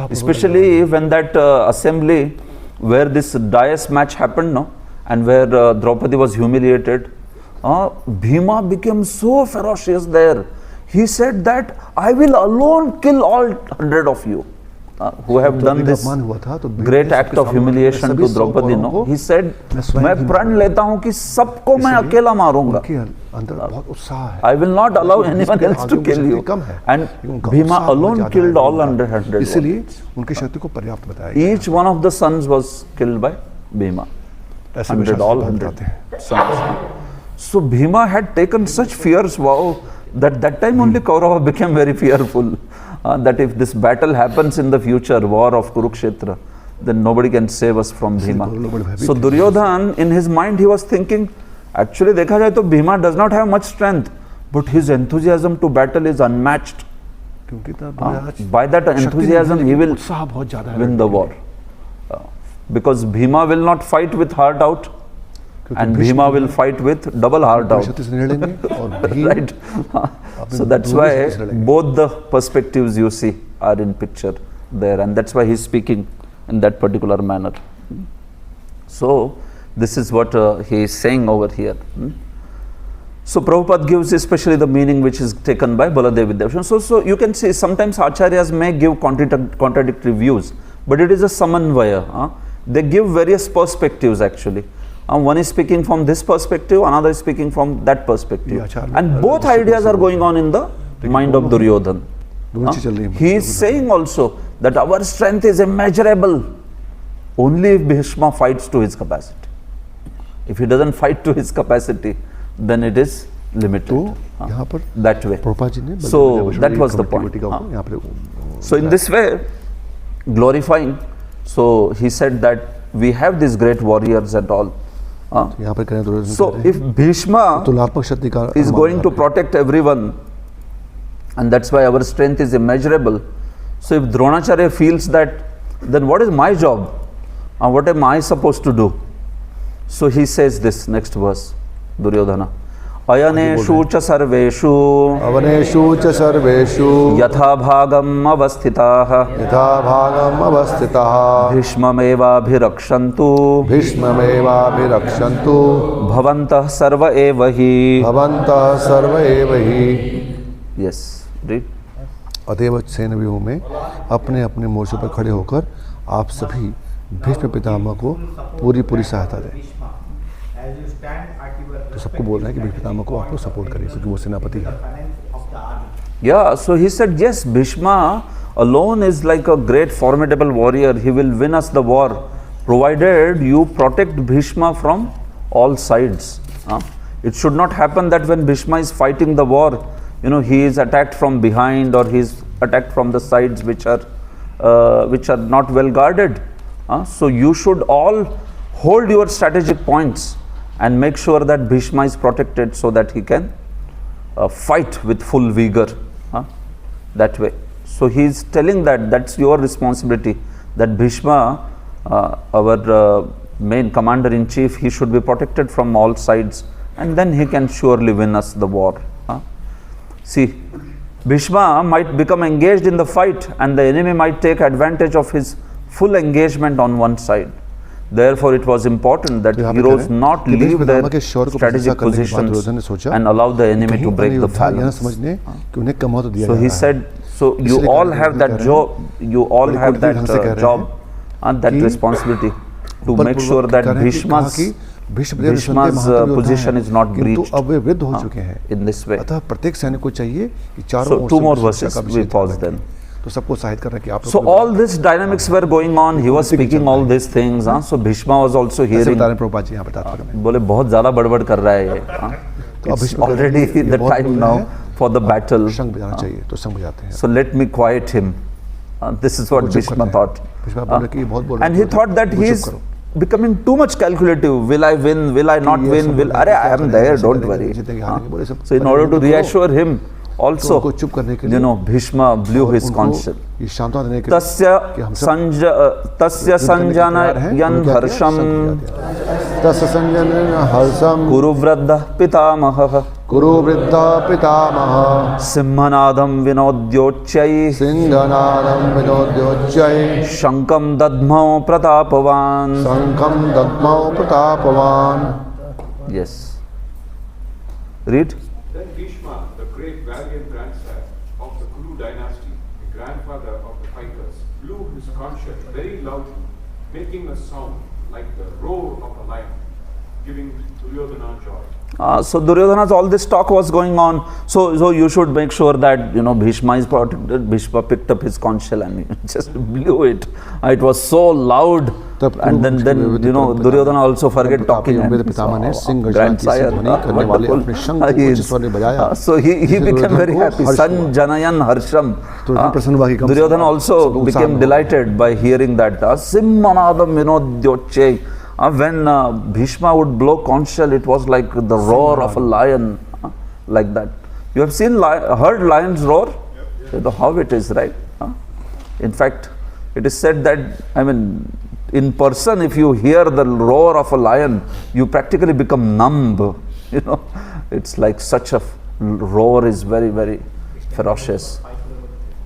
Especially when that assembly where this dais match happened, no, and where Draupadi was humiliated, Bhima became so ferocious there. He said that I will alone kill all 100 of you who have done this great act of humiliation to Draupadi. No, he said, मैं प्रण लेता हूँ कि सबको मैं अकेला मारूंगा. I will not allow anyone else to kill you. And Bhima alone killed all 100. इसलिए उनकी शक्ति को पर्याप्त बताया. Each one of the sons was killed by Bhima. 100, all 100 sons. So Bhima had taken such fierce vow that time only Kaurava became very fearful. That if this battle happens in the future, war of Kurukshetra, then nobody can save us from Bhima. So Duryodhan, in his mind, he was thinking, actually देखा जाए तो Bhima does not have much strength, but his enthusiasm to battle is unmatched. By that enthusiasm, he will win the war. Because Bhima will not fight with heart out, and Bhima will fight with double heart out. Right? So that's why both the perspectives you see are in picture there, and that's why he's speaking in that particular manner. So this is what he is saying over here. So Prabhupada gives especially the meaning which is taken by Baladev Vidyabhushan. So you can see sometimes acharyas may give contradictory views, but it is a samanvaya. They give various perspectives actually. One is speaking from this perspective, another is speaking from that perspective. And both ideas are going on in the mind of Duryodhan. He is saying also that our strength is immeasurable only if Bhishma fights to his capacity. If he doesn't fight to his capacity, then it is limited. That way. So that was the point. So in this way, glorifying, so he said that we have these great warriors and all. So if Bhishma is going to protect everyone, and that's why our strength is immeasurable, so if Dronacharya feels that, then what is my job? What am I supposed to do? So he says this next verse, Duryodhana. Ayaneshu cha sarveshu yatha bhagam avasthitaha bhishmameva bhirakshantu bhavantah sarva evahi. Yes, read. अतएव सेन व्यूह में अपने अपने मोर्चों पर खड़े होकर आप सभी भीष्म पितामह को पूरी सहायता दें. तो सबको बोल रहे हैं कि भीष्म पितामह को आप लोग सपोर्ट करिए क्योंकि वो सेनापति है. Yeah, so he said, yes, Bhishma alone is like a great formidable warrior. He will win us the war, provided you protect Bhishma from all sides. It should not happen that when Bhishma is fighting the war, he is attacked from behind or he is attacked from the sides which are not well guarded. So you should all hold your strategic points and make sure that Bhishma is protected so that he can fight with full vigor. That way. So he is telling that that's your responsibility, that Bhishma, our main commander-in-chief, he should be protected from all sides, and then he can surely win us the war. See, Bhishma might become engaged in the fight and the enemy might take advantage of his full engagement on one side. Therefore, it was important that heroes not leave their strategic positions and allow the enemy to break the phalanx. So he said, so you all have that job, and that responsibility to make sure that Bhishma's position is not breached in this way. So 2 more verses, we pause then. So all these dynamics were going on, he was speaking all these things, so Bhishma was also hearing, बोले बहुत ज़्यादा बड़बड़ कर रहा है ये, it's already the time now for the battle, so let me quiet him. This is what Bhishma thought, and he thought that he is becoming too much calculative. Will I win? Will I not win? I am there, don't worry. So in order to reassure him, also, Bhishma blew his conscience. Tasya sanjana yan harsham Tasya sanjanena harsam Kuru Vradda Pitamahah Kuru Vriddha Pitamaha Simhanadam Vinodyochai Singhanadam Vinodyochai Shankam Dadmao Pratapavan. Sankham Dadmau Pratapavan. Yes. Read. Then Bhishma, the great valiant grandson of the Kuru dynasty, the grandfather of the fighters, blew his conch shell very loudly, making a sound like the roar of a lion, giving Duryodhana joy. So Duryodhana's all this talk was going on. So you should make sure that Bhishma is protected. Bhishma picked up his conch shell and he just blew it. It was so loud. And then Duryodhana also forget talking. Grandsire. So he became very happy. San Janayan Harsham. Duryodhana also became delighted by hearing that. Simmanadam Vinodyoche. When Bhishma would blow conch shell, it was like the roar of a lion, like that. You have heard lions roar? You know how it is, right? In fact, it is said that, in person, if you hear the roar of a lion, you practically become numb. It's like such a roar is very, very ferocious.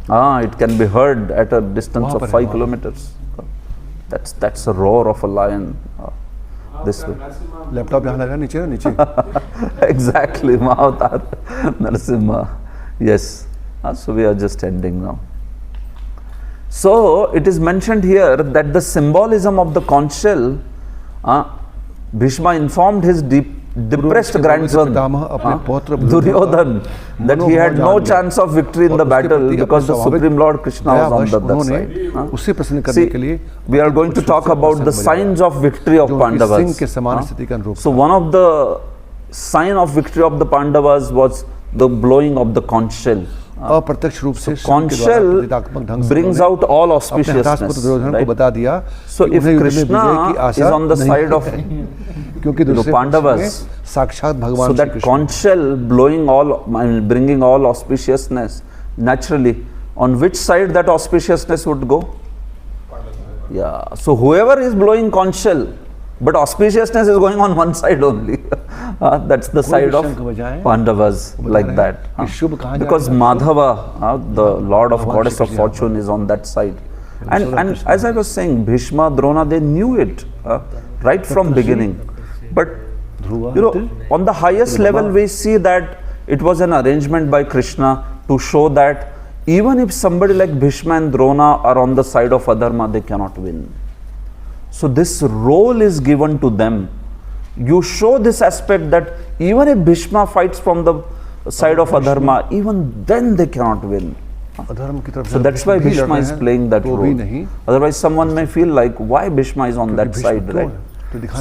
It can be heard at a distance of 5 kilometers. That's a roar of a lion. This way. Laptop yahan laga niche. Exactly, Mahavatar Narasimha. Yes. So we are just ending now. So it is mentioned here that the symbolism of the conch shell, Bhishma informed his depressed grandson Duryodhan that he had no chance of victory in the battle because the Supreme Lord Krishna was on the other side. See, we are going to talk about the signs of victory of Pandavas. So one of the sign of victory of the Pandavas was the blowing of the conch shell. So conch shell brings out all auspiciousness, right? So if Krishna is on the side of the Pandavas, so that conch shell blowing bringing all auspiciousness, naturally, on which side that auspiciousness would go? Yeah. So whoever is blowing conch shell, but auspiciousness is going on one side only. That's the side of Pandavas, like that. Because Madhava, the Lord of Goddess of Fortune, is on that side. And as I was saying, Bhishma, Drona, they knew it right from beginning. But on the highest level, we see that it was an arrangement by Krishna to show that even if somebody like Bhishma and Drona are on the side of Adharma, they cannot win. So this role is given to them. You show this aspect that even if Bhishma fights from the side of Adharma, even then they cannot win. So that's why Bhishma is playing that role. Otherwise someone may feel like, why Bhishma is on that side, right?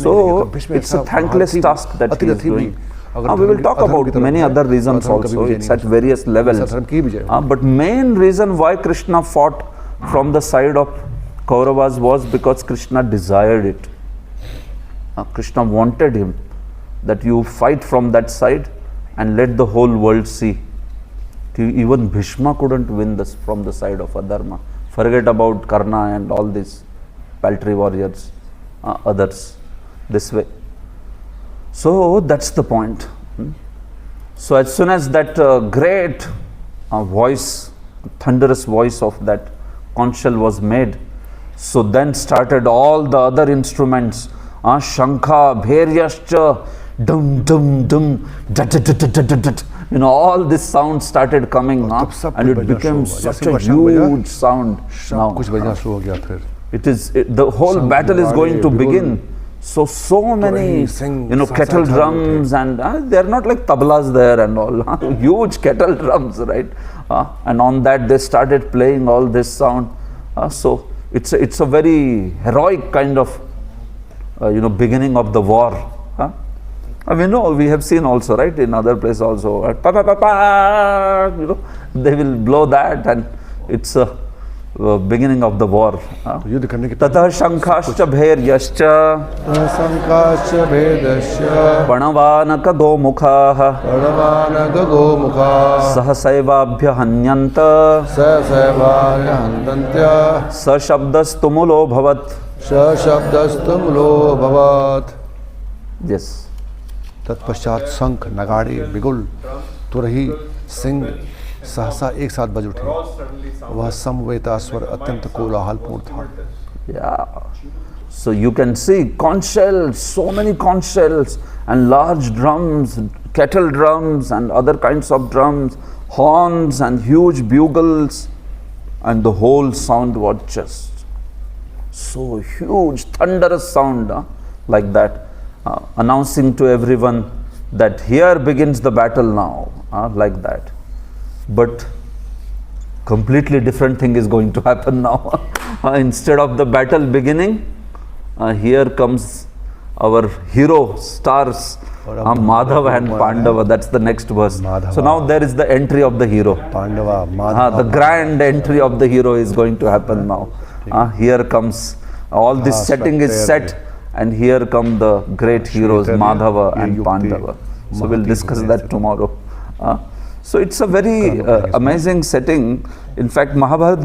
So it's a thankless task that he is doing. We will talk about many other reasons also. It's at various levels. But main reason why Krishna fought from the side of Kauravas was because Krishna desired it. Krishna wanted him that you fight from that side and let the whole world see. Even Bhishma couldn't win this from the side of Adharma. Forget about Karna and all these paltry warriors, others, this way. So that's the point. So as soon as that great voice, thunderous voice of that conch shell was made, so then started all the other instruments, Shankha, Bhairyascha, dum dum dum, dat dat dat dat dat. All this sound started coming, and it became such a huge sound. Now, the whole battle is going to begin. So many, kettle drums, and they're not like tablas there and all, huge kettle drums, right? And on that they started playing all this sound. So it's a very heroic kind of, beginning of the war. We have seen also, right, in other places also, they will blow that, and it's a beginning of the war. Tata Shankascha Bhairyascha Panavanaka Gomukha Sahasaivabhya Hanyanta Sashabdastumulo Bhavat. Yes. तत्पश्चात शंख नगाड़े बिगुल तुरही सिंह सहसा एक साथ बज उठे। वह समवेता स्वर अत्यंत कोलाहलपूर्ण था। Yeah. So you can see conch shells, so many conch shells and large drums, kettle drums and other kinds of drums, horns and huge bugles, and the whole sound was just so huge, thunderous sound, like that, announcing to everyone that here begins the battle now, like that. But completely different thing is going to happen now. Instead of the battle beginning, here comes our hero stars, Madhava and Pandava. That's the next verse. Madhava. So now there is the entry of the hero. Pandava, Madhava. The grand entry of the hero is going to happen now. Here comes, all this setting is set, and here come the great heroes Madhava and Pandava. So we'll discuss that tomorrow. So it's a very amazing setting. In fact, Mahabharata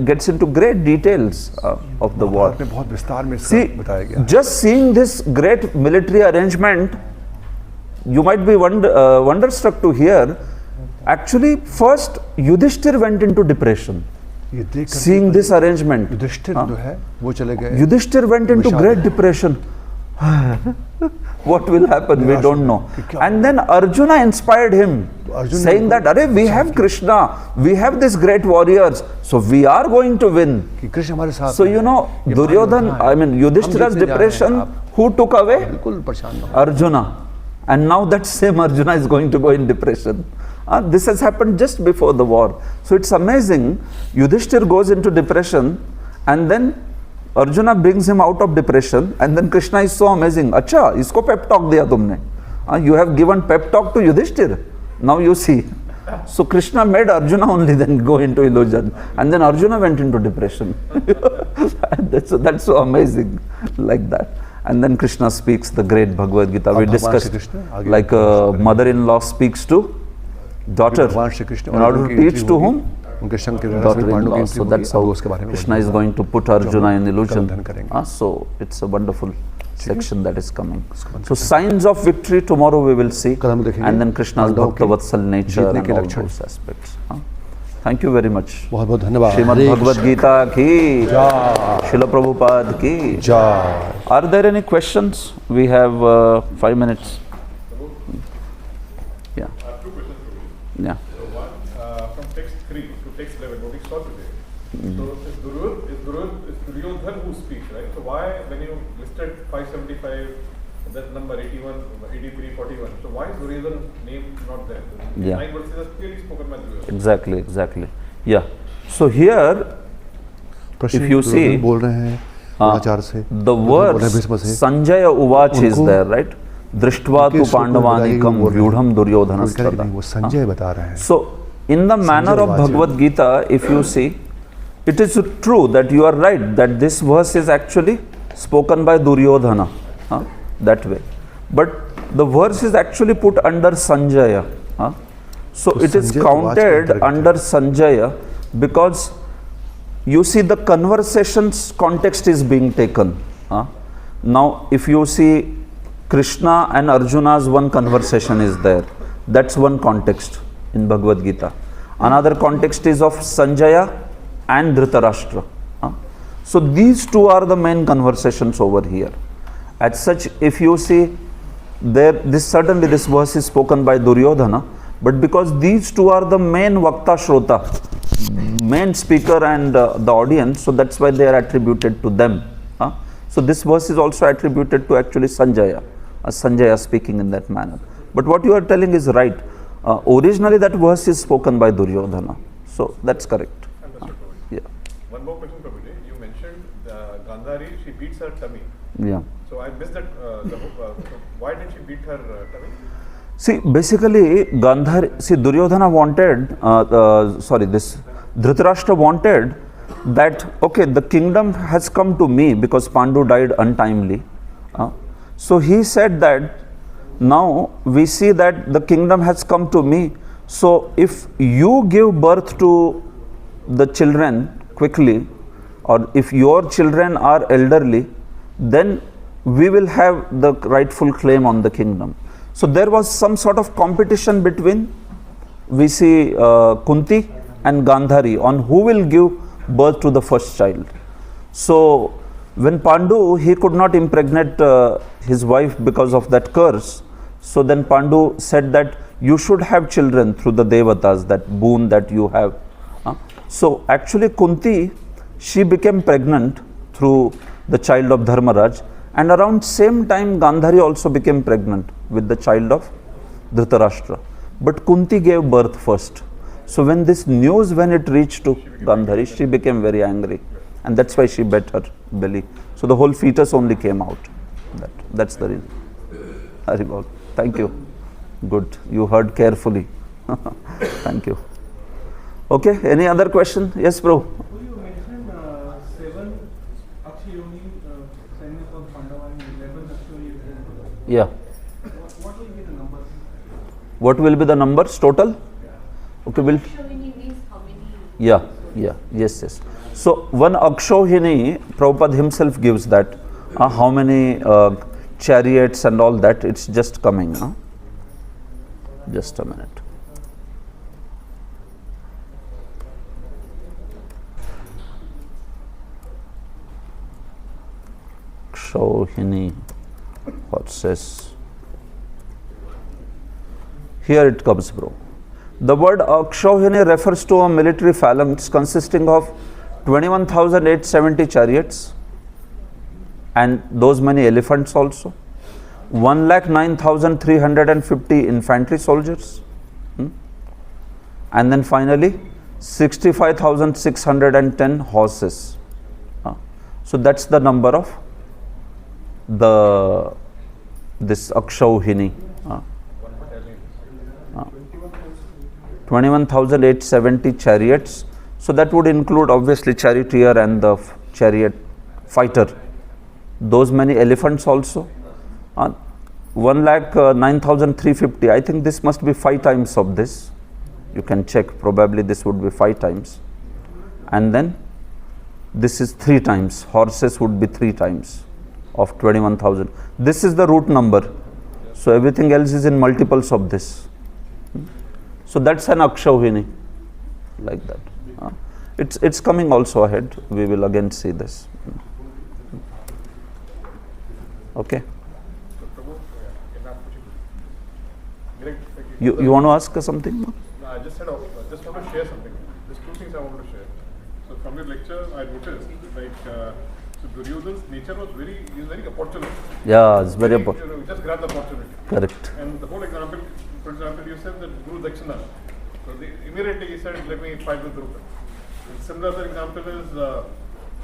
gets into great details of the war. See, just seeing this great military arrangement, you might be wonderstruck to hear. Actually, first Yudhishthir went into depression. Seeing this arrangement, Yudhishthir went into great depression. What will happen? We don't know. And then Arjuna inspired him, saying that, "Arey, we have Krishna, we have these great warriors, so we are going to win." So you know, Yudhishthira's depression, who took away? Arjuna. And now that same Arjuna is going to go in depression. This has happened just before the war. So it's amazing. Yudhishthir goes into depression, and then Arjuna brings him out of depression, and then Krishna is so amazing. Acha, isko pep talk diya tumne. You have given pep talk to Yudhishthir. Now you see. So Krishna made Arjuna only then go into illusion, and then Arjuna went into depression. That's so amazing, like that. And then Krishna speaks the great Bhagavad Gita. We discussed like a mother-in-law speaks to daughter in order to teach to whom? Daughter-in-law. So that's how Krishna is going to put Arjuna in illusion. So it's a wonderful section that is coming. So signs of victory tomorrow we will see, and then Krishna's Bhakta Vatsal nature and all those aspects. Thank you very much. Srimad Bhagavad Gita ki Srila Prabhupada ki. Are there any questions? We have 5 minutes. Yeah. Two questions for you. Yeah. So one, from text 3 to text 11, what we saw today. So it's Duryodhan who speaks, right? So why, when you listed 575, that number 81, 83, 41, so why is Duryodhan's name not there? Yeah. 9 verses are clearly spoken by Duryodhan. Exactly. Yeah. So here, if you see, the verse Sanjaya Uvach is there, right? Drishtva tu Pandavanikam Vyudham Duryodhanasthada. So, in the manner of Bhagavad Gita, if you see, it is true that you are right, that this verse is actually spoken by Duryodhana, that way. But the verse is actually put under Sanjaya. So it is counted under Sanjaya because you see the conversation's context is being taken. Now if you see Krishna and Arjuna's one conversation is there, that's one context in Bhagavad Gita. Another context is of Sanjaya and Dhritarashtra. So these two are the main conversations over here. As such, if you see, certainly this verse is spoken by Duryodhana, but because these two are the main Vakta Shrota, main speaker and the audience, so that's why they are attributed to them. So this verse is also attributed to actually Sanjaya, Sanjaya speaking in that manner. But what you are telling is right. Originally that verse is spoken by Duryodhana. So that's correct. Understood. Yeah. One more question, Prabhuji. You mentioned Gandhari, she beats her tummy. Yeah. So I missed that. Why did she beat her tummy? See, basically, Duryodhana wanted, Dhritarashtra wanted that, okay, the kingdom has come to me because Pandu died untimely. So he said that, now we see that the kingdom has come to me. So if you give birth to the children quickly, or if your children are elderly, then we will have the rightful claim on the kingdom. So there was some sort of competition between, we see Kunti and Gandhari on who will give birth to the first child. So when Pandu, he could not impregnate his wife because of that curse. So then Pandu said that you should have children through the Devatas, that boon that you have. So actually Kunti, she became pregnant through the child of Dharmaraj, and around same time Gandhari also became pregnant with the child of Dhritarashtra. But Kunti gave birth first. So when this news, when it reached to Gandhari, she became very angry, and that's why she bet her belly. So the whole fetus only came out. That's the reason. Haribol. Thank you. Good. You heard carefully. Thank you. Okay. Any other question? Yes, bro. You mentioned 7 Akshayoni sons of Pandava and 11 Akshayoni. Yeah. What will be the numbers? What will be the numbers total? Okay, we'll. Akshayoni means how many? Yeah. Yes. So one Akshohini, Prabhupada himself gives that. How many chariots and all that, it's just coming. Just a minute. Akshohini horses. Here it comes, bro. The word Akshohini refers to a military phalanx consisting of 21,870 chariots and those many elephants also, 1,09,350 infantry soldiers, and then finally 65,610 horses. So that's the number of this Akshohini. 21,870 chariots. So that would include obviously charioteer and the chariot fighter. Those many elephants also. 1,09,350. I think this must be 5 times of this. You can check. Probably this would be 5 times. And then this is 3 times. Horses would be 3 times of 21,000. This is the root number. So everything else is in multiples of this. So that's an Akshohini, like that. It's coming also ahead. We will again see this. Okay. You want to ask something? No, I just want to share something. There's 2 things I wanted to share. So from your lecture, I noticed so Duryodhana's nature was very opportunist. Yeah, it's very opportunist. Just grab the opportunity. Correct. And the whole example, for example, you said that Guru Dakshina. So immediately he said, let me fight with Drupada. Similar example is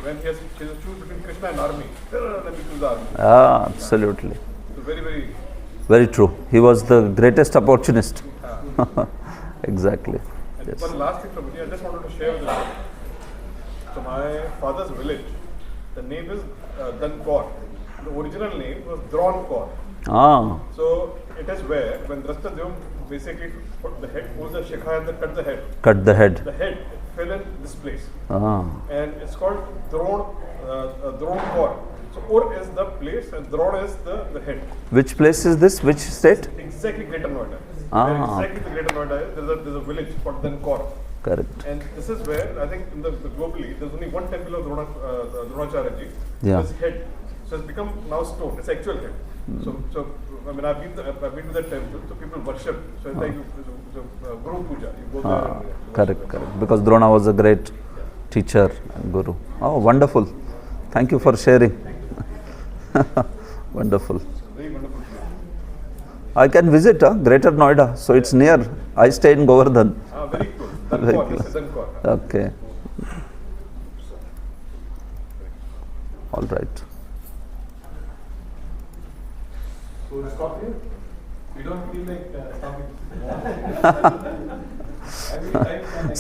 when he has to choose between Krishna and army. Let me choose the army. Absolutely. So very Very true. He was the greatest opportunist. Exactly. And Yes. one last thing from me, I just wanted to share with you. So my father's village, the name is Dankor. The original name was Drawn-Kor. So it is where when Drashtadyumna basically put the head, pulls the shikha and then cut the head. Cut the head. The head fell in this place. And it's called Drawn-Kor. So Ur is the place and Drawn is the head. Which place is this? Which state? Exactly Greater Noida. Where exactly the Greater Noida is, there's a village called Dankor. Correct. And this is where I think in the globally there's only one temple of Dronacharya ji. Yeah. His head. So it's become now stone. It's actual head. So I mean I've been to that temple. So people worship. So it's like Guru Puja. You go there. And Correct. Because Drona was a great teacher and guru. Oh, wonderful. Thank you for sharing. Wonderful. Very wonderful. I can visit Greater Noida. So it's near. I stay in Govardhan. Very close. Very Dankor. close. This is Dankor. Okay. All right. So we'll stop here. We don't feel like stopping. Every time